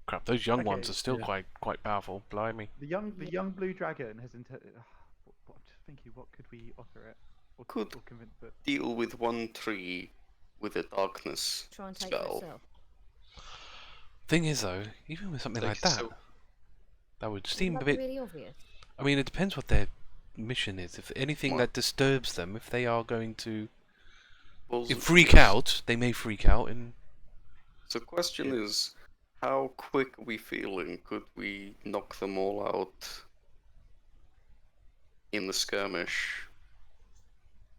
Speaker 4: Crap, those young ones
Speaker 2: Okay,
Speaker 4: are still
Speaker 1: yeah.
Speaker 4: quite powerful. Blimey.
Speaker 2: The young blue dragon has I'm just thinking, what could we offer it? Or
Speaker 3: Could-
Speaker 2: or convince it?
Speaker 3: Deal with one tree with a darkness
Speaker 5: Try and take it
Speaker 3: spell.
Speaker 5: itself.
Speaker 4: Thing is, though, even with something
Speaker 6: They
Speaker 4: like
Speaker 6: could
Speaker 4: that,
Speaker 6: still-
Speaker 4: that would
Speaker 5: Isn't
Speaker 4: seem a
Speaker 5: that
Speaker 4: bit.
Speaker 5: really obvious?
Speaker 4: I mean, it depends what their mission is. If anything
Speaker 3: What?
Speaker 4: that disturbs them, if they are going to
Speaker 3: Well,
Speaker 4: freak out, they may freak out. And
Speaker 3: So the question is, how quick are we feeling? Could we knock them all out in the skirmish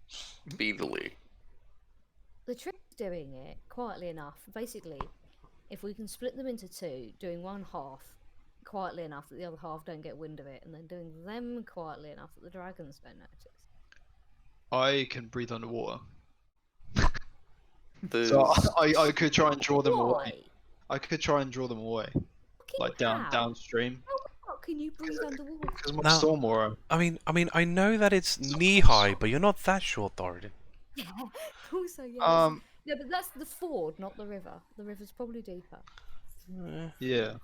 Speaker 3: speedily?
Speaker 5: The trick is doing it quietly enough. Basically, if we can split them into two, doing one half quietly enough that the other half don't get wind of it, and then doing them quietly enough that the dragons don't notice.
Speaker 6: I can breathe underwater.
Speaker 3: There's,
Speaker 6: So I could try and draw them
Speaker 5: Why?
Speaker 6: away. I could try and draw them away.
Speaker 5: Fucking
Speaker 6: Like
Speaker 5: how?
Speaker 6: downstream.
Speaker 5: How the fuck can you breathe underwater?
Speaker 6: Because my
Speaker 4: Now-
Speaker 6: storm aura.
Speaker 4: I mean, I know that it's knee high, but you're not that short, Thoradin.
Speaker 5: Yeah, also, yeah. Yeah, but that's the ford, not the river. The river's probably deeper.
Speaker 6: Yeah.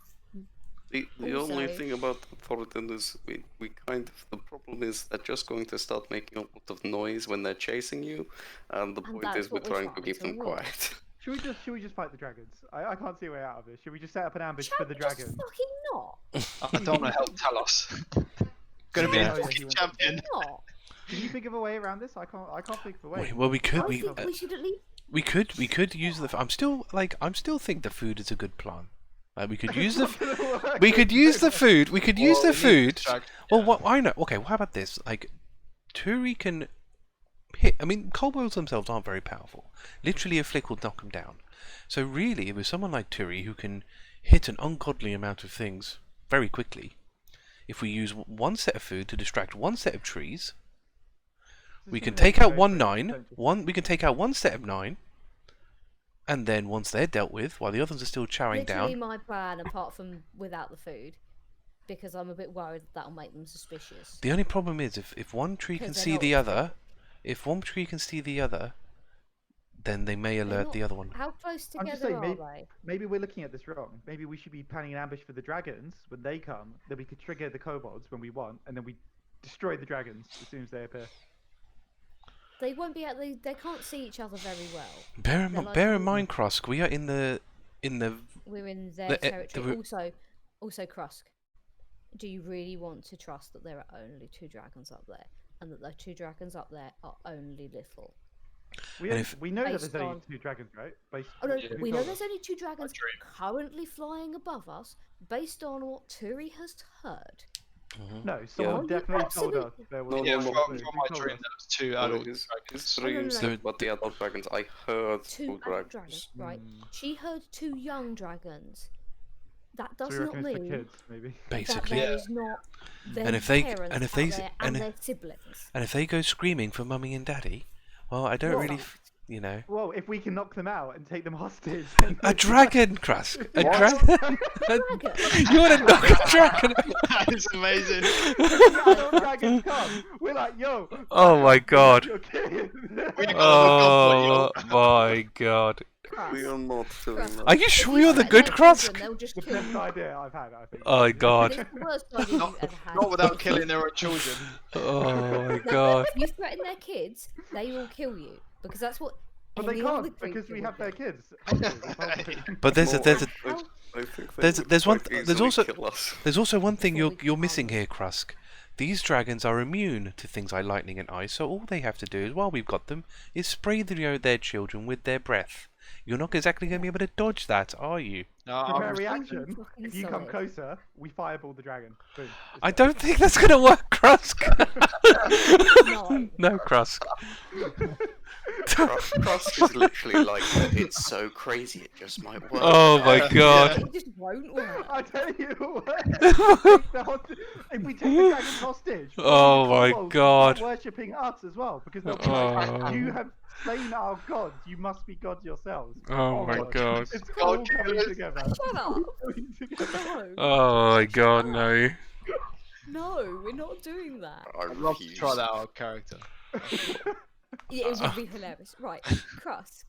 Speaker 3: the only
Speaker 5: Also-
Speaker 3: thing about Thoradin is we kind of, the problem is they're just going to start making a lot of noise when they're chasing you, and the
Speaker 5: And
Speaker 3: point
Speaker 5: that's
Speaker 3: is we're
Speaker 5: what we're
Speaker 3: trying to
Speaker 5: trying
Speaker 3: keep
Speaker 5: to
Speaker 3: them
Speaker 5: avoid.
Speaker 3: quiet.
Speaker 2: Should we just fight the dragons? I can't see a way out of this. Should we just set up an ambush for
Speaker 5: Shall
Speaker 2: the
Speaker 5: we just
Speaker 2: dragons?
Speaker 5: fucking not?
Speaker 6: I don't want to help Talos. Gonna be
Speaker 4: Yeah.
Speaker 6: a
Speaker 2: Oh, yeah,
Speaker 6: fucking
Speaker 2: he went-
Speaker 6: champion.
Speaker 5: Not.
Speaker 2: Can you think of a way around this? I can't think of a way.
Speaker 4: Wait, well, we
Speaker 5: I
Speaker 4: could
Speaker 5: think we should at least.
Speaker 4: we could use the. I'm still think the food is a good plan. Like we could use the. We could use the food. We could use
Speaker 6: Well,
Speaker 4: the
Speaker 6: we need
Speaker 4: food.
Speaker 6: to track-
Speaker 4: Well,
Speaker 6: yeah.
Speaker 4: what I know. Okay, well, how about this? Like, Turi can hit. I mean, kobolds themselves aren't very powerful. Literally, a flick will knock them down. So really, with someone like Turi who can hit an ungodly amount of things very quickly, if we use one set of food to distract one set of trees, we can take out one 9. We can take out one set of 9. And then once they're dealt with, while the others are still chowing
Speaker 5: Literally
Speaker 4: down,
Speaker 5: my plan, apart from without the food, because I'm a bit worried that'll make them suspicious.
Speaker 4: the only problem is if one tree can
Speaker 5: Because they're
Speaker 4: see
Speaker 5: not
Speaker 4: the other, if one tree can see the other, then they may alert
Speaker 5: not-
Speaker 4: the other one.
Speaker 5: How close
Speaker 2: I'm just
Speaker 5: together
Speaker 2: saying,
Speaker 5: are they?
Speaker 2: maybe we're looking at this wrong. Maybe we should be planning an ambush for the dragons when they come. Then we could trigger the kobolds when we want, and then we destroy the dragons as soon as they appear.
Speaker 5: They won't be at. They can't see each other very well.
Speaker 4: Bear in,
Speaker 5: They're like
Speaker 4: bear in
Speaker 5: little-
Speaker 4: mind, Krusk, we are in the
Speaker 5: We're in their
Speaker 4: The-
Speaker 5: territory.
Speaker 4: the-
Speaker 5: Also, Krusk. Do you really want to trust that there are only 2 dragons up there, and that the 2 dragons up there are only little?
Speaker 2: We,
Speaker 4: And
Speaker 2: have-
Speaker 4: if-
Speaker 2: we know that
Speaker 5: Based
Speaker 2: there's only
Speaker 5: on-
Speaker 2: 2 dragons, right? Based
Speaker 5: Oh no,
Speaker 6: Yeah.
Speaker 5: we know there's only 2
Speaker 6: My
Speaker 5: dragons
Speaker 6: dream.
Speaker 5: currently flying above us, based on what Turi has heard.
Speaker 2: No, someone
Speaker 5: Yeah.
Speaker 2: definitely told us
Speaker 5: Absolutely.
Speaker 2: there was.
Speaker 3: No,
Speaker 6: Yeah,
Speaker 3: no,
Speaker 6: from,
Speaker 3: no,
Speaker 6: from
Speaker 3: no,
Speaker 6: my
Speaker 2: Who told
Speaker 6: dream,
Speaker 2: us?
Speaker 6: there was 2
Speaker 3: No,
Speaker 6: adult
Speaker 3: his
Speaker 6: dragons.
Speaker 5: no, no,
Speaker 3: dreams
Speaker 5: no.
Speaker 3: about the adult dragons. I heard
Speaker 5: 2
Speaker 3: two
Speaker 5: adult
Speaker 3: dragons.
Speaker 5: dragons, right?
Speaker 2: Hmm.
Speaker 5: She heard 2 young dragons. That
Speaker 2: So
Speaker 5: does
Speaker 2: we
Speaker 5: not
Speaker 2: reckon it's the
Speaker 5: mean
Speaker 2: kids, maybe.
Speaker 5: that
Speaker 4: basically.
Speaker 5: there is not their
Speaker 4: And if they-
Speaker 5: parents
Speaker 4: and if
Speaker 5: out
Speaker 4: they-
Speaker 5: there
Speaker 4: and
Speaker 5: and
Speaker 4: if-
Speaker 5: their siblings.
Speaker 4: And if they go screaming for mummy and daddy, well, I don't
Speaker 5: Well,
Speaker 4: really, you know.
Speaker 2: Well, if we can knock them out and take them hostage.
Speaker 4: A dragon, Krusk. A
Speaker 2: What?
Speaker 4: dragon.
Speaker 5: Dragon.
Speaker 4: You want to knock a dragon?
Speaker 6: That is amazing.
Speaker 2: Adult dragons come. We're like, yo.
Speaker 4: Oh my god.
Speaker 2: You're kidding.
Speaker 6: We got
Speaker 4: Oh my god.
Speaker 3: We are not doing
Speaker 5: Trust.
Speaker 3: that.
Speaker 4: Are you
Speaker 5: If
Speaker 4: sure
Speaker 5: you
Speaker 4: you're the
Speaker 5: threaten
Speaker 4: good
Speaker 5: their children,
Speaker 4: Krusk?
Speaker 5: They'll just
Speaker 2: The
Speaker 5: kill
Speaker 2: best
Speaker 5: you.
Speaker 2: idea I've had, I think.
Speaker 4: Oh my
Speaker 5: And
Speaker 4: god.
Speaker 5: it's the worst idea you've ever had.
Speaker 6: Not without killing their own children.
Speaker 4: Oh my
Speaker 5: No,
Speaker 4: god.
Speaker 5: if you threaten their kids, they will kill you because that's what.
Speaker 2: But they
Speaker 5: any other
Speaker 2: can't because
Speaker 5: creature
Speaker 2: we
Speaker 5: would
Speaker 2: have their
Speaker 5: do.
Speaker 2: kids. Hostage, probably.
Speaker 4: But there's a
Speaker 3: No,
Speaker 4: there's a
Speaker 3: I think they
Speaker 4: there's
Speaker 3: would
Speaker 4: there's one
Speaker 3: quite
Speaker 4: there's
Speaker 3: easily
Speaker 4: also
Speaker 3: kill us.
Speaker 4: there's also one thing
Speaker 5: Before
Speaker 4: you're
Speaker 5: we
Speaker 4: you're
Speaker 5: can
Speaker 4: missing
Speaker 5: harm
Speaker 4: here, Krusk. These dragons are immune to things like lightning and ice, so all they have to do is, while we've got them, is spray their children with their breath. You're not exactly going to be able to dodge that, are you?
Speaker 6: No,
Speaker 2: Prepare
Speaker 6: I'm
Speaker 2: reaction.
Speaker 5: fucking
Speaker 2: If you come
Speaker 5: solid.
Speaker 2: closer, we fireball the dragon. Boom. It's
Speaker 4: I
Speaker 2: done.
Speaker 4: don't think that's going to work, Krusk.
Speaker 5: No.
Speaker 4: No, Krusk.
Speaker 3: Krusk is literally like, it's so crazy, it just might work.
Speaker 4: Oh my god.
Speaker 5: It just won't work.
Speaker 2: I tell you what, if we take the dragon's hostage,
Speaker 4: Oh
Speaker 2: the
Speaker 4: my
Speaker 2: kobolds
Speaker 4: god.
Speaker 2: start worshipping us as well, because they'll be like,
Speaker 4: Oh.
Speaker 2: you have slain our gods, you must be gods yourselves.
Speaker 4: Oh my god.
Speaker 2: It's
Speaker 6: God,
Speaker 2: all coming together.
Speaker 5: Shut up.
Speaker 2: Coming together.
Speaker 5: No.
Speaker 4: Oh my god, no.
Speaker 5: No, we're not doing that.
Speaker 3: I
Speaker 6: I'd love to
Speaker 3: refuse.
Speaker 6: try that out of character.
Speaker 5: Yeah, it would be hilarious. Right, Krusk.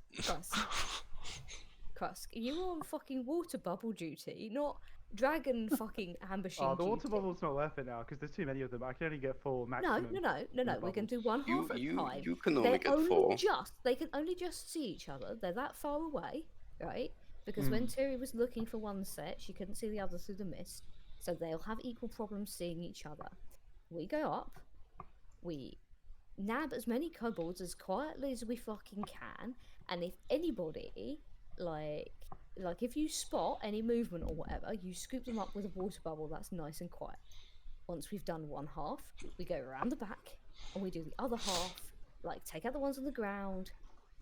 Speaker 5: Krusk, you were on fucking water bubble duty, not dragon fucking ambushing
Speaker 2: Oh, the water
Speaker 5: duty.
Speaker 2: bubble's not worth it now, because there's too many of them. I can only get 4
Speaker 5: No,
Speaker 2: maximum.
Speaker 5: we're gonna do one half at a time.
Speaker 3: You can
Speaker 5: They're
Speaker 3: only get 4.
Speaker 5: they can only just see each other. They're that far away, right? Because when Tiri was looking for one set, she couldn't see the other through the mist. So they'll have equal problems seeing each other. We go up, we nab as many kobolds as quietly as we fucking can, and if anybody like if you spot any movement or whatever, you scoop them up with a water bubble that's nice and quiet. Once we've done one half, we go around the back and we do the other half, like take out the ones on the ground,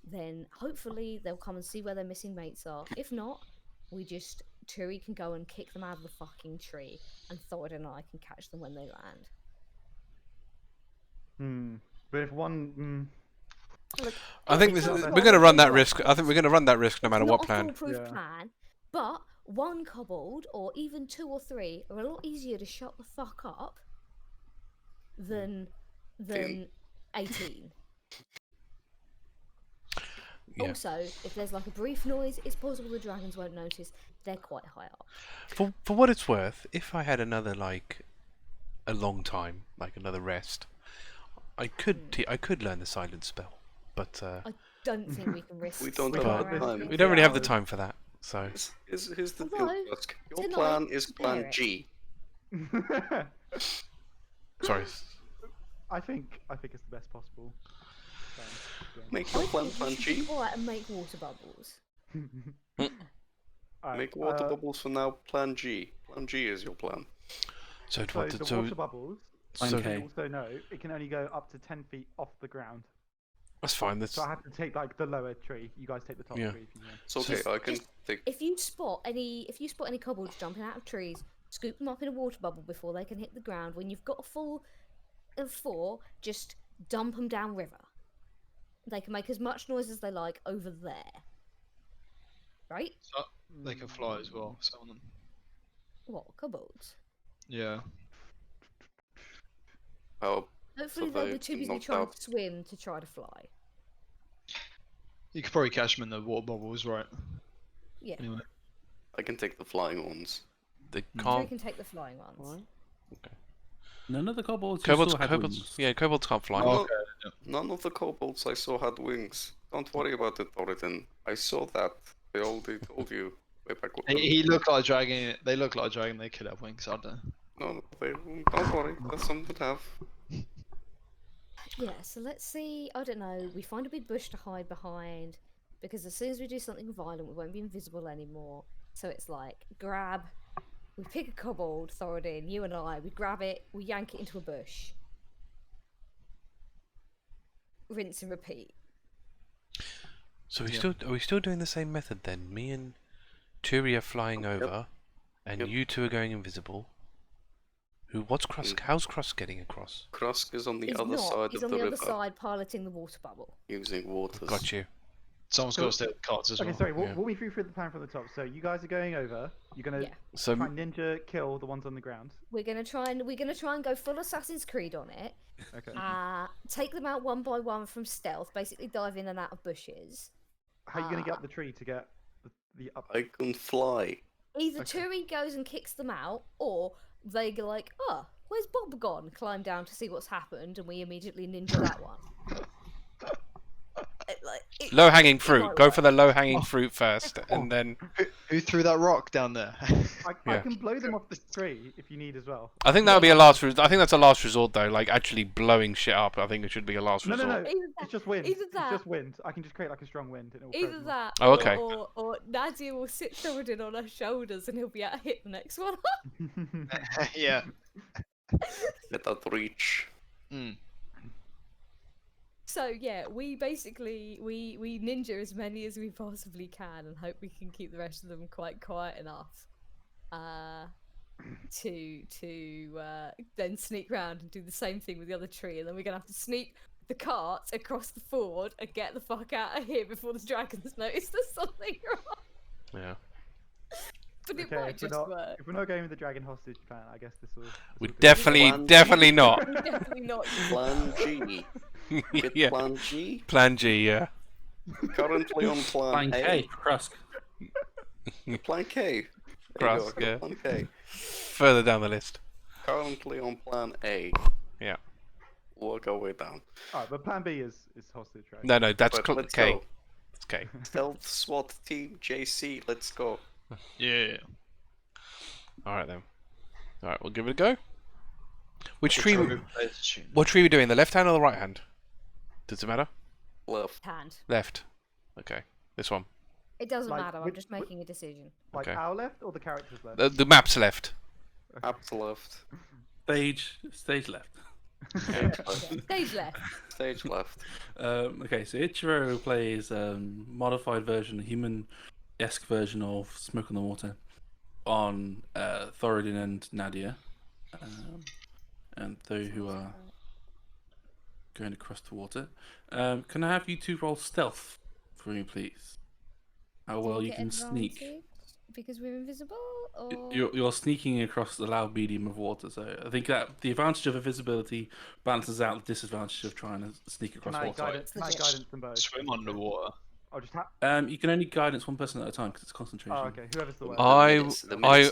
Speaker 5: then hopefully they'll come and see where their missing mates are. If not, we just Turi can go and kick them out of the fucking tree, and Thoradin and I can catch them when they land.
Speaker 2: But if one...
Speaker 5: Look,
Speaker 4: I think
Speaker 5: it's
Speaker 4: we're
Speaker 5: not
Speaker 4: going to run that
Speaker 5: foolproof.
Speaker 4: risk. I think we're going to run that risk no matter
Speaker 5: It's
Speaker 4: what
Speaker 5: not a
Speaker 4: plan.
Speaker 5: foolproof
Speaker 2: Yeah.
Speaker 5: plan, but one kobold or even 2 or 3 are a lot easier to shut the fuck up than 18.
Speaker 4: Yeah.
Speaker 5: Also, if there's like a brief noise, it's possible the dragons won't notice. They're quite high up.
Speaker 4: For what it's worth, if I had another a long time, like another rest, I could learn the silent spell, but
Speaker 5: I don't think we can risk.
Speaker 3: We don't
Speaker 2: have
Speaker 5: sticking
Speaker 2: the
Speaker 5: around
Speaker 3: time.
Speaker 4: we don't really have the
Speaker 2: hours.
Speaker 4: time for that. So
Speaker 3: Here's the deal,
Speaker 5: Although,
Speaker 3: Krusk. Your
Speaker 5: tonight,
Speaker 3: plan is
Speaker 5: prepare
Speaker 3: plan
Speaker 5: it.
Speaker 3: G.
Speaker 4: sorry.
Speaker 2: I think it's the best possible.
Speaker 3: Make
Speaker 5: I
Speaker 3: your plan
Speaker 5: think we
Speaker 3: plan
Speaker 5: should be
Speaker 3: G.
Speaker 5: quiet and make water bubbles.
Speaker 2: Alright,
Speaker 3: Make water bubbles for now. Plan G. Plan G is your plan.
Speaker 4: So
Speaker 2: So
Speaker 4: what?
Speaker 2: the
Speaker 4: So
Speaker 2: water bubbles,
Speaker 4: so
Speaker 1: Okay.
Speaker 2: you also know, it can only go up to 10 feet off the ground.
Speaker 4: that's fine. That's
Speaker 2: So I have to take like the lower tree. You guys take the top
Speaker 4: Yeah.
Speaker 2: tree if you want.
Speaker 3: It's okay. I can
Speaker 5: Just-
Speaker 3: take.
Speaker 5: If you spot any kobolds jumping out of trees, scoop them up in a water bubble before they can hit the ground. When you've got a full of 4, just dump them down river. They can make as much noise as they like over there. Right?
Speaker 6: So they can fly as well, some of them.
Speaker 5: What, kobolds?
Speaker 6: Yeah.
Speaker 3: Oh,
Speaker 5: Hopefully
Speaker 3: So
Speaker 5: they'll
Speaker 3: they
Speaker 5: be too
Speaker 3: can
Speaker 5: busy
Speaker 3: knock
Speaker 5: trying
Speaker 3: out-
Speaker 5: to swim to try to fly.
Speaker 6: You could probably catch them in the water bubbles, right?
Speaker 5: Yeah.
Speaker 6: Anyway.
Speaker 3: I can take the flying ones.
Speaker 4: they
Speaker 5: We
Speaker 4: can't.
Speaker 5: can take the flying ones.
Speaker 1: None of the kobolds.
Speaker 4: Kobolds,
Speaker 1: saw had
Speaker 4: kobolds,
Speaker 1: wings.
Speaker 4: yeah, kobolds can't fly.
Speaker 3: Oh, None of the kobolds I saw had wings. Don't worry about it, Thoradin. I saw that. They already told you way back when.
Speaker 6: He looked like a dragon. They look like a dragon. They could have wings, I don't know.
Speaker 3: No, don't worry. That's something to have.
Speaker 5: Yeah, so let's see. I don't know. We find a big bush to hide behind because as soon as we do something violent, we won't be invisible anymore. So it's like grab. We pick a kobold, Thoradin, you and I. We grab it. We yank it into a bush. Rinse and repeat.
Speaker 4: So are we still doing the same method then? Me and Turi are flying over, and
Speaker 3: Yep.
Speaker 4: you two are going invisible. What's Krusk? How's Krusk getting across?
Speaker 3: Krusk is on the
Speaker 5: He's
Speaker 3: other
Speaker 5: not.
Speaker 3: side
Speaker 5: He's
Speaker 3: of
Speaker 5: on
Speaker 3: the
Speaker 5: the
Speaker 3: river
Speaker 5: other side piloting the water bubble.
Speaker 3: using waters.
Speaker 4: Got you.
Speaker 6: Someone's got to stay with the cards as
Speaker 2: Okay,
Speaker 6: well.
Speaker 2: sorry.
Speaker 4: Yeah.
Speaker 2: Walk me through the plan from the top. So you guys are going over. You're gonna
Speaker 5: Yeah.
Speaker 4: So
Speaker 2: try and ninja kill the ones on the ground.
Speaker 5: We're gonna try and go full Assassin's Creed on it.
Speaker 2: Okay.
Speaker 5: Take them out one by one from stealth. Basically, dive in and out of bushes.
Speaker 2: How are you going to get up the tree to get the up?
Speaker 3: I can fly.
Speaker 5: Either
Speaker 2: Okay.
Speaker 5: Turi goes and kicks them out, or they go like, "Oh, where's Bob gone?" Climb down to see what's happened, and we immediately ninja that one.
Speaker 4: Low hanging fruit.
Speaker 5: might
Speaker 4: Go
Speaker 5: work.
Speaker 4: for the low hanging fruit first, and then.
Speaker 6: Who threw that rock down there?
Speaker 2: I
Speaker 4: Yeah.
Speaker 2: can blow them off the tree if you need as well.
Speaker 4: I think that would be a last. I think that's a last resort though. Like actually blowing shit up. I think it should be a last
Speaker 2: No,
Speaker 4: resort.
Speaker 2: no, no.
Speaker 5: Either that-
Speaker 2: It's just wind.
Speaker 5: either
Speaker 2: It's
Speaker 5: that-
Speaker 2: just wind. I can just create like a strong wind and it will throw
Speaker 5: Either
Speaker 2: them off.
Speaker 5: that,
Speaker 4: Oh, okay.
Speaker 5: or Nadia will sit Thoradin on her shoulders, and he'll be able to hit the next one.
Speaker 6: Yeah.
Speaker 3: Get that reach.
Speaker 6: Mm.
Speaker 5: So yeah, we basically we ninja as many as we possibly can, and hope we can keep the rest of them quite quiet enough to then sneak round and do the same thing with the other tree, and then we're gonna have to sneak the cart across the ford and get the fuck out of here before the dragons notice there's something wrong.
Speaker 4: Yeah.
Speaker 5: But it
Speaker 2: Okay,
Speaker 5: might just work.
Speaker 2: if we're not going with the dragon hostage plan, I guess this will.
Speaker 4: We
Speaker 2: will do.
Speaker 4: definitely not.
Speaker 5: Definitely not.
Speaker 3: Plan G. With
Speaker 4: Yeah.
Speaker 3: Plan G.
Speaker 4: Plan G. Yeah.
Speaker 3: Currently on Plan
Speaker 1: Plan
Speaker 3: A.
Speaker 1: K, Krusk.
Speaker 3: Plan K. There you go,
Speaker 4: Krusk,
Speaker 3: I got
Speaker 4: yeah.
Speaker 3: Plan K.
Speaker 4: Further down the list.
Speaker 3: Currently on Plan A.
Speaker 4: Yeah.
Speaker 3: Work our way down.
Speaker 2: Alright, but plan B is hostage, right?
Speaker 4: No, that's
Speaker 3: But let's
Speaker 4: K.
Speaker 3: go.
Speaker 4: It's K.
Speaker 3: Stealth SWAT team JC, let's go.
Speaker 6: Yeah.
Speaker 4: All right then. All right, we'll give it a go. Which tree?
Speaker 6: What
Speaker 4: What tree are we doing? The left hand or the right hand? Does it matter?
Speaker 3: Left.
Speaker 5: Hand.
Speaker 4: Left. Okay. This one.
Speaker 5: It doesn't
Speaker 2: Like,
Speaker 5: matter. I'm
Speaker 2: which-
Speaker 5: just making a decision.
Speaker 2: Like
Speaker 4: Okay.
Speaker 2: our left or the character's left?
Speaker 4: The map's left.
Speaker 3: Up to left.
Speaker 1: Stage left.
Speaker 5: Stage left.
Speaker 3: Stage left.
Speaker 1: Okay, so Ichiro plays modified version, human-esque version of Smoke on the Water on Thoradin and Nadia, and those who are going across the water. Can I have you two roll stealth for me, please? How well you
Speaker 5: Get
Speaker 1: can sneak.
Speaker 5: advantage because we're invisible, or
Speaker 1: You're sneaking across the loud medium of water, so I think that the advantage of invisibility balances out the disadvantage of trying to sneak across
Speaker 2: Can I
Speaker 1: water.
Speaker 2: guidance them both?
Speaker 6: Swim underwater.
Speaker 2: I'll just have.
Speaker 1: You can only guidance one person at a time because it's concentration.
Speaker 2: Oh, okay. Whoever's the worst.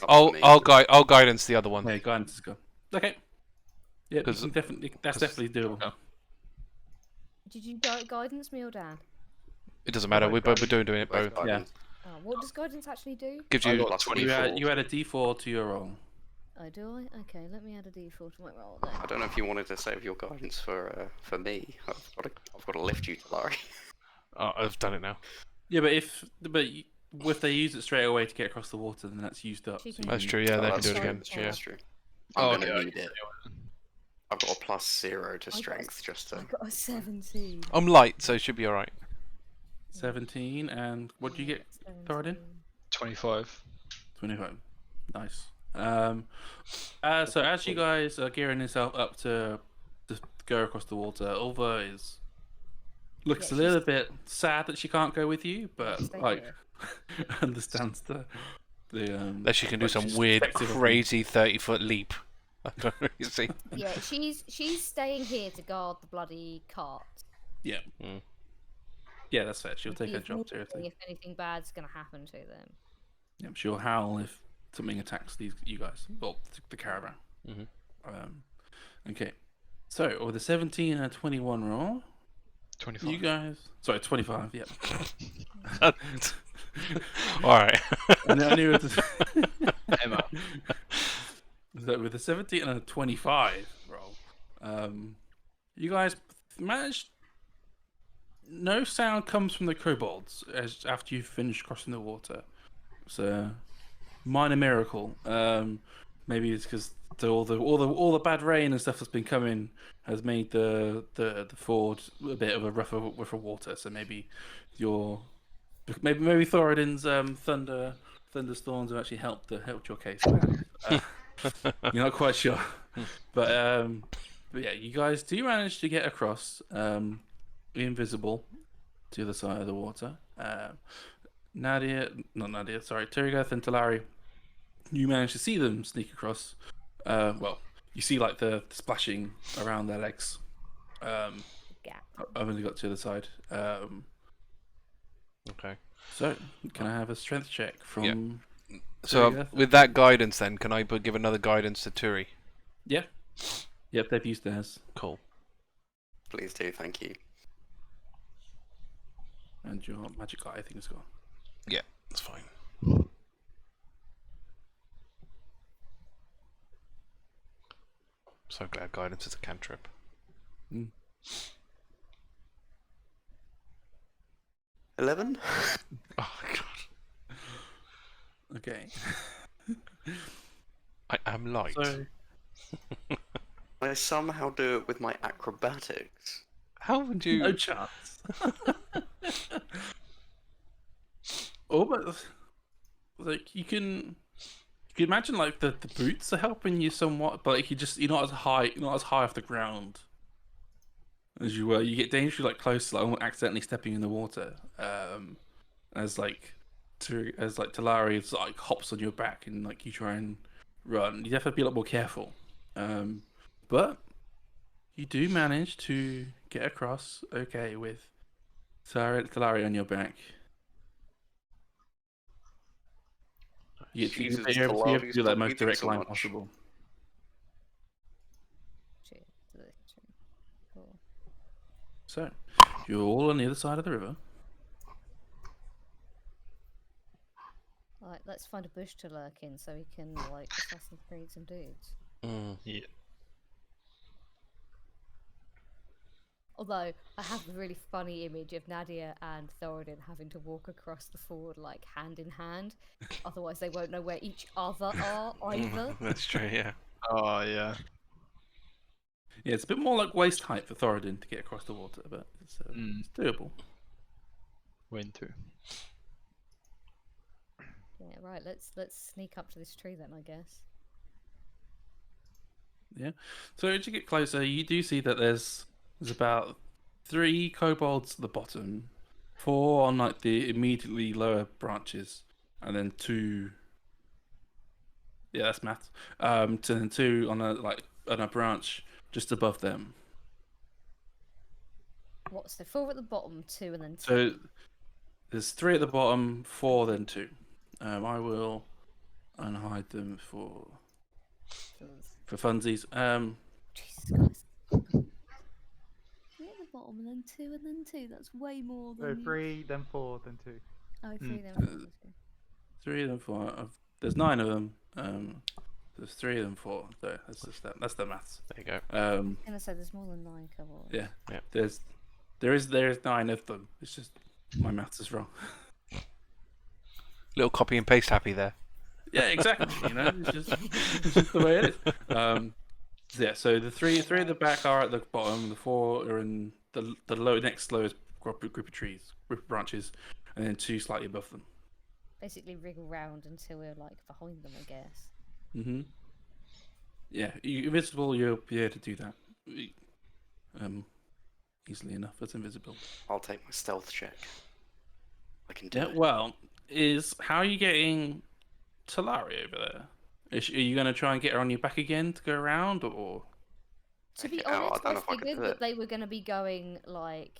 Speaker 4: I'll guidance the other one.
Speaker 1: Yeah, guidance is good. Okay. Yeah,
Speaker 4: Cause-
Speaker 1: that's definitely doable.
Speaker 4: Okay.
Speaker 5: did you guidance me or Dan?
Speaker 4: It doesn't matter. We're doing it both.
Speaker 3: Both guidance.
Speaker 5: Oh, what does guidance actually do?
Speaker 4: Gives
Speaker 3: I
Speaker 4: you.
Speaker 3: got 24.
Speaker 1: You had a D4 to your roll.
Speaker 5: Oh, do I? Okay, let me add a d4 to my roll then.
Speaker 3: I don't know if you wanted to save your guidance for me. I've got to lift you, Talari.
Speaker 4: Oh, I've done it now.
Speaker 1: Yeah, but if they use it straight away to get across the water, then that's used up.
Speaker 5: She
Speaker 1: so
Speaker 5: can-
Speaker 4: That's
Speaker 1: you-
Speaker 4: true. Yeah, they can
Speaker 3: that's
Speaker 4: do it
Speaker 3: true,
Speaker 4: again.
Speaker 3: that's true,
Speaker 4: Yeah.
Speaker 3: that's true.
Speaker 6: Oh,
Speaker 3: I'm gonna
Speaker 6: yeah,
Speaker 3: need it. I've got a +0 to strength just
Speaker 5: I
Speaker 3: to.
Speaker 5: got a 17.
Speaker 4: I'm light, so it should be all right.
Speaker 1: 17, and what do you get, Thoradin?
Speaker 6: 25.
Speaker 1: 25. Nice. So as you guys are gearing yourself up to go across the water, Ulva looks
Speaker 5: Yeah,
Speaker 1: a little bit sad that she can't go with you, but
Speaker 5: Stay
Speaker 1: like
Speaker 5: here.
Speaker 1: understands the
Speaker 4: That she can do
Speaker 1: like,
Speaker 4: some
Speaker 1: she's
Speaker 4: weird,
Speaker 1: protective of you.
Speaker 4: crazy 30-foot leap. I don't know. You see?
Speaker 5: Yeah, she's staying here to guard the bloody cart.
Speaker 1: Yeah.
Speaker 4: Mm.
Speaker 1: Yeah, that's fair. She'll take her
Speaker 5: If
Speaker 1: job
Speaker 5: anything-
Speaker 1: seriously.
Speaker 5: If anything bad's gonna happen to them.
Speaker 1: Yeah, she'll howl if something attacks you guys. Well, the caravan.
Speaker 4: Mhm.
Speaker 1: Okay. So with a 17 and a 21 roll,
Speaker 6: 25.
Speaker 1: you guys. Sorry, 25. Yeah.
Speaker 4: All right.
Speaker 1: And then with
Speaker 6: Emma.
Speaker 1: so with a 17 and a 25 roll, you guys managed. No sound comes from the kobolds as after you finish crossing the water. It's a minor miracle. Maybe it's because all the bad rain and stuff that's been coming has made the ford a bit of a rougher water. So maybe maybe Thoradin's thunderstorms have actually helped your case. You're not quite sure, but yeah, you guys do manage to get across, invisible, to the other side of the water. Turygurtha and Talari, you manage to see them sneak across. Well, you see like the splashing around their legs.
Speaker 5: Gap.
Speaker 1: I've only got to the other side.
Speaker 4: Okay.
Speaker 1: So, can I have a strength check from?
Speaker 4: So
Speaker 1: Turygurtha?
Speaker 4: with that guidance, then can I give another guidance to Turi?
Speaker 1: Yeah. Yep, they've used theirs.
Speaker 4: Cool.
Speaker 3: Please do, thank you.
Speaker 1: And your magic eye, I think, is gone.
Speaker 4: Yeah, that's fine. So glad guidance is a cantrip.
Speaker 1: Mm.
Speaker 3: 11?
Speaker 4: Oh god.
Speaker 1: Okay.
Speaker 4: I am light.
Speaker 1: So,
Speaker 3: I somehow do it with my acrobatics.
Speaker 4: How would you?
Speaker 1: no chance. Oh, but like you can imagine like the boots are helping you somewhat, but like you're not as high off the ground as you were. You get dangerously like close to like almost accidentally stepping in the water. As Talari like hops on your back and like you try and run. You have to be a lot more careful. But you do manage to get across okay with Talari on your back. You're
Speaker 3: Jesus,
Speaker 1: able to
Speaker 3: Talari's
Speaker 1: do that
Speaker 3: not
Speaker 1: most
Speaker 3: breathing
Speaker 1: direct
Speaker 3: so
Speaker 1: line
Speaker 3: much.
Speaker 1: possible.
Speaker 5: Cool.
Speaker 1: So, you're all on the other side of the river.
Speaker 5: Alright, let's find a bush to lurk in so we can like assassinate some dudes.
Speaker 6: Yeah.
Speaker 5: Although I have a really funny image of Nadia and Thoradin having to walk across the ford like hand in hand, otherwise they won't know where each other are either.
Speaker 4: That's true. Yeah.
Speaker 6: Oh yeah.
Speaker 1: Yeah, it's a bit more like waist height for Thoradin to get across the water, but it's doable.
Speaker 6: Went through.
Speaker 5: Yeah, right. Let's sneak up to this tree then, I guess.
Speaker 1: Yeah. So as you get closer, you do see that there's about 3 kobolds at the bottom, 4 on like the immediately lower branches, and then 2. Yeah, that's maths. And then 2 on a branch just above them.
Speaker 5: What? So 4 at the bottom, 2, and then 2.
Speaker 1: So there's 3 at the bottom, 4 then 2. I will unhide them for funsies.
Speaker 5: Jesus Christ. 3 at the bottom, and then 2, and then 2. That's way more
Speaker 2: So
Speaker 5: than.
Speaker 2: 3, then 4, then 2.
Speaker 5: Oh, 3 then 4.
Speaker 1: 3 of them, 4. There's 9 of them. There's 3 of them, 4. So that's just that. That's the maths.
Speaker 4: There you go.
Speaker 5: I was gonna say there's more than 9 kobolds.
Speaker 1: Yeah.
Speaker 4: Yeah.
Speaker 1: There is 9 of them. It's just my maths is wrong.
Speaker 4: Little copy and paste happy there.
Speaker 1: Yeah, exactly. It's just the way it is. Yeah. So the three at the back are at the bottom. The 4 are in the next lowest group of branches, and then 2 slightly above them.
Speaker 5: Basically wriggle round until we're like behind them, I guess.
Speaker 1: Mm-hmm. Yeah, you're invisible. You'll be able to do that. Easily enough as invisible.
Speaker 3: I'll take my stealth check. I can do
Speaker 1: Yeah.
Speaker 3: it.
Speaker 1: Well, how are you getting Talari over there? Are you going to try and get her on your back again to go around, or?
Speaker 5: To be
Speaker 3: Okay, I
Speaker 5: honest,
Speaker 3: don't
Speaker 5: I
Speaker 3: know if I could
Speaker 5: figured
Speaker 3: do
Speaker 5: that
Speaker 3: it.
Speaker 5: they were going to be going like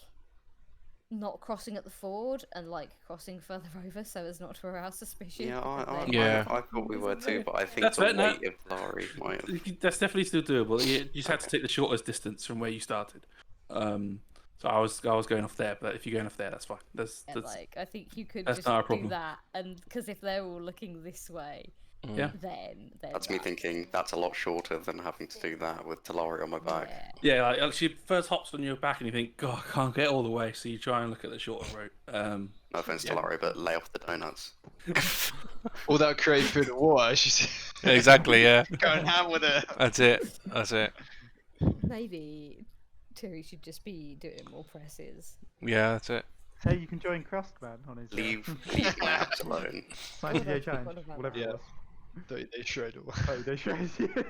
Speaker 5: not crossing at the ford and like crossing further over so as not to arouse suspicion.
Speaker 3: Yeah,
Speaker 4: Yeah.
Speaker 3: I thought we were too, but I think
Speaker 1: That's
Speaker 3: the
Speaker 1: fair, no.
Speaker 3: weight of Talari might have...
Speaker 1: That's definitely still doable. You just had to take the shortest distance from where you started. So I was going off there, but if you're going off there, that's fine. That's
Speaker 5: like I think you could
Speaker 1: that's
Speaker 5: just
Speaker 1: not a
Speaker 5: do
Speaker 1: problem.
Speaker 5: that, and because if they're all looking this way,
Speaker 1: Yeah.
Speaker 5: then
Speaker 3: That's me thinking that's a lot shorter than having to do that with Talari on my back.
Speaker 5: Yeah.
Speaker 1: Yeah, like she first hops on your back and you think, God, I can't get all the way, so you try and look at the shorter route.
Speaker 3: No offense, Talari, but lay off the donuts.
Speaker 6: All that create through the water. She's
Speaker 4: Exactly. Yeah.
Speaker 6: going ham with it.
Speaker 4: That's it. That's it.
Speaker 5: Maybe Turi should just be doing more presses.
Speaker 4: Yeah. That's it.
Speaker 2: Hey, you can join Krusk, man, on his
Speaker 3: Leave my abs alone.
Speaker 2: 90-day challenge.
Speaker 5: What about
Speaker 2: Whatever
Speaker 6: that?
Speaker 2: it was.
Speaker 6: They shred away.
Speaker 2: Oh, they shred you.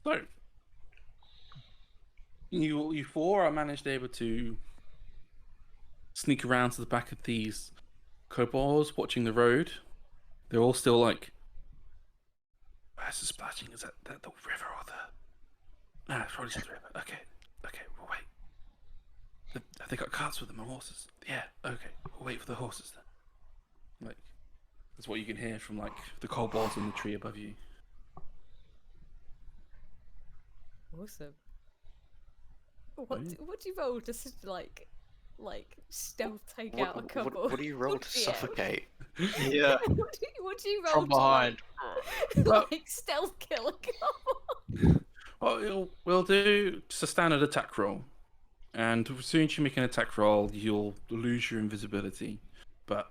Speaker 1: So you 4 are managed able to sneak around to the back of these kobolds watching the road. They're all still like, where's the splashing? Is that the river or the? No, it's probably just the river. Okay, we'll wait. Have they got carts with them and horses? Yeah. Okay. We'll wait for the horses then. Like, that's what you can hear from like the kobolds in the tree above you.
Speaker 5: Awesome. What do you roll to like stealth take out a couple?
Speaker 3: What do you roll to suffocate?
Speaker 6: Yeah.
Speaker 5: what do you roll
Speaker 6: From behind.
Speaker 5: to like stealth kill a couple?
Speaker 1: Well, we'll do just a standard attack roll, and as soon as you make an attack roll, you'll lose your invisibility. But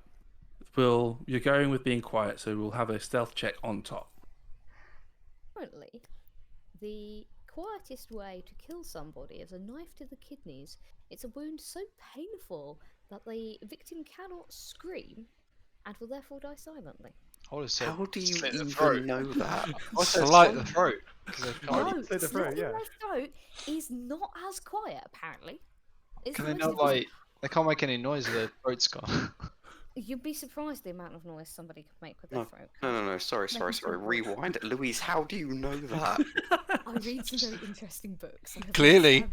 Speaker 1: you're going with being quiet, so we'll have a stealth check on top.
Speaker 5: Currently, the quietest way to kill somebody is a knife to the kidneys. It's a wound so painful that the victim cannot scream and will therefore die silently.
Speaker 3: How do you even know that?
Speaker 6: Slit the throat.
Speaker 5: No,
Speaker 2: Slit the throat,
Speaker 5: slitting
Speaker 2: yeah.
Speaker 5: their throat is not as quiet, apparently. It's
Speaker 6: Can they
Speaker 5: relatively-
Speaker 6: not like? They can't make any noise. Their throat's gone.
Speaker 5: You'd be surprised the amount of noise somebody could make with their throat.
Speaker 3: No. Sorry. Rewind. Louise, how do you know that?
Speaker 5: I read some very interesting books.
Speaker 4: Clearly.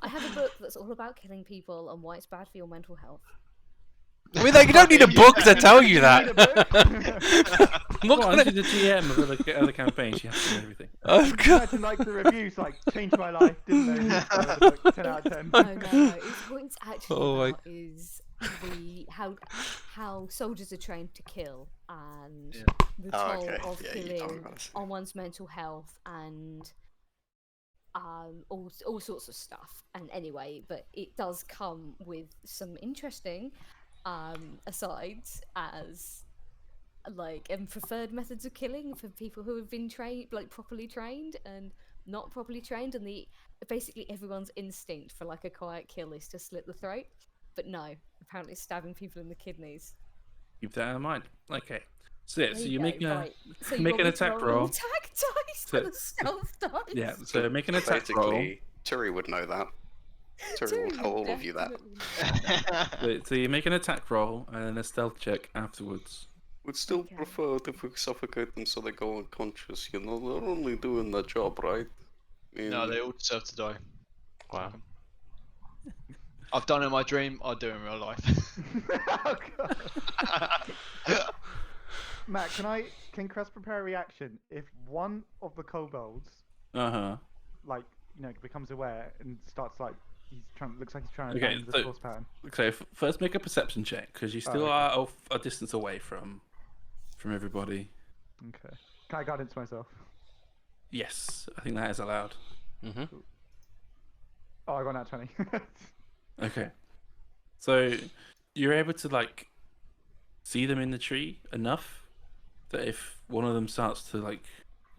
Speaker 5: I have a book that's all about killing people and why it's bad for your mental health.
Speaker 4: I mean, you don't need a book to tell you that. I'm not
Speaker 1: Well,
Speaker 4: gonna...
Speaker 1: she's the GM of other campaigns. She has to know everything.
Speaker 4: Oh, God.
Speaker 2: Imagine like the reviews, like changed my life. Didn't know this. The book, 10 out of 10.
Speaker 5: No. What it's actually
Speaker 4: Oh my-
Speaker 5: about is how soldiers are trained to kill and the toll of killing on one's mental health and all sorts of stuff. And anyway, but it does come with some interesting asides as like preferred methods of killing for people who have been trained, like properly trained and not properly trained, and basically everyone's instinct for like a quiet kill is to slit the throat, but no, apparently stabbing people in the kidneys.
Speaker 1: Keep that in mind. Okay. So yeah,
Speaker 5: There
Speaker 1: so
Speaker 5: you
Speaker 1: you
Speaker 5: go,
Speaker 1: make
Speaker 5: right. So you
Speaker 1: make
Speaker 5: want
Speaker 1: an
Speaker 5: me to
Speaker 1: attack
Speaker 5: roll
Speaker 1: roll.
Speaker 5: Attack dice for the stealth dice.
Speaker 1: Yeah. So make an attack roll.
Speaker 3: Basically, Turi would know that. Turi will tell all of you that.
Speaker 1: So you make an attack roll and then a stealth check afterwards.
Speaker 3: Would still
Speaker 5: Okay.
Speaker 3: prefer it if we suffocate them so they go unconscious. You know, they're only doing their job, right? I mean,
Speaker 6: No, they all deserve to die.
Speaker 4: Wow.
Speaker 6: I've done it in my dream. I'll do it in real life.
Speaker 2: Oh, God. Matt, can Krusk prepare a reaction if one of the kobolds, like, becomes aware and starts like looks like he's trying to find the
Speaker 1: so-
Speaker 2: saucepan.
Speaker 1: So first make a perception check because you still
Speaker 2: okay.
Speaker 1: are a distance away from everybody.
Speaker 2: Okay. Can I guidance myself?
Speaker 1: Yes, I think that is allowed.
Speaker 4: Mm-hmm.
Speaker 2: Oh, I got that 20.
Speaker 1: Okay. So you're able to like see them in the tree enough that if one of them starts to like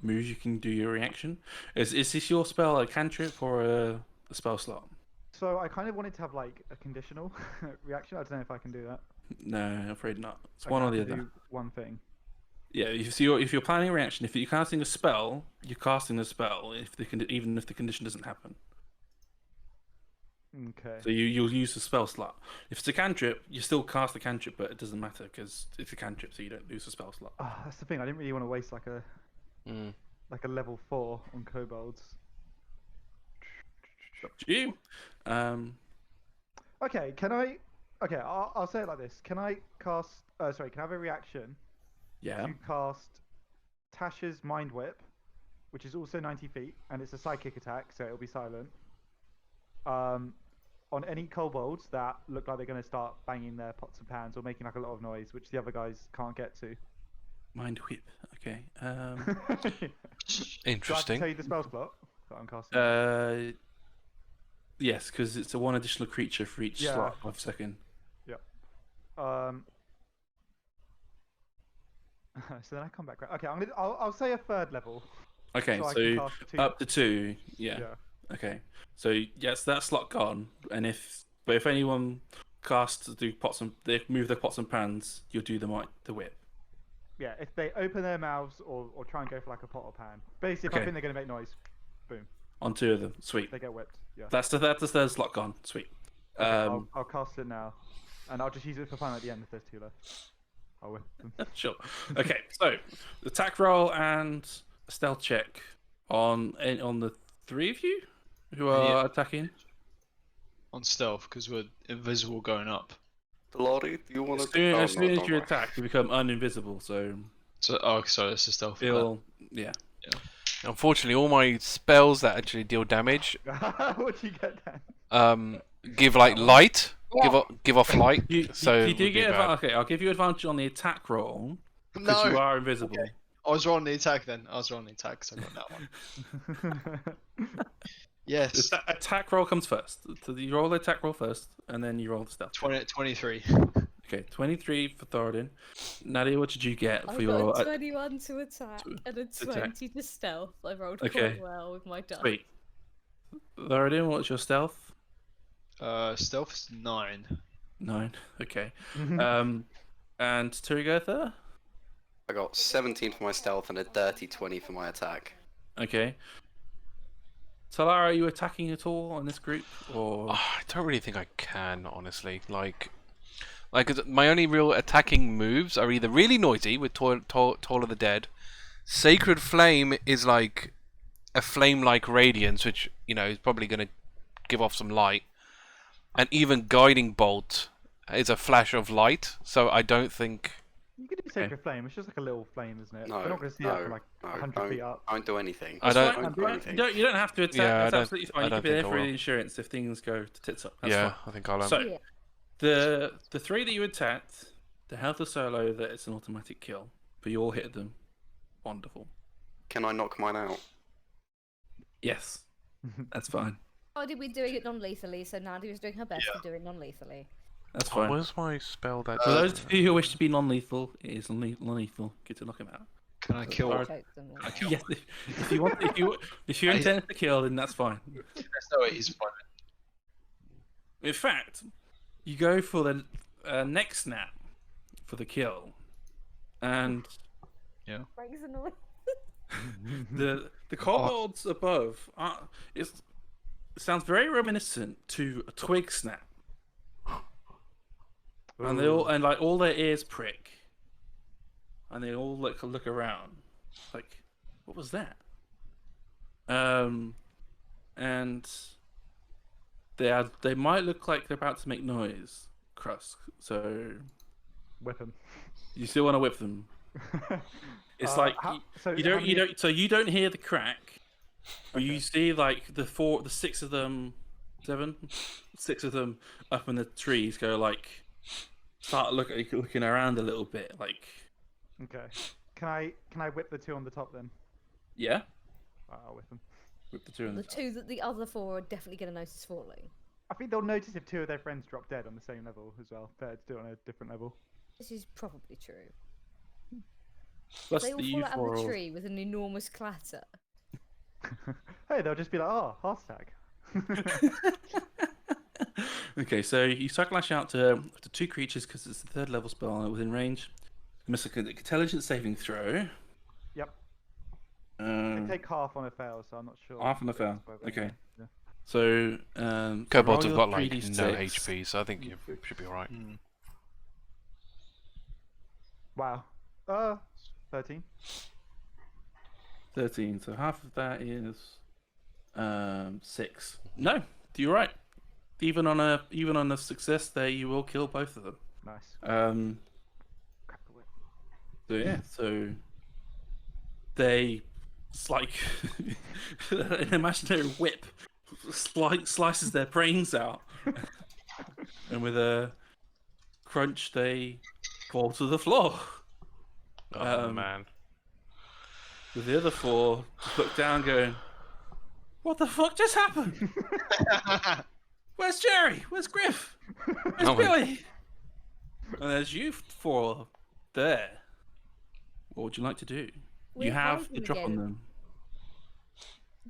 Speaker 1: move, you can do your reaction. Is this your spell, a cantrip or a spell slot?
Speaker 2: So I kind of wanted to have like a conditional reaction. I don't know if I can do that.
Speaker 1: No, I'm afraid not. It's
Speaker 2: I
Speaker 1: one or
Speaker 2: have
Speaker 1: the
Speaker 2: to
Speaker 1: other.
Speaker 2: do one thing.
Speaker 1: Yeah, if you're planning a reaction, if you're casting a spell, you're casting the spell. Even if the condition doesn't happen,
Speaker 2: Okay.
Speaker 1: so you'll use the spell slot. If it's a cantrip, you still cast the cantrip, but it doesn't matter because it's a cantrip, so you don't lose the spell slot.
Speaker 2: That's the thing. I didn't really want to waste like a level 4 on kobolds.
Speaker 1: It's up to you.
Speaker 2: Okay. Can I? Okay. I'll say it like this. Can I cast? Sorry. Can I have a reaction?
Speaker 1: Yeah.
Speaker 2: To cast Tasha's Mind Whip, which is also 90 feet, and it's a psychic attack, so it'll be silent. On any kobolds that look like they're going to start banging their pots and pans or making like a lot of noise, which the other guys can't get to.
Speaker 1: Mind whip. Okay.
Speaker 2: Do I have to
Speaker 4: Interesting.
Speaker 2: tell you the spell slot that I'm casting?
Speaker 1: Yes, because it's a one additional creature for each
Speaker 2: Yeah.
Speaker 1: slot of second.
Speaker 2: So then I come back. Okay, I'll say a third level.
Speaker 1: Okay,
Speaker 2: So I
Speaker 1: so,
Speaker 2: can cast two.
Speaker 1: up to 2. Yeah. Okay. So yes, that slot gone. And if anyone casts to do they move their pots and pans, you'll do the whip.
Speaker 2: Yeah, if they open their mouths or try and go for like a pot or pan. Basically, if I
Speaker 1: Okay.
Speaker 2: think they're going to make noise, boom,
Speaker 1: On 2 of them. Sweet.
Speaker 2: they get whipped. Yeah.
Speaker 1: That's the third slot gone. Sweet.
Speaker 2: Okay, I'll cast it now, and I'll just use it for fun at the end if there's 2 left. I'll whip them.
Speaker 1: Sure. Okay, so attack roll and a stealth check on the 3 of you who are attacking.
Speaker 6: on stealth because we're invisible going up.
Speaker 3: Talari, do you want
Speaker 1: As
Speaker 3: to?
Speaker 1: soon as you attack, you become uninvisible. So
Speaker 6: So, oh, sorry, this is stealth. for that.
Speaker 1: it'll yeah.
Speaker 4: Unfortunately, all my spells that actually deal damage
Speaker 2: What do you get then?
Speaker 4: give like light, give off light.
Speaker 1: You
Speaker 4: so
Speaker 1: do
Speaker 4: it would be
Speaker 1: get
Speaker 4: bad.
Speaker 1: okay. I'll give you advantage on the attack roll because
Speaker 6: No!
Speaker 1: you are invisible.
Speaker 6: Okay. I was rolling the attack then. I was rolling the attack, so I got that one. Yes.
Speaker 1: Attack roll comes first. So you roll the attack roll first, and then you roll the stealth.
Speaker 6: 23.
Speaker 1: Okay, 23 for Thoradin. Nadia, what did you get for
Speaker 5: I
Speaker 1: your?
Speaker 5: got a 21 to attack and a 20 to stealth. I rolled
Speaker 1: Okay.
Speaker 5: quite well with my dice.
Speaker 1: Sweet. Thoradin, what's your stealth?
Speaker 6: Stealth is 9.
Speaker 1: 9. Okay. And Turygurtha?
Speaker 3: I got 17 for my stealth and a dirty 20 for my attack.
Speaker 1: Okay. Talari, are you attacking at all on this group, or?
Speaker 4: I don't really think I can, honestly. Like my only real attacking moves are either really noisy with Toll of the Dead. Sacred Flame is like a flame-like radiance, which is probably going to give off some light. And even Guiding Bolt is a flash of light, so I don't think.
Speaker 2: You can do Sacred Flame. It's just like a little flame, isn't it?
Speaker 3: No,
Speaker 2: We're not going to see that from like 100 feet up.
Speaker 3: I don't do anything.
Speaker 4: I don't-
Speaker 1: Fine.
Speaker 3: do anything.
Speaker 1: You don't have to attack.
Speaker 4: Yeah,
Speaker 1: That's
Speaker 4: I don't-
Speaker 1: absolutely fine.
Speaker 4: I
Speaker 1: You
Speaker 4: don't
Speaker 1: can be there
Speaker 4: think I
Speaker 1: for
Speaker 4: will.
Speaker 1: the insurance if things go to tits up. That's
Speaker 4: Yeah,
Speaker 1: fine.
Speaker 4: I think I'll.
Speaker 1: So,
Speaker 5: Yeah.
Speaker 1: the 3 that you attacked, the health of solo, that it's an automatic kill, but you all hit them. Wonderful.
Speaker 3: Can I knock mine out?
Speaker 1: Yes, that's fine.
Speaker 5: Oh, did we doing it non-lethally? So Nadia was doing her best to do it non-lethally.
Speaker 1: That's
Speaker 4: Oh,
Speaker 1: fine.
Speaker 4: where's my spell that?
Speaker 1: For those of you who wish to be non-lethal, it is non-lethal. Get to knock him out.
Speaker 6: Can I kill?
Speaker 1: Alright.
Speaker 5: Choke them all.
Speaker 6: I kill.
Speaker 1: Yes, if you want, if you intend to kill, then that's fine.
Speaker 6: There's no way he's fine.
Speaker 1: In fact, you go for the neck snap for the kill, and
Speaker 5: Breaks the noise.
Speaker 1: the kobolds above it sounds very reminiscent to a twig snap, and they all their ears prick, and they all look around, like, what was that? And they might look like they're about to make noise, Krusk. So
Speaker 2: Whip him.
Speaker 1: you still want to whip them. It's like you don't hear the crack, but you see like the 6 of them, 6 of them up in the trees go like start looking around a little bit, like.
Speaker 2: Okay. Can I whip the 2 on the top then?
Speaker 1: Yeah.
Speaker 2: I'll whip them.
Speaker 1: Whip the 2 in
Speaker 5: The
Speaker 1: the
Speaker 5: 2 that the other 4 are definitely going to notice falling.
Speaker 2: I think they'll notice if 2 of their friends drop dead on the same level as well. Better to do it on a different level.
Speaker 5: This is probably true.
Speaker 1: Plus
Speaker 5: They all
Speaker 1: the
Speaker 5: fall out of
Speaker 1: U4
Speaker 5: the tree with an enormous clatter.
Speaker 2: Hey, they'll just be like, oh, hashtag.
Speaker 1: Okay, so you cyclash out to 2 creatures because it's the 3rd level spell within range. You must make an intelligence saving throw.
Speaker 2: Yep. They take half on a fail, so I'm not sure.
Speaker 1: Half on a fail.
Speaker 2: Whether-
Speaker 1: Okay.
Speaker 2: Yeah.
Speaker 1: So
Speaker 4: Kobolds
Speaker 1: roll
Speaker 4: have
Speaker 1: your
Speaker 4: got like
Speaker 1: 3d6.
Speaker 4: no HP, so I think you should be alright.
Speaker 2: Wow. 13.
Speaker 1: 13. So half of that is 6. No, you're right. Even on a success there, you will kill both of them.
Speaker 2: Nice. Crack the whip.
Speaker 1: So yeah, so they, it's like an imaginary whip slices their brains out, and with a crunch they fall to the floor.
Speaker 4: Oh man.
Speaker 1: With the other 4 just look down, going, "What the fuck just happened? Where's Jerry? Where's Griff? Where's
Speaker 4: Oh my-
Speaker 1: Billy?" And there's you 4 there. What would you like to do?
Speaker 5: We're
Speaker 1: You have the
Speaker 5: hiding
Speaker 1: drop on
Speaker 5: again.
Speaker 1: them.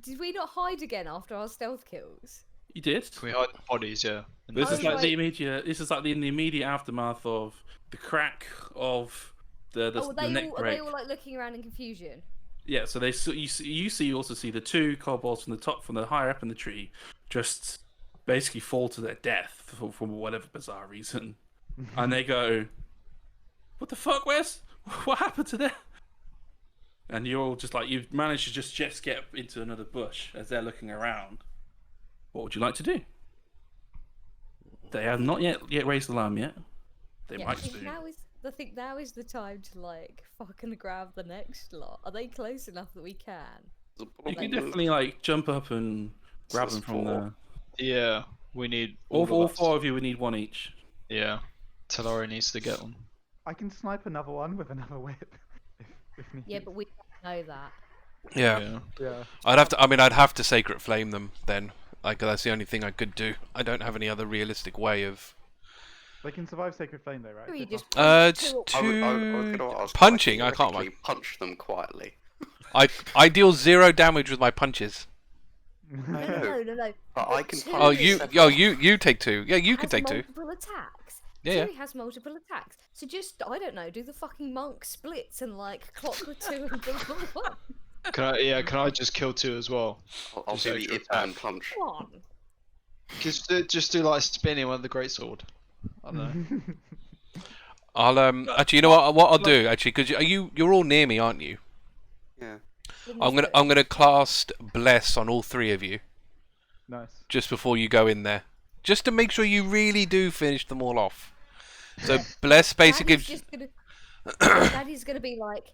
Speaker 5: Did we not hide again after our stealth kills?
Speaker 1: You did.
Speaker 6: Can we hide the bodies? Yeah. And
Speaker 1: This
Speaker 5: Oh,
Speaker 1: is like
Speaker 5: right.
Speaker 1: the immediate. This is like in the immediate aftermath of the crack of the
Speaker 5: Oh,
Speaker 1: the neck
Speaker 5: are
Speaker 1: break.
Speaker 5: they all like looking around in confusion?
Speaker 1: Yeah, so you also see the 2 kobolds from the top, from the higher up in the tree, just basically fall to their death for whatever bizarre reason, and they go, "What the fuck? What happened to them?" And you're all just like, you've managed to just get into another bush as they're looking around. What would you like to do? They have not yet raised alarm yet. They
Speaker 5: Yeah,
Speaker 1: might
Speaker 5: I think
Speaker 1: soon.
Speaker 5: I think now is the time to like fucking grab the next lot. Are they close enough that we can?
Speaker 1: You can definitely like jump up and grab them from the.
Speaker 6: Yeah, we need
Speaker 1: All
Speaker 6: of us.
Speaker 1: 4 of you would need one each.
Speaker 6: Yeah, Talari needs to get one.
Speaker 2: I can snipe another one with another whip. If need
Speaker 5: Yeah,
Speaker 2: be.
Speaker 5: but we don't know that.
Speaker 4: Yeah.
Speaker 2: Yeah.
Speaker 4: I'd have to Sacred Flame them then. Like that's the only thing I could do. I don't have any other realistic way of.
Speaker 2: They can survive Sacred Flame though, right?
Speaker 5: Or you
Speaker 2: They're
Speaker 5: just
Speaker 4: It's
Speaker 5: punch
Speaker 3: I was
Speaker 4: too
Speaker 3: gonna ask,
Speaker 4: punching. I
Speaker 3: like,
Speaker 4: can't.
Speaker 3: theoretically punch them quietly.
Speaker 4: I deal 0 damage with my punches.
Speaker 3: I know.
Speaker 5: No.
Speaker 3: But I can
Speaker 5: Two
Speaker 3: punch.
Speaker 4: You take 2. Yeah, you can
Speaker 5: has
Speaker 4: take 2.
Speaker 5: multiple attacks.
Speaker 4: Yeah.
Speaker 5: Two has multiple attacks. So just I don't know, do the fucking monk splits and like clock with 2 and double 1.
Speaker 6: Can I just kill 2 as well?
Speaker 3: I'll
Speaker 6: Just
Speaker 3: do the
Speaker 6: extra
Speaker 3: if and punch.
Speaker 5: One.
Speaker 6: Just do like spinning with the greatsword. I don't know.
Speaker 4: I'll actually, you know what I'll do actually, because you're all near me, aren't you?
Speaker 3: Yeah.
Speaker 4: I'm gonna cast Bless on all 3 of you
Speaker 2: Nice.
Speaker 4: just before you go in there, just to make sure you really do finish them all off. So Bless basically gives.
Speaker 5: Daddy's gonna be like,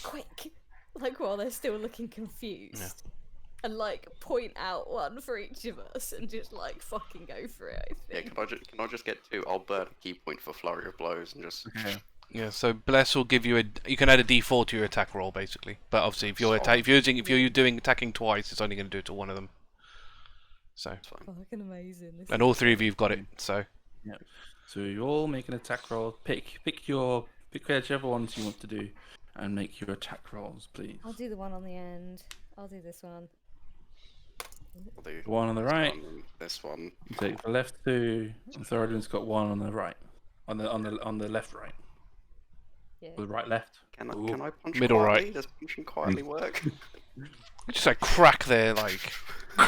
Speaker 5: quick, like while they're still looking confused, and like point out one for each of us, and just like fucking go for it. I
Speaker 3: Yeah,
Speaker 5: think.
Speaker 3: can I just get 2? I'll burn a key point for flurry of blows and just.
Speaker 1: Okay.
Speaker 4: Yeah, so Bless will give you you can add a D4 to your attack roll basically, but obviously if you're doing attacking twice, it's only going to do it to one of them. So.
Speaker 3: It's fine.
Speaker 5: Fucking amazing. This
Speaker 4: And
Speaker 5: is
Speaker 4: all 3 of you've got it. So.
Speaker 1: Yeah. So you all make an attack roll. Pick whichever ones you want to do, and make your attack rolls, please.
Speaker 5: I'll do the one on the end. I'll do this one.
Speaker 3: I'll do
Speaker 1: The one on the right.
Speaker 3: this one.
Speaker 1: You take the left 2, and Thoradin's got 1 on the right, on the left right,
Speaker 5: Yeah.
Speaker 1: or the right left.
Speaker 3: Can I punch
Speaker 4: Middle
Speaker 3: quietly?
Speaker 4: right.
Speaker 3: Does punching quietly work?
Speaker 4: Just like crack there, like.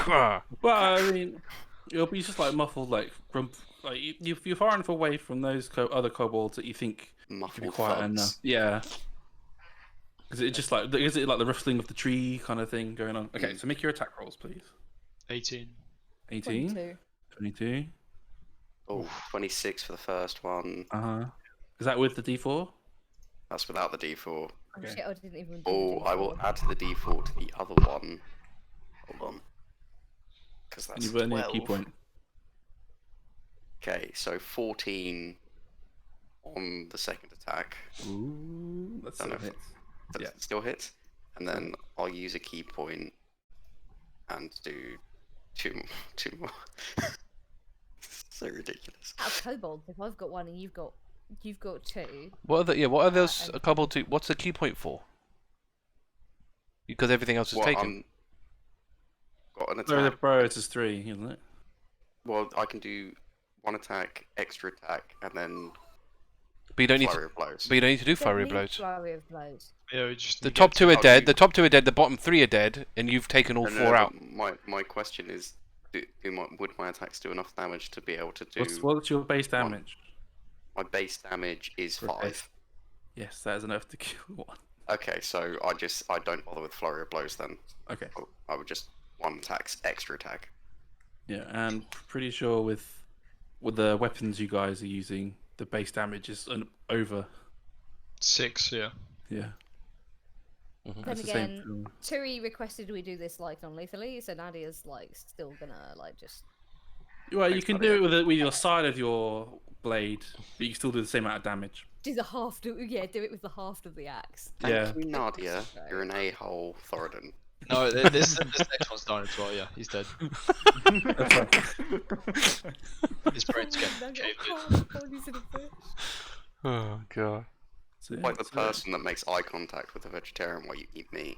Speaker 1: Well, I mean, it'll be just like muffled, like you're far enough away from those other kobolds that you think you can be
Speaker 3: Muffled
Speaker 1: quiet
Speaker 3: thuds.
Speaker 1: enough. Yeah. Is it just like the rustling of the tree kind of thing going on? Okay, so make your attack rolls, please.
Speaker 6: 18.
Speaker 1: 18,
Speaker 5: 22.
Speaker 1: 22.
Speaker 3: Oh, 26 for the first one.
Speaker 1: Is that with the D4?
Speaker 3: That's without the D4.
Speaker 5: Oh
Speaker 1: Okay.
Speaker 5: shit! I didn't even. Do
Speaker 3: Oh,
Speaker 5: the
Speaker 3: I will
Speaker 5: D4.
Speaker 3: add the D4 to the other one. Hold on. Because that's
Speaker 1: You burn your
Speaker 3: 12.
Speaker 1: key point.
Speaker 3: Okay, so 14 on the second attack.
Speaker 1: Ooh, that's
Speaker 3: Don't
Speaker 1: a
Speaker 3: know if
Speaker 1: hit.
Speaker 3: That
Speaker 1: Yeah.
Speaker 3: still hits. And then I'll use a key point and do two more. So ridiculous.
Speaker 5: Out of kobolds, if I've got 1 and you've got 2.
Speaker 4: What are those
Speaker 5: and-
Speaker 4: a couple to? What's the key point for? Because everything else is
Speaker 3: Well,
Speaker 4: taken.
Speaker 3: Got an
Speaker 1: So the
Speaker 3: attack.
Speaker 1: priority is 3, isn't it?
Speaker 3: Well, I can do 1 attack, extra attack, and then
Speaker 4: But you don't need
Speaker 3: flurry
Speaker 4: to.
Speaker 3: of blows.
Speaker 4: But you don't need to do
Speaker 5: Don't
Speaker 4: flurry of
Speaker 5: need
Speaker 4: blows.
Speaker 5: Flurry of blows.
Speaker 6: Yeah, we just
Speaker 4: The
Speaker 6: need
Speaker 4: top
Speaker 6: to
Speaker 4: 2 are
Speaker 3: Oh,
Speaker 4: dead.
Speaker 3: you-
Speaker 4: The top 2 are dead. The bottom 3 are dead, and you've taken all
Speaker 3: No,
Speaker 4: 4 out.
Speaker 3: but my question is, would my attacks do enough damage to be able to do?
Speaker 1: What's your base damage?
Speaker 3: My base damage is
Speaker 1: For
Speaker 3: 5.
Speaker 1: base. Yes, that is enough to kill 1.
Speaker 3: Okay, so I don't bother with flurry of blows then.
Speaker 1: Okay.
Speaker 3: I would just 1 attack, extra attack.
Speaker 1: Yeah, and pretty sure with the weapons you guys are using, the base damage is over.
Speaker 6: 6, yeah.
Speaker 1: Yeah.
Speaker 5: Then
Speaker 1: That's the
Speaker 5: again,
Speaker 1: same.
Speaker 5: Turi requested we do this like non-lethally, so Nadia's like still gonna like just.
Speaker 1: Well, you
Speaker 3: Thanks,
Speaker 1: can
Speaker 3: Nadia.
Speaker 1: do it with your side of your blade, but you can still do the same amount of damage.
Speaker 5: Do the half, do it with the half of the axe.
Speaker 1: Yeah.
Speaker 3: Thank you, Nadia. You're an a-hole, Thoradin.
Speaker 6: No, this next one's dying as well. Yeah, he's dead. His brain's getting caved in.
Speaker 4: Oh god.
Speaker 1: So, yeah,
Speaker 3: Like the
Speaker 1: so-
Speaker 3: person that makes eye contact with a vegetarian while you eat meat.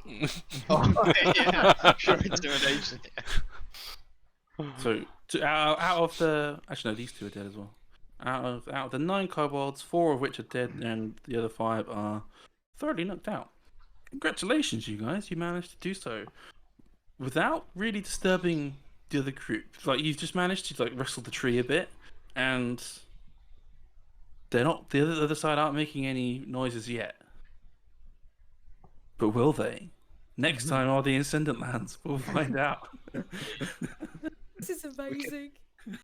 Speaker 6: Oh, yeah, pure intimidation.
Speaker 1: So, out of the actually no, these 2 are dead as well. Out of the 9 kobolds, 4 of which are dead, and the other 5 are thoroughly knocked out. Congratulations, you guys! You managed to do so without really disturbing the other group. Like you've just managed to like wrestle the tree a bit, and they're not. The other side aren't making any noises yet. But will they? Next time on the Ascendant lands, we'll find out.
Speaker 5: This is amazing.